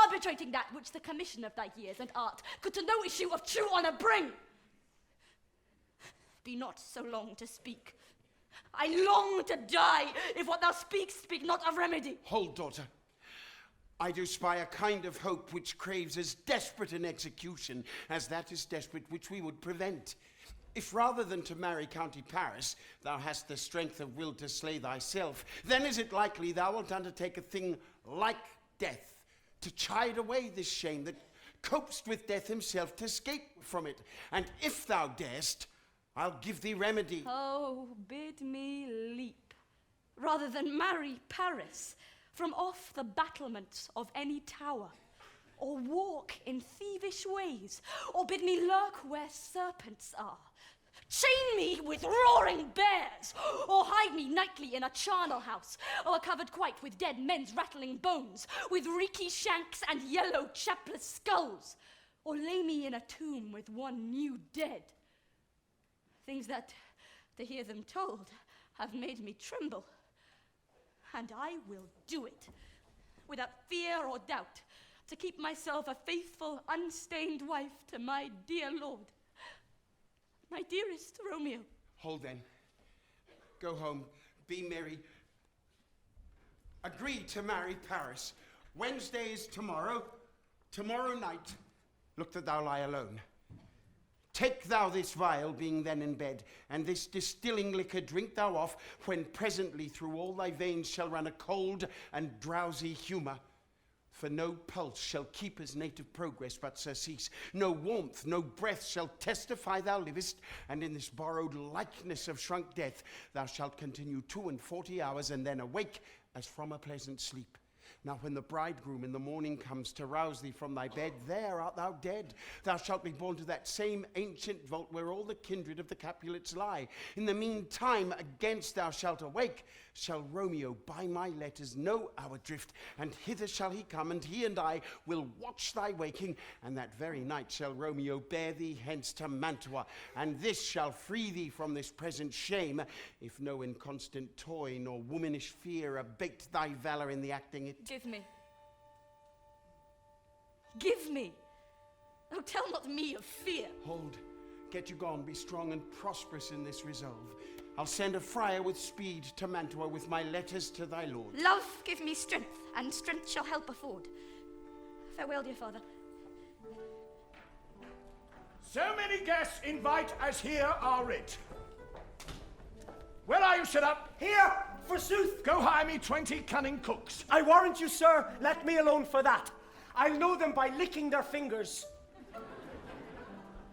arbitrating that which the commission of thy years and art could to no issue of true honour bring. Be not so long to speak. I long to die, if what thou speakst speak not of remedy. Hold, daughter. I do spy a kind of hope which craves as desperate an execution as that is desperate which we would prevent. If rather than to marry County Paris, thou hast the strength of will to slay thyself, then is it likely thou wilt undertake a thing like death, to chide away this shame that copest with death himself to escape from it. And if thou darest, I'll give thee remedy. Oh, bid me leap, rather than marry Paris, from off the battlements of any tower, or walk in thievish ways, or bid me lurk where serpents are. Chain me with roaring bears, or hide me nightly in a charnel house, or covered quite with dead men's rattling bones, with reeky shanks and yellow chapless skulls, or lay me in a tomb with one new dead. Things that, to hear them told, have made me tremble. And I will do it, without fear or doubt, to keep myself a faithful, unstained wife to my dear lord, my dearest Romeo. Hold then. Go home. Be merry. Agree to marry Paris. Wednesday is tomorrow. Tomorrow night. Look that thou lie alone. Take thou this vial, being then in bed, and this distilling liquor drink thou off, when presently through all thy veins shall run a cold and drowsy humour. For no pulse shall keep his native progress but surcease. No warmth, no breath shall testify thou livest, and in this borrowed likeness of shrunk death thou shalt continue 42 hours, and then awake as from a pleasant sleep. Now when the bridegroom in the morning comes to rouse thee from thy bed, there art thou dead. Thou shalt be borne to that same ancient vault where all the kindred of the Capulets lie. In the meantime, against thou shalt awake, shall Romeo by my letters know our drift, and hither shall he come, and he and I will watch thy waking, and that very night shall Romeo bear thee hence to Mantua, and this shall free thee from this present shame, if no inconstant toy nor womanish fear abate thy valour in the acting it. Give me. Give me. Oh, tell not me of fear. Hold. Get you gone, be strong and prosperous in this resolve. I'll send a friar with speed to Mantua with my letters to thy lord. Love, give me strength, and strength shall help afford. Farewell, dear father. So many guests invite as here are writ. Where are you, sit up? Here, forsooth. Go hire me 20 cunning cooks. I warrant you, sir, let me alone for that. I'll know them by licking their fingers.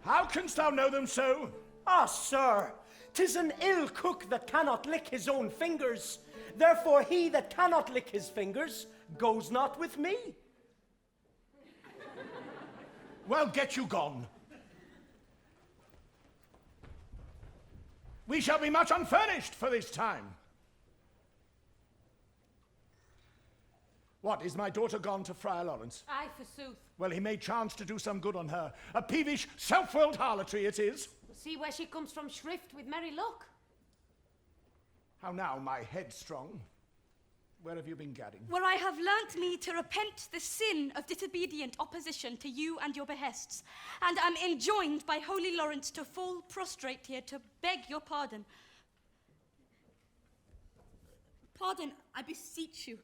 How canst thou know them so? Ah, sir, 'tis an ill cook that cannot lick his own fingers. Therefore he that cannot lick his fingers goes not with me. Well, get you gone. We shall be much unfurnished for this time. What, is my daughter gone to Friar Lawrence? Aye, forsooth. Well, he may chance to do some good on her. A peevish, self-willed harlotry it is. See where she comes from shrift with merry luck. How now, my headstrong? Where have you been gadding? Where I have learnt me to repent the sin of disobedient opposition to you and your behests, and am enjoined by holy Lawrence to fall prostrate here to beg your pardon. Pardon, I beseech you.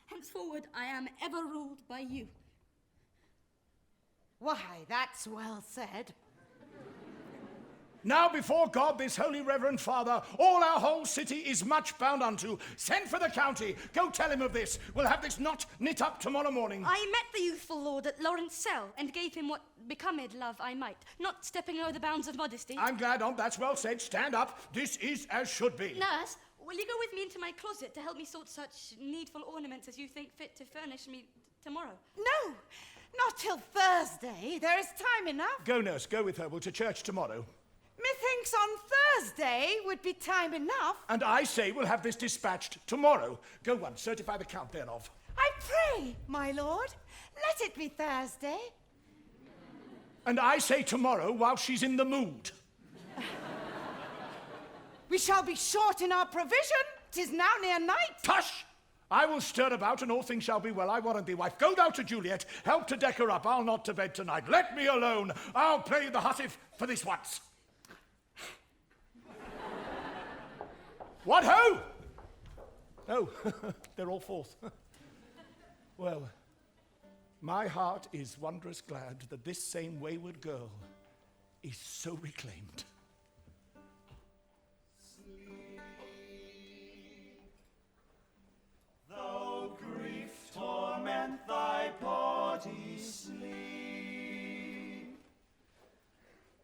Henceforward I am ever ruled by you. Why, that's well said. Now before God, this holy reverend father, all our whole city is much bound unto. Send for the county. Go tell him of this. We'll have this knot knit up tomorrow morning. I met the youthful lord at Lawrence cell, and gave him what becomed love I might, not stepping over the bounds of modesty. I'm glad on't. That's well said. Stand up. This is as should be. Nurse, will you go with me into my closet to help me sort such needful ornaments as you think fit to furnish me tomorrow? No, not till Thursday. There is time enough. Go, nurse. Go with her. We'll to church tomorrow. Methinks on Thursday would be time enough. And I say we'll have this dispatched tomorrow. Go one. Certify the count thereof. I pray, my lord, let it be Thursday. And I say tomorrow while she's in the mood. We shall be short in our provision. 'Tis now near night. Tush! I will stir about, and all things shall be well. I warrant thee, wife. Go thou to Juliet. Help to deck her up. I'll not to bed tonight. Let me alone. I'll play the hussif for this once. What ho? Oh, they're all forth. Well, my heart is wondrous glad that this same wayward girl is so reclaimed. Though grief torment thy body, sleep,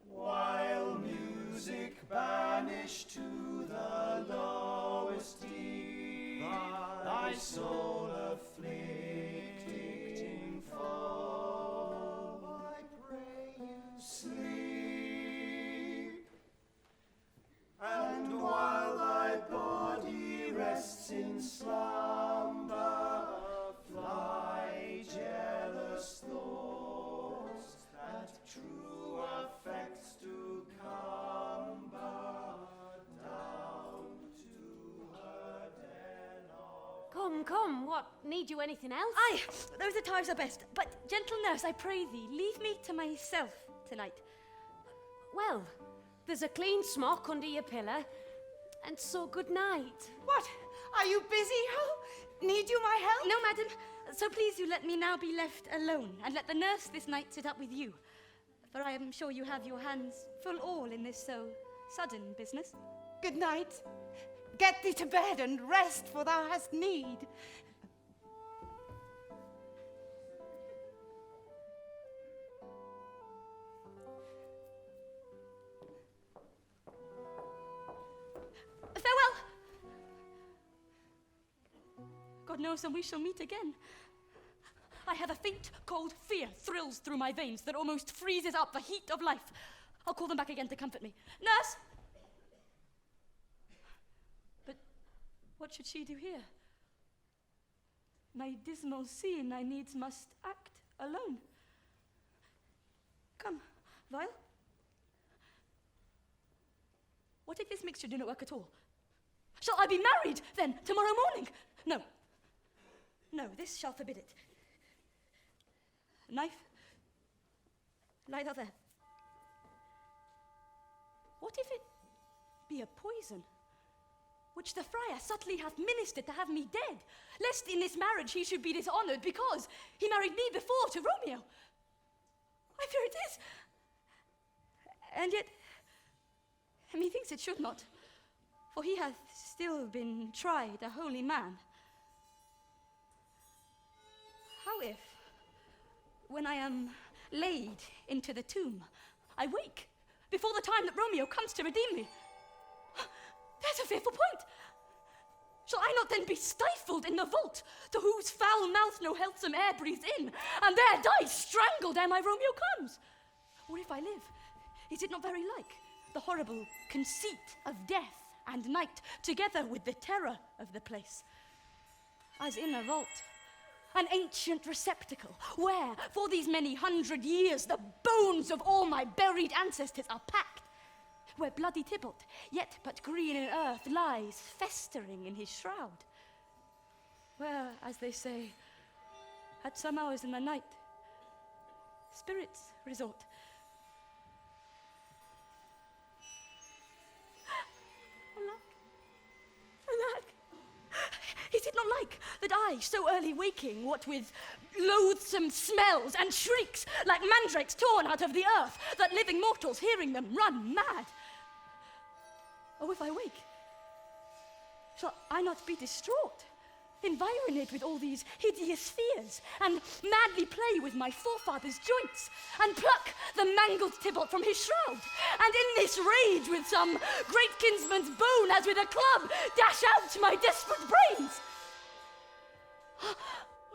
while music banished to the lowest deep, thy soul afflicting foe, I pray you sleep, and while thy body rests in slumber, fly jealous thoughts that true affects do cumber down to her den of. Come, what? Need you anything else? Aye, those are times are best. But, gentle nurse, I pray thee, leave me to myself tonight. Well, there's a clean smock under your pillow, and so good night. What? Are you busy? Oh, need you my help? No, madam. So please you let me now be left alone, and let the nurse this night sit up with you. For I am sure you have your hands full all in this so sudden business. Good night. Get thee to bed and rest, for thou hast need. Farewell! God knows when we shall meet again. I have a faint, cold fear thrills through my veins that almost freezes up the heat of life. I'll call them back again to comfort me. Nurse! But what should she do here? My dismal scene I needs must act alone. Come, Vial. What if this mixture do not work at all? Shall I be married, then, tomorrow morning? No. No, this shall forbid it. Knife, lie thou there. What if it be a poison, which the friar subtly hath ministered to have me dead, lest in this marriage he should be dishonoured, because he married me before to Romeo? I fear it is. And yet, methinks it should not, for he hath still been tried a holy man. How if, when I am laid into the tomb, I wake before the time that Romeo comes to redeem me? There's a fearful point. Shall I not then be stifled in the vault, to whose foul mouth no healthsome air breathes in, and there die strangled ere my Romeo comes? Or if I live, is it not very like the horrible conceit of death and night, together with the terror of the place? As in a vault, an ancient receptacle, where, for these many 100 years, the bones of all my buried ancestors are packed, where bloody Tybalt, yet but green in earth, lies festering in his shroud, where, as they say, at some hours in the night, spirits resort. Alack! Is it not like that I, so early waking, what with loathsome smells and shrieks, like mandrakes torn out of the earth, that living mortals, hearing them, run mad? Or if I wake, shall I not be distraught, environed with all these hideous fears, and madly play with my forefathers' joints, and pluck the mangled Tybalt from his shroud, and in this rage with some great kinsman's bone, as with a club, dash out my desperate brains? Oh,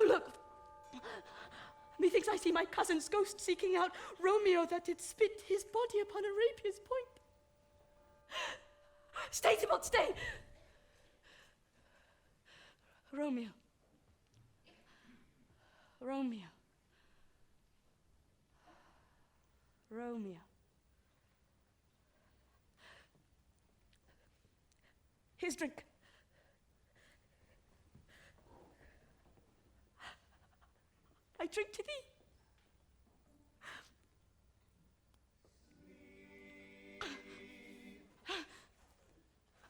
look, methinks I see my cousin's ghost seeking out Romeo that did spit his body upon a rapier's point. Stay, Tybalt, stay! Romeo. Romeo. Romeo. Here's drink. I drink to thee.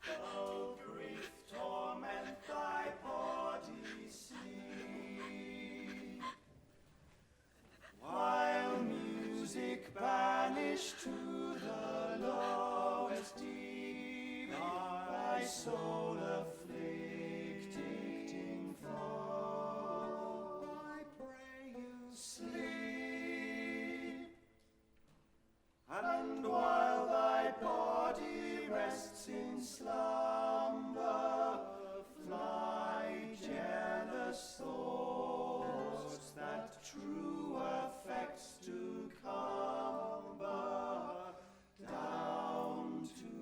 Though grief torment thy body, sleep, while music banished to the lowest deep, thy soul afflicting foe, I pray you sleep, and while thy body rests in slumber, fly jealous thoughts that true affects to cumber down to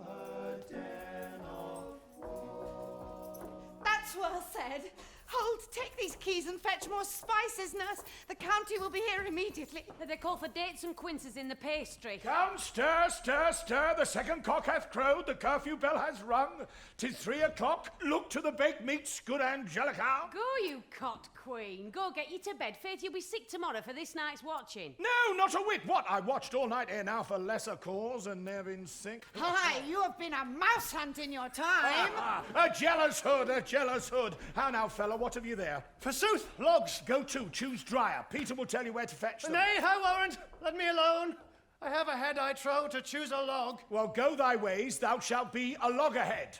her den of woe. That's well said. Hold, take these keys and fetch more spices, nurse. The county will be here immediately. They call for dates and quinces in the pastry. Come, stir, stir, stir. The second cock hath crowed, the curfew bell has rung. 'Tis 3 o'clock. Look to the baked meats, good Angelica. Go, you cot queen. Go get you to bed. Faith, you'll be sick tomorrow for this night's watching. No, not a whit. What? I watched all night ere now for lesser cause and ne'er in sync. Hi, you have been a mouse hunt in your time. A jealous hood, a jealous hood. How now, fella, what have you there? Forsooth, logs. Go to, choose dryer. Peter will tell you where to fetch them. Nay, I warrant. Let me alone. I have a head, I trow, to choose a log. Well, go thy ways. Thou shalt be a loggerhead.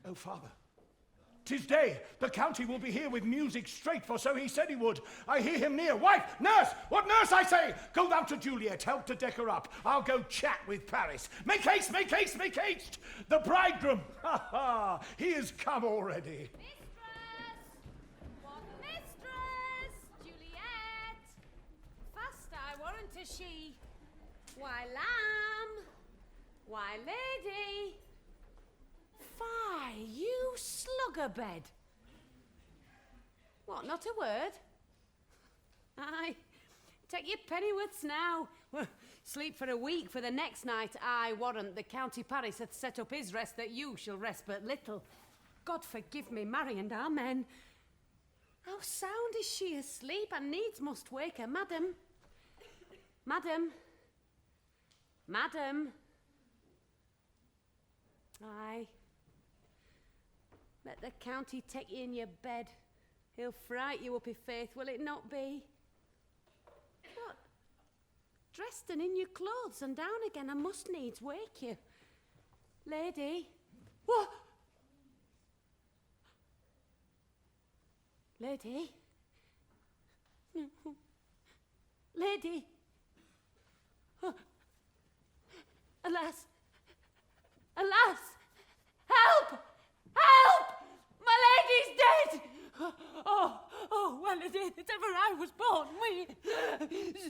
Oh, father. 'Tis day. The county will be here with music straight, for so he said he would. I hear him near. Wife, nurse! What nurse, I say? Go thou to Juliet, help to deck her up. I'll go chat with Paris. Make haste, make haste, make haste! The bridegroom, ha ha, he is come already. Mistress! Juliet! Fast, I warrant is she. Why, lamb! Why, lady! Fie, you sluggerbed! What, not a word? Aye, take your pennyworths now. Sleep for a week, for the next night, I warrant the county Paris hath set up his rest that you shall rest but little. God forgive me, Mary and amen. How sound is she asleep, and needs must wake her, madam. Madam. Madam. Aye. Let the county take you in your bed. He'll fright you up, i' faith, will it not be? What? Dressed and in your clothes and down again, I must needs wake you. Lady. What? Lady? Lady? Oh. Alas! Alas! Help! Help! My lady's dead! Oh, well it is that ever I was born.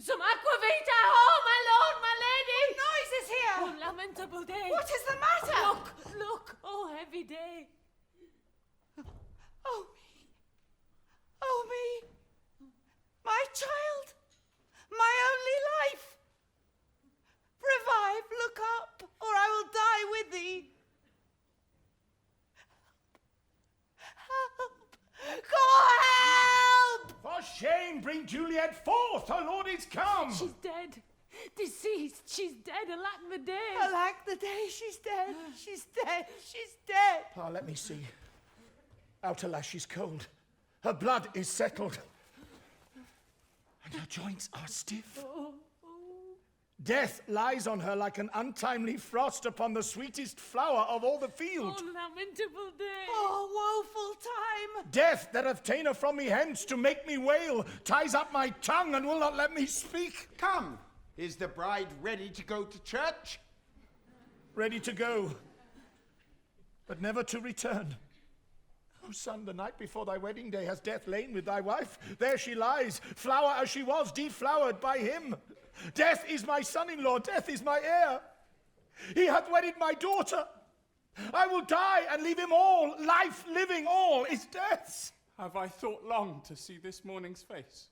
Some aquavita! Oh, my lord, my lady! What noise is here? Oh, lamentable day! What is the matter? Look! Oh, heavy day! Oh, me! Oh, me! My child! My only life! Revive, look up, or I will die with thee! Help! Go help! For shame, bring Juliet forth, our lord is come! She's dead. Deceased. She's dead. Alack the day. Alack the day. She's dead. She's dead. She's dead. Ah, let me see. Out, alas, she's cold. Her blood is settled. And her joints are stiff. Death lies on her like an untimely frost upon the sweetest flower of all the field. Oh, lamentable day. Oh, woeful time. Death that hath ta'en her from me hence to make me wail, ties up my tongue and will not let me speak. Come, is the bride ready to go to church? Ready to go, but never to return. Oh, son, the night before thy wedding day has death lain with thy wife. There she lies, flower as she was, deflowered by him. Death is my son-in-law, death is my heir. He hath wedded my daughter. I will die and leave him all, life living, all is death's. Have I thought long to see this morning's face?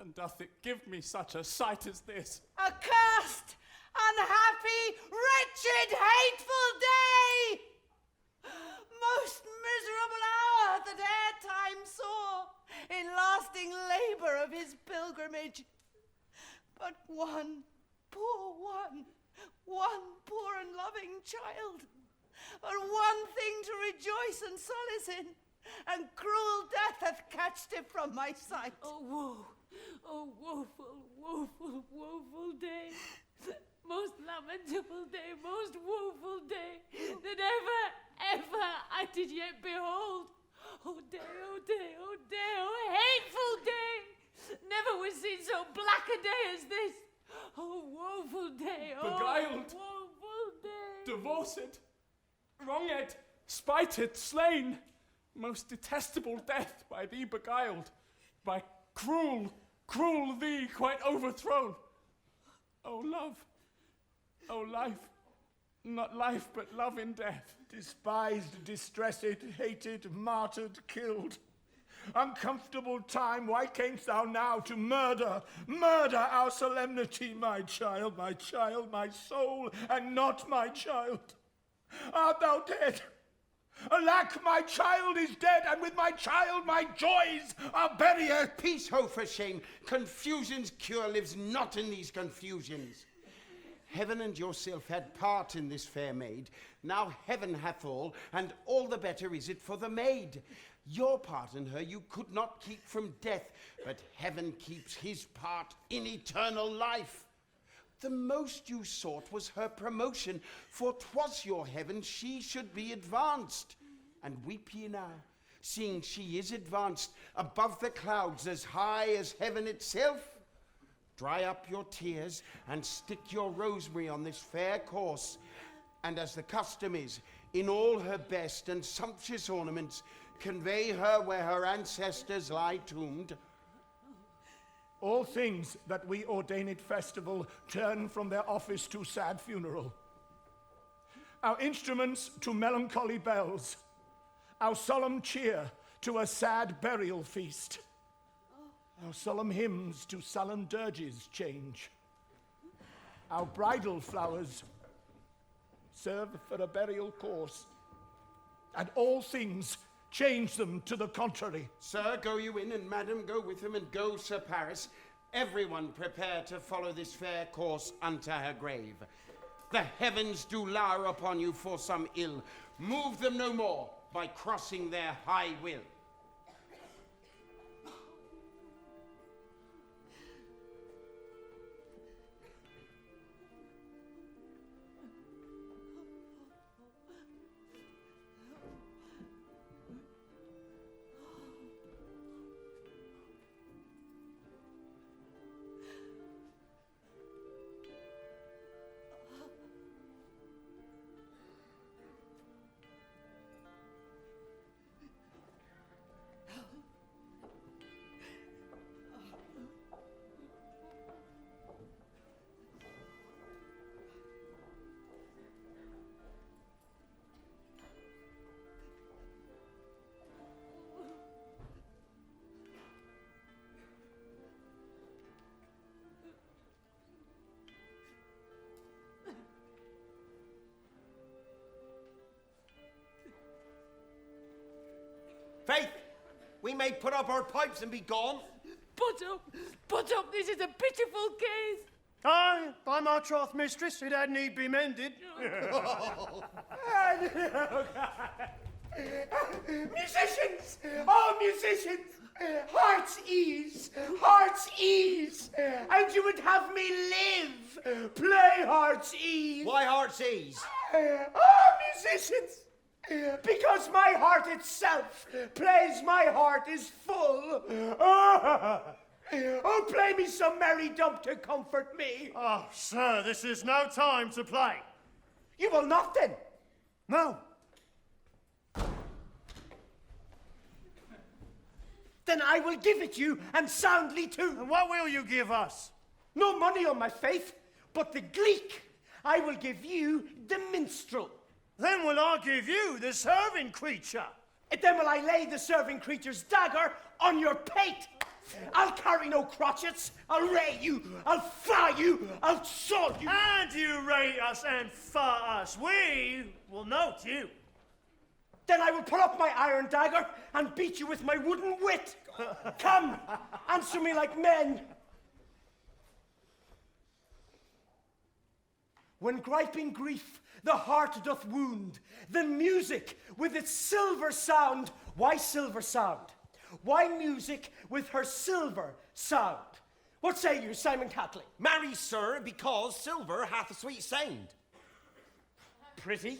And doth it give me such a sight as this? Accursed, unhappy, wretched, hateful day! Most miserable hour that e'er time saw in lasting labour of his pilgrimage. But one poor and loving child, but one thing to rejoice and solace in, and cruel death hath catched it from my sight. Oh, woe! Oh, woeful day! Most lamentable day, most woeful day, that ever I did yet behold. Oh day, oh day, oh day, oh hateful day! Never was seen so black a day as this. Oh, woeful day, oh, Beguiled. woeful day. Divorced, wronged, spited, slain. Most detestable death by thee beguiled, by cruel thee quite overthrown. Oh, love, oh, life, not life, but love in death. Despised, distressed, hated, martyred, killed. Uncomfortable time, why camest thou now to murder our solemnity, my child, my soul, and not my child? Art thou dead? Alack, my child is dead, and with my child my joys are buried. Peace, ho, for shame. Confusion's cure lives not in these confusions. Heaven and yourself had part in this fair maid. Now heaven hath all, and all the better is it for the maid. Your part in her you could not keep from death, but heaven keeps his part in eternal life. The most you sought was her promotion, for 'twas your heaven she should be advanced. And weep ye now, seeing she is advanced above the clouds as high as heaven itself? Dry up your tears and stick your rosemary on this fair course, and as the custom is, in all her best and sumptuous ornaments, convey her where her ancestors lie tombed. All things that we ordain at festival turn from their office to sad funeral. Our instruments to melancholy bells, our solemn cheer to a sad burial feast. Our solemn hymns to sullen dirges change. Our bridal flowers serve for a burial course, and all things change them to the contrary. Sir, go you in, and madam, go with him, and go, Sir Paris. Everyone prepare to follow this fair course unto her grave. The heavens do lower upon you for some ill. Move them no more by crossing their high will. Faith, we may put up our pipes and be gone. Put up, this is a pitiful case. Aye, by my troth, mistress, it had need be mended. Musicians! Oh, musicians! Heart's ease! Heart's ease! And you would have me live! Play Heart's ease! Why Heart's ease? Oh, musicians! Because my heart itself plays my heart is full. Oh, play me some merry dump to comfort me. Oh, sir, this is no time to play. You will not then? No. Then I will give it you, and soundly too. And what will you give us? No money on my faith, but the gleek. I will give you the minstrel. Then will I give you the serving creature. Then will I lay the serving creature's dagger on your pate. I'll carry no crotchets. I'll ray you. I'll fry you. I'll saw you. And you ray us and far us. We will note you. Then I will put up my iron dagger and beat you with my wooden wit. Come, answer me like men. When griping grief the heart doth wound, then music with its silver sound. Why silver sound? Why music with her silver sound? What say you, Simon Catley? Marry, sir, because silver hath a sweet sound. Pretty.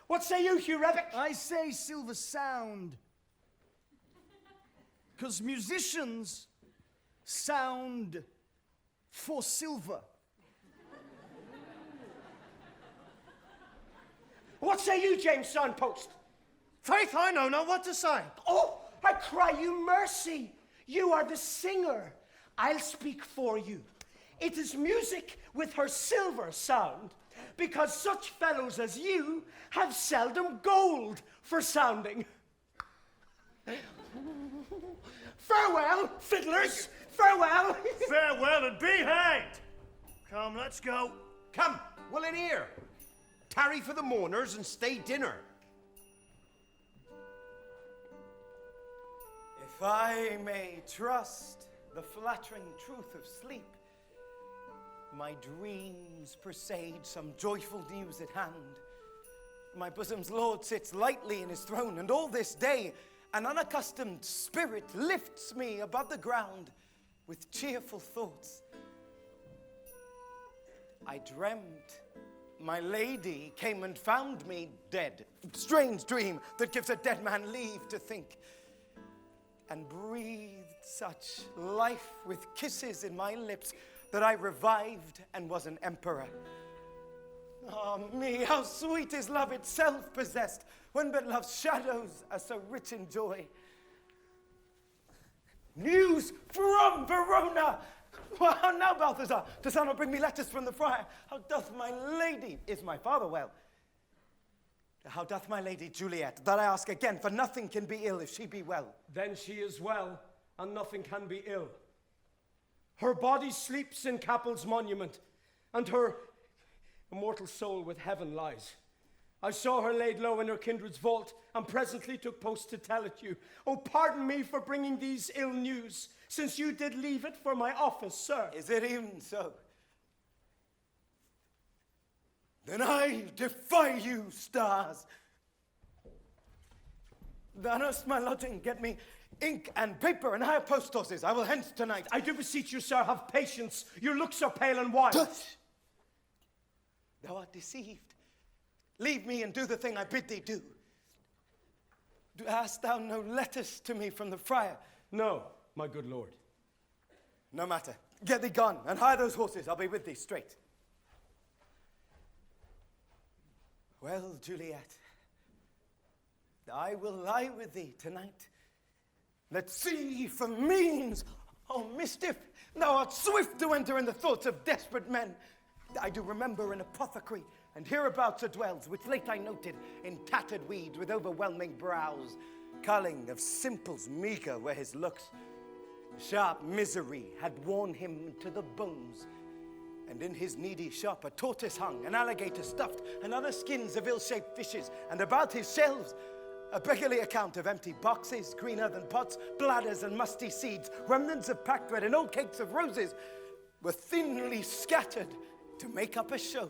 What say you, Hugh Revick? I say silver sound. 'Cause musicians sound for silver. What say you, James Signpost? Faith, I know not what to say. Oh, I cry you mercy. You are the singer. I'll speak for you. It is music with her silver sound, because such fellows as you have seldom gold for sounding. Farewell, fiddlers. Farewell. Farewell and be hanged. Come, let's go. Come, well in here. Tarry for the mourners and stay dinner. If I may trust the flattering truth of sleep, my dreams presage some joyful news at hand. My bosom's Lord sits lightly in his throne, and all this day an unaccustomed spirit lifts me above the ground with cheerful thoughts. I dreamt My lady came and found me dead. Strange dream that gives a dead man leave to think. And breathed such life with kisses in my lips that I revived and was an emperor. Ah, me, how sweet is love itself possessed, when but love's shadows are so rich in joy. News from Verona! Well, now, Balthazar, dost thou not bring me letters from the friar? How doth my lady? Is my father well? How doth my lady Juliet? That I ask again, for nothing can be ill if she be well. Then she is well, and nothing can be ill. Her body sleeps in Capel's monument, and her immortal soul with heaven lies. I saw her laid low in her kindred's vault, and presently took post to tell it you. Oh, pardon me for bringing these ill news, since you did leave it for my office, sir. Is it even so? Then I defy you, stars. Thanos, my lodging, get me ink and paper and hire post horses. I will hence tonight. I do beseech you, sir, have patience. Your looks are pale and wild. Tush! Thou art deceived. Leave me and do the thing I bid thee do. Hast thou no letters to me from the friar? No, my good lord. No matter. Get thee gone and hire those horses. I'll be with thee straight. Well, Juliet, I will lie with thee tonight. Let's see for means. Oh, mischief, thou art swift to enter in the thoughts of desperate men. I do remember an apothecary, and hereabouts dwells, which late I noted, in tattered weeds with overwhelming brows, culling of simples meager were his looks. Sharp misery had worn him to the bones, and in his needy shop a tortoise hung, an alligator stuffed, and other skins of ill-shaped fishes, and about his shelves a beggarly account of empty boxes, green earthen pots, bladders and musty seeds, remnants of packed bread and old cakes of roses were thinly scattered to make up a show.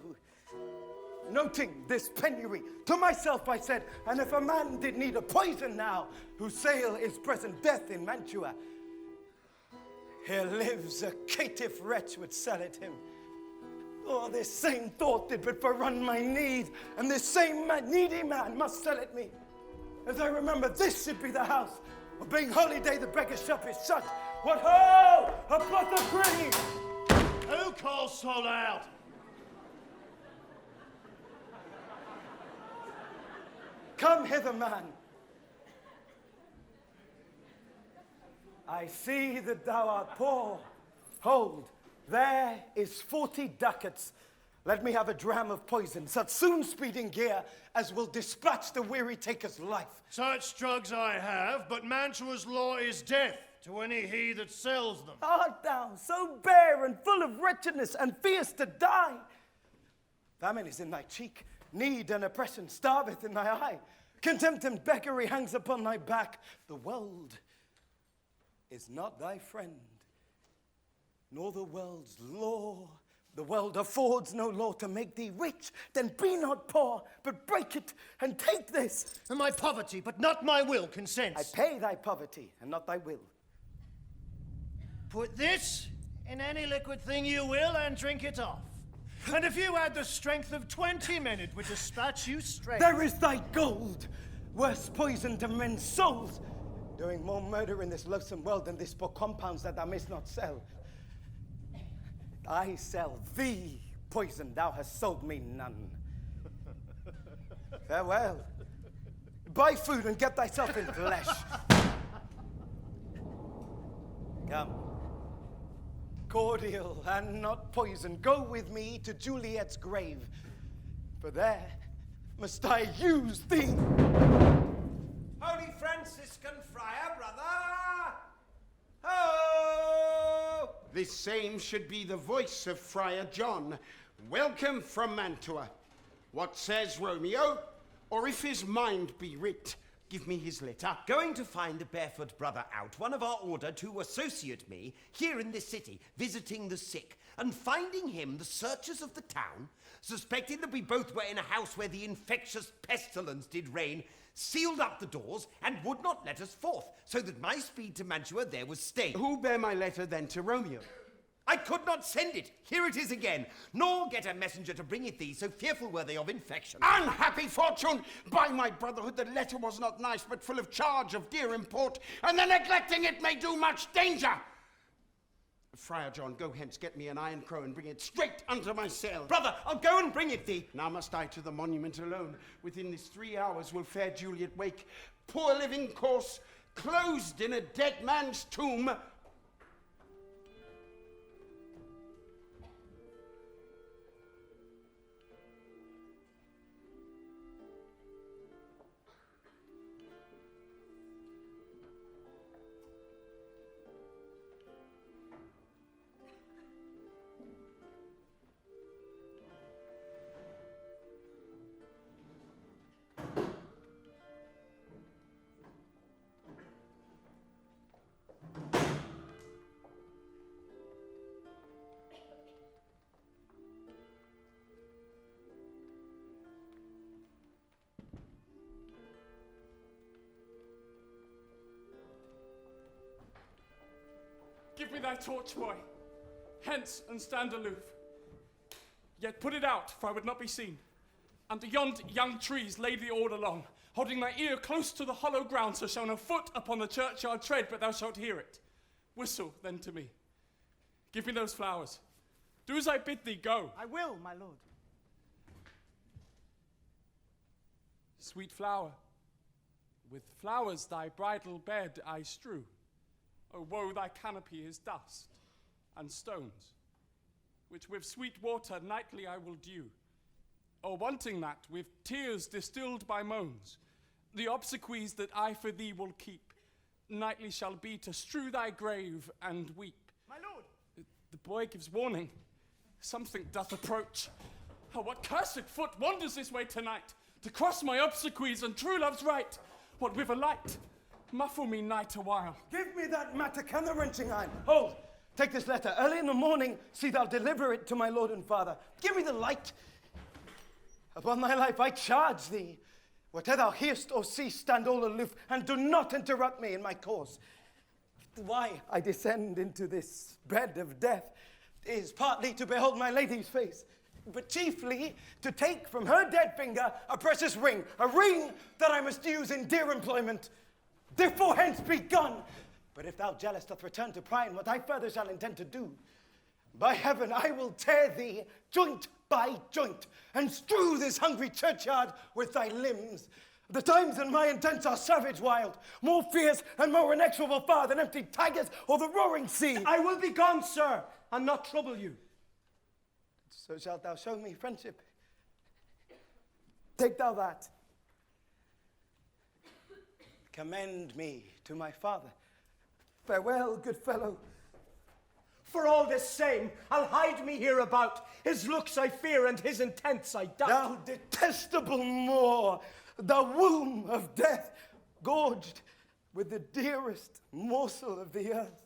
Noting this penury, to myself I said, and if a man did need a poison now, whose sale is present death in Mantua, here lives a caitiff wretch would sell it him. Oh, this same thought did but forerun my need, and this same needy man must sell it me. As I remember, this should be the house. Well, being holiday, the beggar's shop is shut. What ho! Apothecary! Who calls so loud? Come hither, man. I see that thou art poor. Hold, there is 40 ducats. Let me have a dram of poison, such soon speeding gear as will dispatch the weary taker's life. Such drugs I have, but Mantua's law is death to any he that sells them. Art thou so bare and full of wretchedness and fierce to die? Famine is in thy cheek, need and oppression starveth in thy eye. Contempt and beggary hangs upon thy back. The world is not thy friend, nor the world's law. The world affords no law to make thee rich. Then be not poor, but break it and take this. And my poverty, but not my will, consents. I pay thy poverty and not thy will. Put this in any liquid thing you will and drink it off. And if you had the strength of 20 men, it would dispatch you straight. There is thy gold, worse poison to men's souls, doing more murder in this loathsome world than this for compounds that thou mayst not sell. I sell thee poison, thou hast sold me none. Farewell. Buy food and get thyself in flesh. Come. Cordial and not poison, go with me to Juliet's grave, for there must I use thee. Holy Franciscan friar, brother! Ho! This same should be the voice of Friar John. Welcome from Mantua. What says Romeo? Or if his mind be writ, give me his letter. Going to find a barefoot brother out, one of our order to associate me here in this city, visiting the sick, and finding him the searchers of the town, suspecting that we both were in a house where the infectious pestilence did reign, sealed up the doors and would not let us forth, so that my speed to Mantua there was stayed. Who bear my letter then to Romeo? I could not send it. Here it is again. Nor get a messenger to bring it thee, so fearful were they of infection. Unhappy fortune! By my brotherhood, the letter was not nice, but full of charge of dear import, and the neglecting it may do much danger. Friar John, go hence, get me an iron crow and bring it straight unto my cell. Brother, I'll go and bring it thee. Now must I to the monument alone. Within this 3 hours will fair Juliet wake. Poor living corse, closed in a dead man's tomb. Give me thy torch, boy. Hence, and stand aloof. Yet put it out, for I would not be seen. Under yond young trees lay thee all along, holding thy ear close to the hollow ground, so shall no foot upon the churchyard tread, but thou shalt hear it. Whistle then to me. Give me those flowers. Do as I bid thee, go. I will, my lord. Sweet flower, with flowers thy bridal bed I strew. O woe, thy canopy is dust and stones, which with sweet water nightly I will dew. Or wanting that, with tears distilled by moans, the obsequies that I for thee will keep, nightly shall be to strew thy grave and weep. My lord! The boy gives warning. Something doth approach. Oh, what cursed foot wanders this way tonight, to cross my obsequies and true love's right? What with a light? Muffle me night a while. Give me that mattock and the wrenching iron. Hold, take this letter. Early in the morning, see thou deliver it to my lord and father. Give me the light. Upon thy life, I charge thee. Whatever thou hearst or seest, stand all aloof, and do not interrupt me in my course. Why I descend into this bed of death is partly to behold my lady's face, but chiefly to take from her dead finger a precious ring, a ring that I must use in dear employment. Therefore hence be gone. But if thou jealous doth return to pine, what I further shall intend to do, by heaven I will tear thee joint by joint, and strew this hungry churchyard with thy limbs. The times and my intents are savage wild, more fierce and more inexorable far than empty tigers or the roaring sea. I will be gone, sir, and not trouble you. So shalt thou show me friendship. Take thou that. Commend me to my father. Farewell, good fellow. For all this same, I'll hide me hereabout. His looks I fear, and his intents I doubt. Thou detestable Moor, the womb of death, gorged with the dearest morsel of the earth.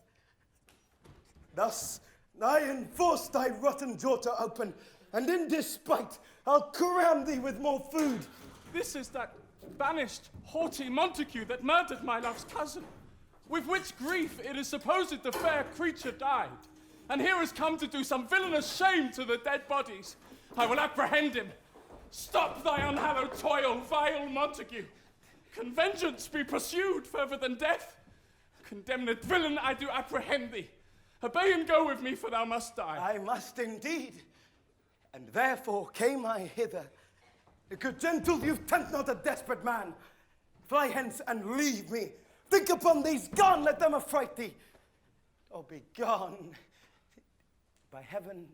Thus I enforce thy rotten jaw to open, and in despite I'll cram thee with more food. This is that banished, haughty Montague that murdered my love's cousin, with which grief it is supposed the fair creature died, and here is come to do some villainous shame to the dead bodies. I will apprehend him. Stop thy unhallowed toil, vile Montague. Can vengeance be pursued further than death? Condemned villain, I do apprehend thee. Obey and go with me, for thou must die. I must indeed, and therefore came I hither. Good gentle youth, tempt not a desperate man. Fly hence and leave me. Think upon these, gone, let them affright thee. Oh, be gone. By heaven,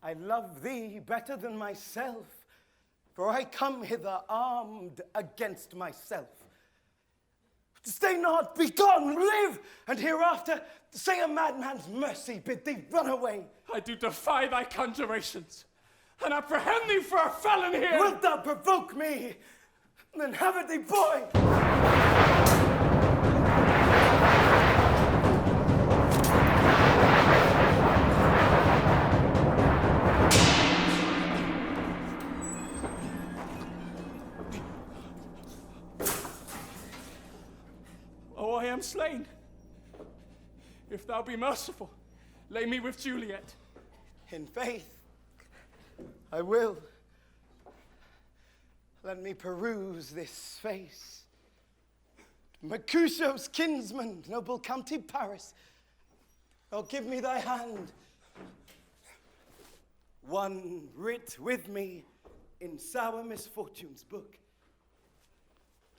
I love thee better than myself, for I come hither armed against myself. Stay not, be gone, live, and hereafter say a madman's mercy, bid thee run away. I do defy thy conjurations, and apprehend thee for a felon here. Wilt thou provoke me? Then have it thee, boy! Oh, I am slain. If thou be merciful, Lay me with Juliet. In faith, I will. Let me peruse this face. Mercutio's kinsman, noble county Paris, oh, give me thy hand. One writ with me in sour misfortune's book.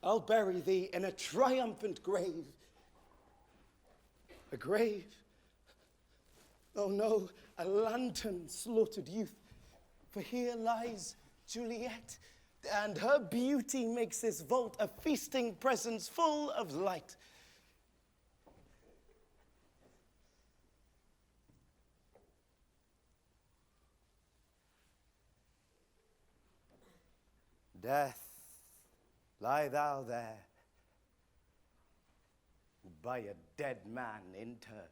I'll bury thee in a triumphant grave. A grave? Oh no, a lantern slaughtered youth. For here lies Juliet, and her beauty makes this vault a feasting presence full of light. Death, lie thou there, by a dead man interred.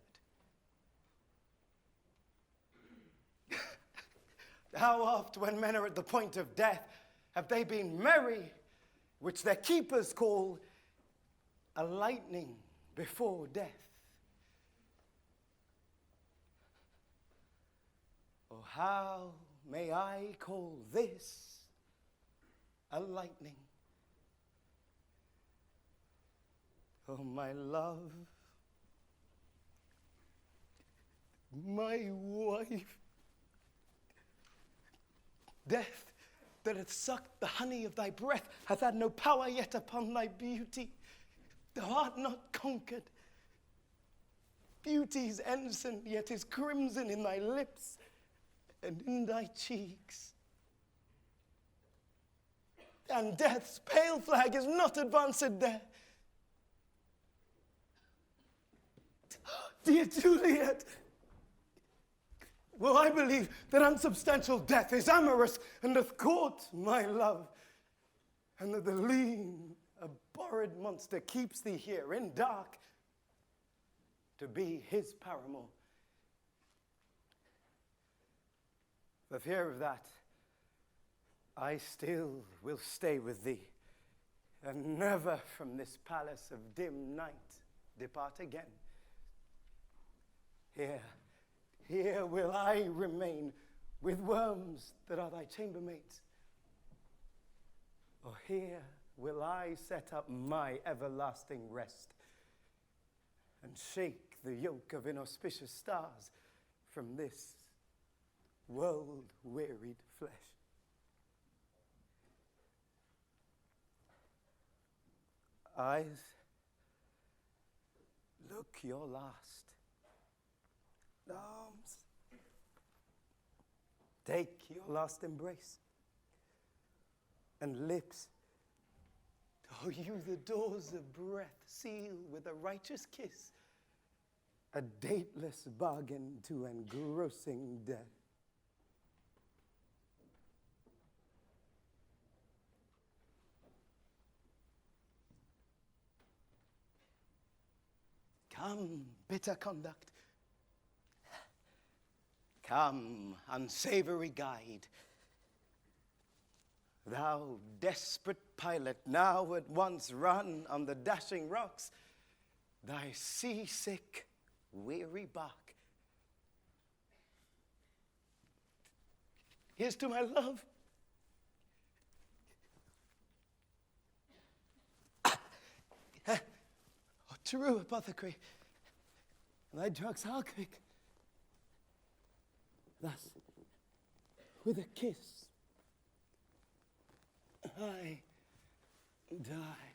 How oft, when men are at the point of death, have they been merry, which their keepers call a lightning before death? Oh, how may I call this a lightning? Oh, my love, my wife, death that hath sucked the honey of thy breath hath had no power yet upon thy beauty. Thou art not conquered. Beauty's ensign yet is crimson in thy lips and in thy cheeks. And death's pale flag is not advanced there. Dear Juliet, well, I believe that unsubstantial death is amorous and hath caught my love, and that the lean, abhorred monster keeps thee here in dark to be his paramour. For fear of that, I still will stay with thee, and never from this palace of dim night depart again. Here will I remain with worms that are thy chambermaids. Oh, here will I set up my everlasting rest and shake the yoke of inauspicious stars from this world-wearied flesh. Eyes, look your last. Arms, take your last embrace. And lips, oh, you the doors of breath seal with a righteous kiss, a dateless bargain to engrossing death. Come, bitter conduct. Come, unsavory guide. Thou desperate pilot, now at once run on the dashing rocks, thy seasick, weary bark. Here's to my love. Oh, true apothecary, thy drugs are quick. Thus, with a kiss, I die.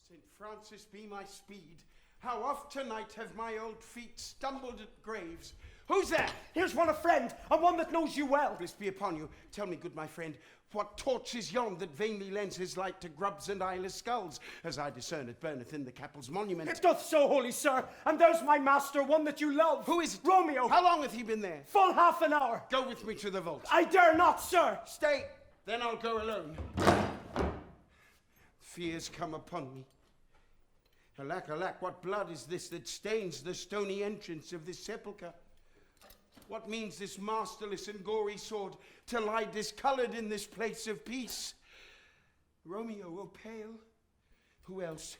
St. Francis be my speed. How oft tonight have my old feet stumbled at graves. Who's there? Here's one a friend, and one that knows you well. Bliss be upon you. Tell me, good my friend, what torch is yon that vainly lends his light to grubs and eyeless skulls, as I discern it burneth in the capel's monument? It doth so, holy sir, and there's my master, one that you love. Who is it? Romeo. How long hath he been there? Full half an hour. Go with me to the vault. I dare not, sir. Stay, then I'll go alone. Fears come upon me. Alack, alack, what blood is this that stains the stony entrance of this sepulchre? What means this masterless and gory sword to lie discolored in this place of peace? Romeo, oh pale. Who else?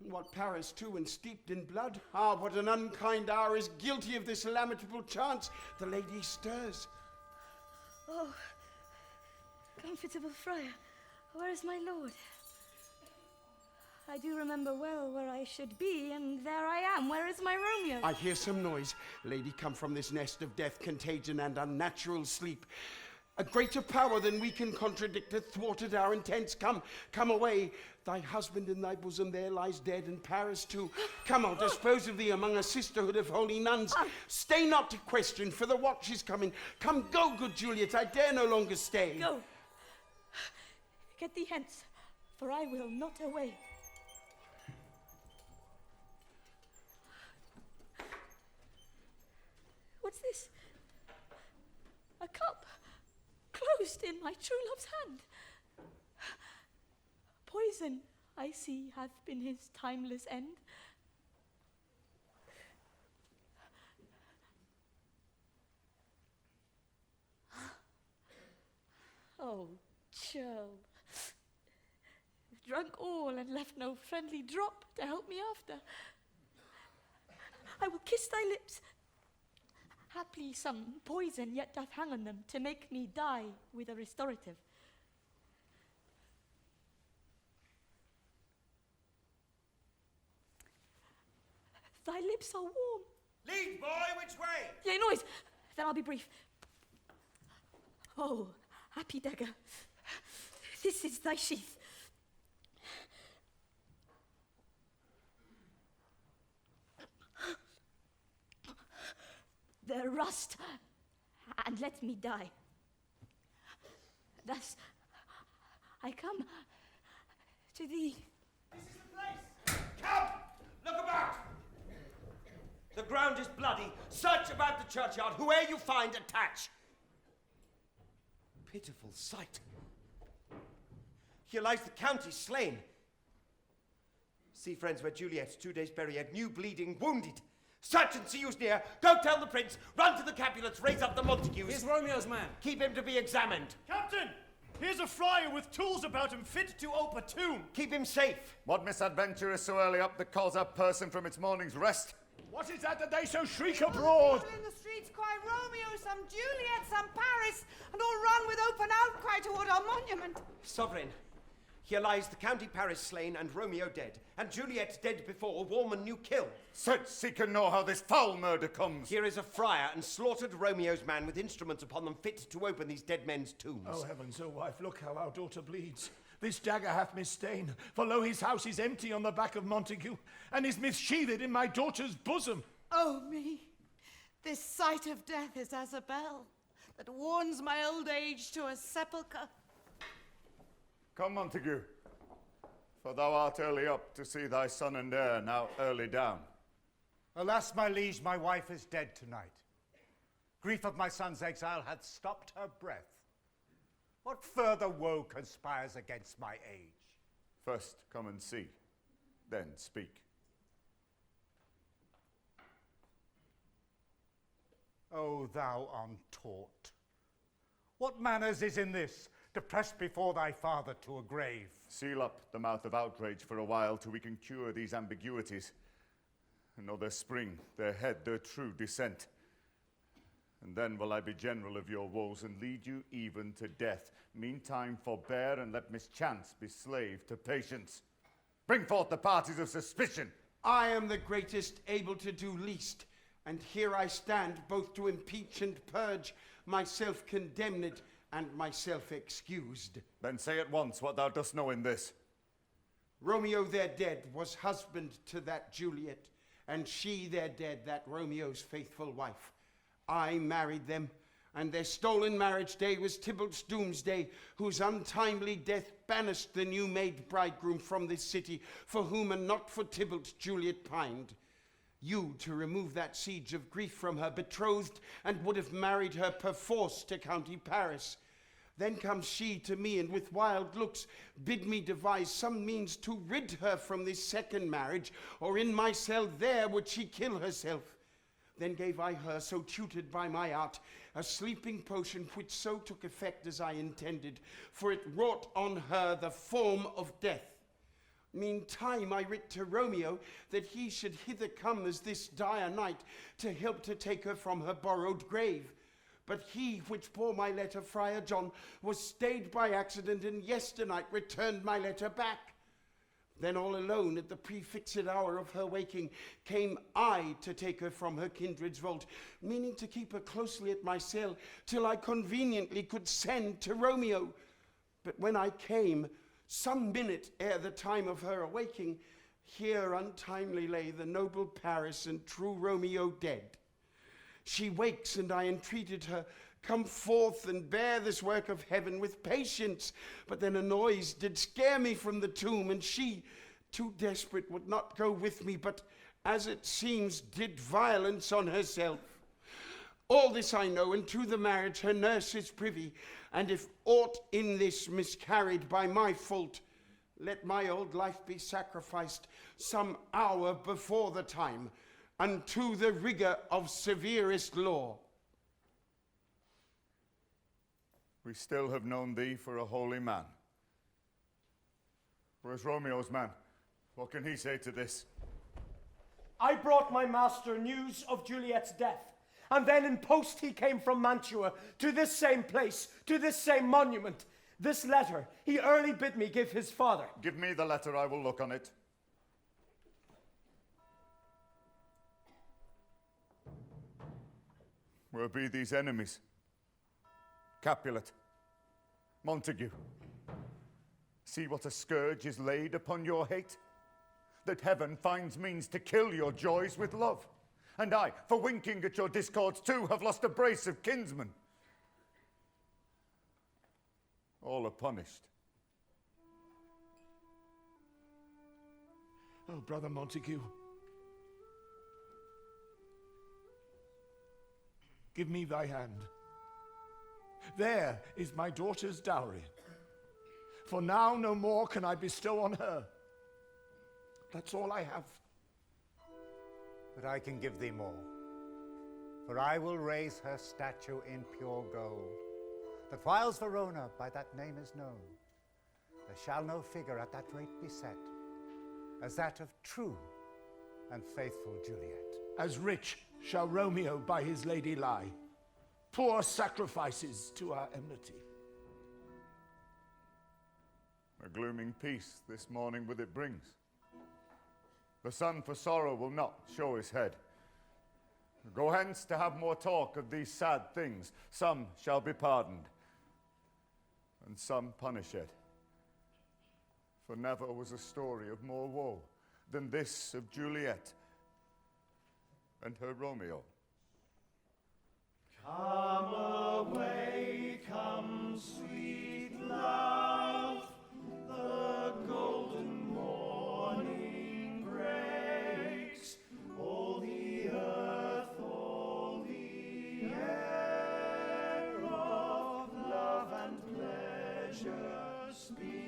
And what Paris too, and steeped in blood? Ah, what an unkind hour is guilty of this lamentable chance! The lady stirs. Oh, comfortable friar, where is my lord? I do remember well where I should be, and there I am. Where is my Romeo? I hear some noise. Lady, come from this nest of death, contagion, and unnatural sleep. A greater power than we can contradict hath thwarted our intents. Come, come away. Thy husband in thy bosom there lies dead, and Paris too. Come, I'll dispose of thee among a sisterhood of holy nuns. Stay not to question, for the watch is coming. Come, go, good Juliet, I dare no longer stay. Go. Get thee hence, for I will not away. What's this? A cup, closed in my true love's hand. Poison, I see, hath been his timeless end. Oh, churl. Drunk all and left no friendly drop to help me after. I will kiss thy lips. Haply some poison yet doth hang on them to make me die with a restorative. Thy lips are warm. Lead, boy, which way? Yea, noise. Then I'll be brief. Oh, happy dagger. This is thy sheath. The rust, and let me die. Thus, I come to thee. This is the place! Come! Look about! The ground is bloody. Search about the churchyard. Whoe'er you find, attach. Pitiful sight. Here lies the county slain. See, friends, where Juliet, 2 days buried, new bleeding, wounded. Search and see who's near. Go tell the prince. Run to the Capulets. Raise up the Montagues. Here's Romeo's man. Keep him to be examined. Captain! Here's a friar with tools about him fit to ope a tomb. Keep him safe. What misadventure is so early up that calls a person from its morning's rest? What is that they so shriek abroad? People in the streets cry Romeo, some Juliet, some Paris, and all run with open outcry toward our monument. Sovereign, here lies the County Paris slain and Romeo dead, and Juliet dead before, Warman new kill. Search, seek, and know how this foul murder comes. Here is a friar and slaughtered Romeo's man with instruments upon them fit to open these dead men's tombs. Oh, heavens, oh, wife, look how our daughter bleeds. This dagger hath misstain, for lo, his house is empty on the back of Montague, and is missheathed in my daughter's bosom. Oh me, this sight of death is as a bell that warns my old age to a sepulchre. Come, Montague, for thou art early up to see thy son and heir now early down. Alas, my liege, my wife is dead tonight. Grief of my son's exile hath stopped her breath. What further woe conspires against my age? First come and see, then speak. O thou untaught, what manners is in this, to press before thy father to a grave? Seal up the mouth of outrage for a while, till we can cure these ambiguities, and know their spring, their head, their true descent. And then will I be general of your woes, and lead you even to death. Meantime forbear, and let mischance be slave to patience. Bring forth the parties of suspicion. I am the greatest, able to do least, and here I stand, both to impeach and purge, myself condemned and myself excused. Then say at once what thou dost know in this. Romeo their dead was husband to that Juliet, and she their dead, that Romeo's faithful wife. I married them, and their stolen marriage day was Tybalt's doomsday, whose untimely death banished the new-made bridegroom from this city, for whom and not for Tybalt Juliet pined. You, to remove that siege of grief from her, betrothed, and would have married her perforce to County Paris. Then comes she to me, and with wild looks bid me devise some means to rid her from this second marriage, or in my cell there would she kill herself. Then gave I her, so tutored by my art, a sleeping potion which so took effect as I intended, for it wrought on her the form of death. Meantime I writ to Romeo that he should hither come as this dire night to help to take her from her borrowed grave. But he which bore my letter, Friar John, was stayed by accident, and yesternight returned my letter back. Then all alone at the prefixed hour of her waking came I to take her from her kindred's vault, meaning to keep her closely at my cell till I conveniently could send to Romeo. But when I came, some minute ere the time of her awaking, here untimely lay the noble Paris and true Romeo dead. She wakes, and I entreated her, come forth and bear this work of heaven with patience. But then a noise did scare me from the tomb, and she, too desperate, would not go with me, but, as it seems, did violence on herself. All this I know, and to the marriage her nurse is privy, and if aught in this miscarried by my fault, let my old life be sacrificed some hour before the time, unto the rigor of severest law. We still have known thee for a holy man. Where's Romeo's man? What can he say to this? I brought my master news of Juliet's death, and then in post he came from Mantua to this same place, to this same monument. This letter he early bid me give his father. Give me the letter, I will look on it. Where be these enemies? Capulet, Montague, see what a scourge is laid upon your hate, that heaven finds means to kill your joys with love. And I, for winking at your discords too, have lost a brace of kinsmen. All are punished. Oh, Brother Montague, give me thy hand. There is my daughter's dowry. For now no more can I bestow on her. That's all I have. But I can give thee more. For I will raise her statue in pure gold, that whiles Verona by that name is known, there shall no figure at that rate be set as that of true and faithful Juliet. As rich shall Romeo by his lady lie, poor sacrifices to our enmity. A glooming peace this morning with it brings. The sun for sorrow will not show his head. Go hence to have more talk of these sad things. Some shall be pardoned, and some punished. For never was a story of more woe than this of Juliet and her Romeo. Come away, come, sweet love, the golden morning breaks, all the earth, all the air of love and pleasure speaks.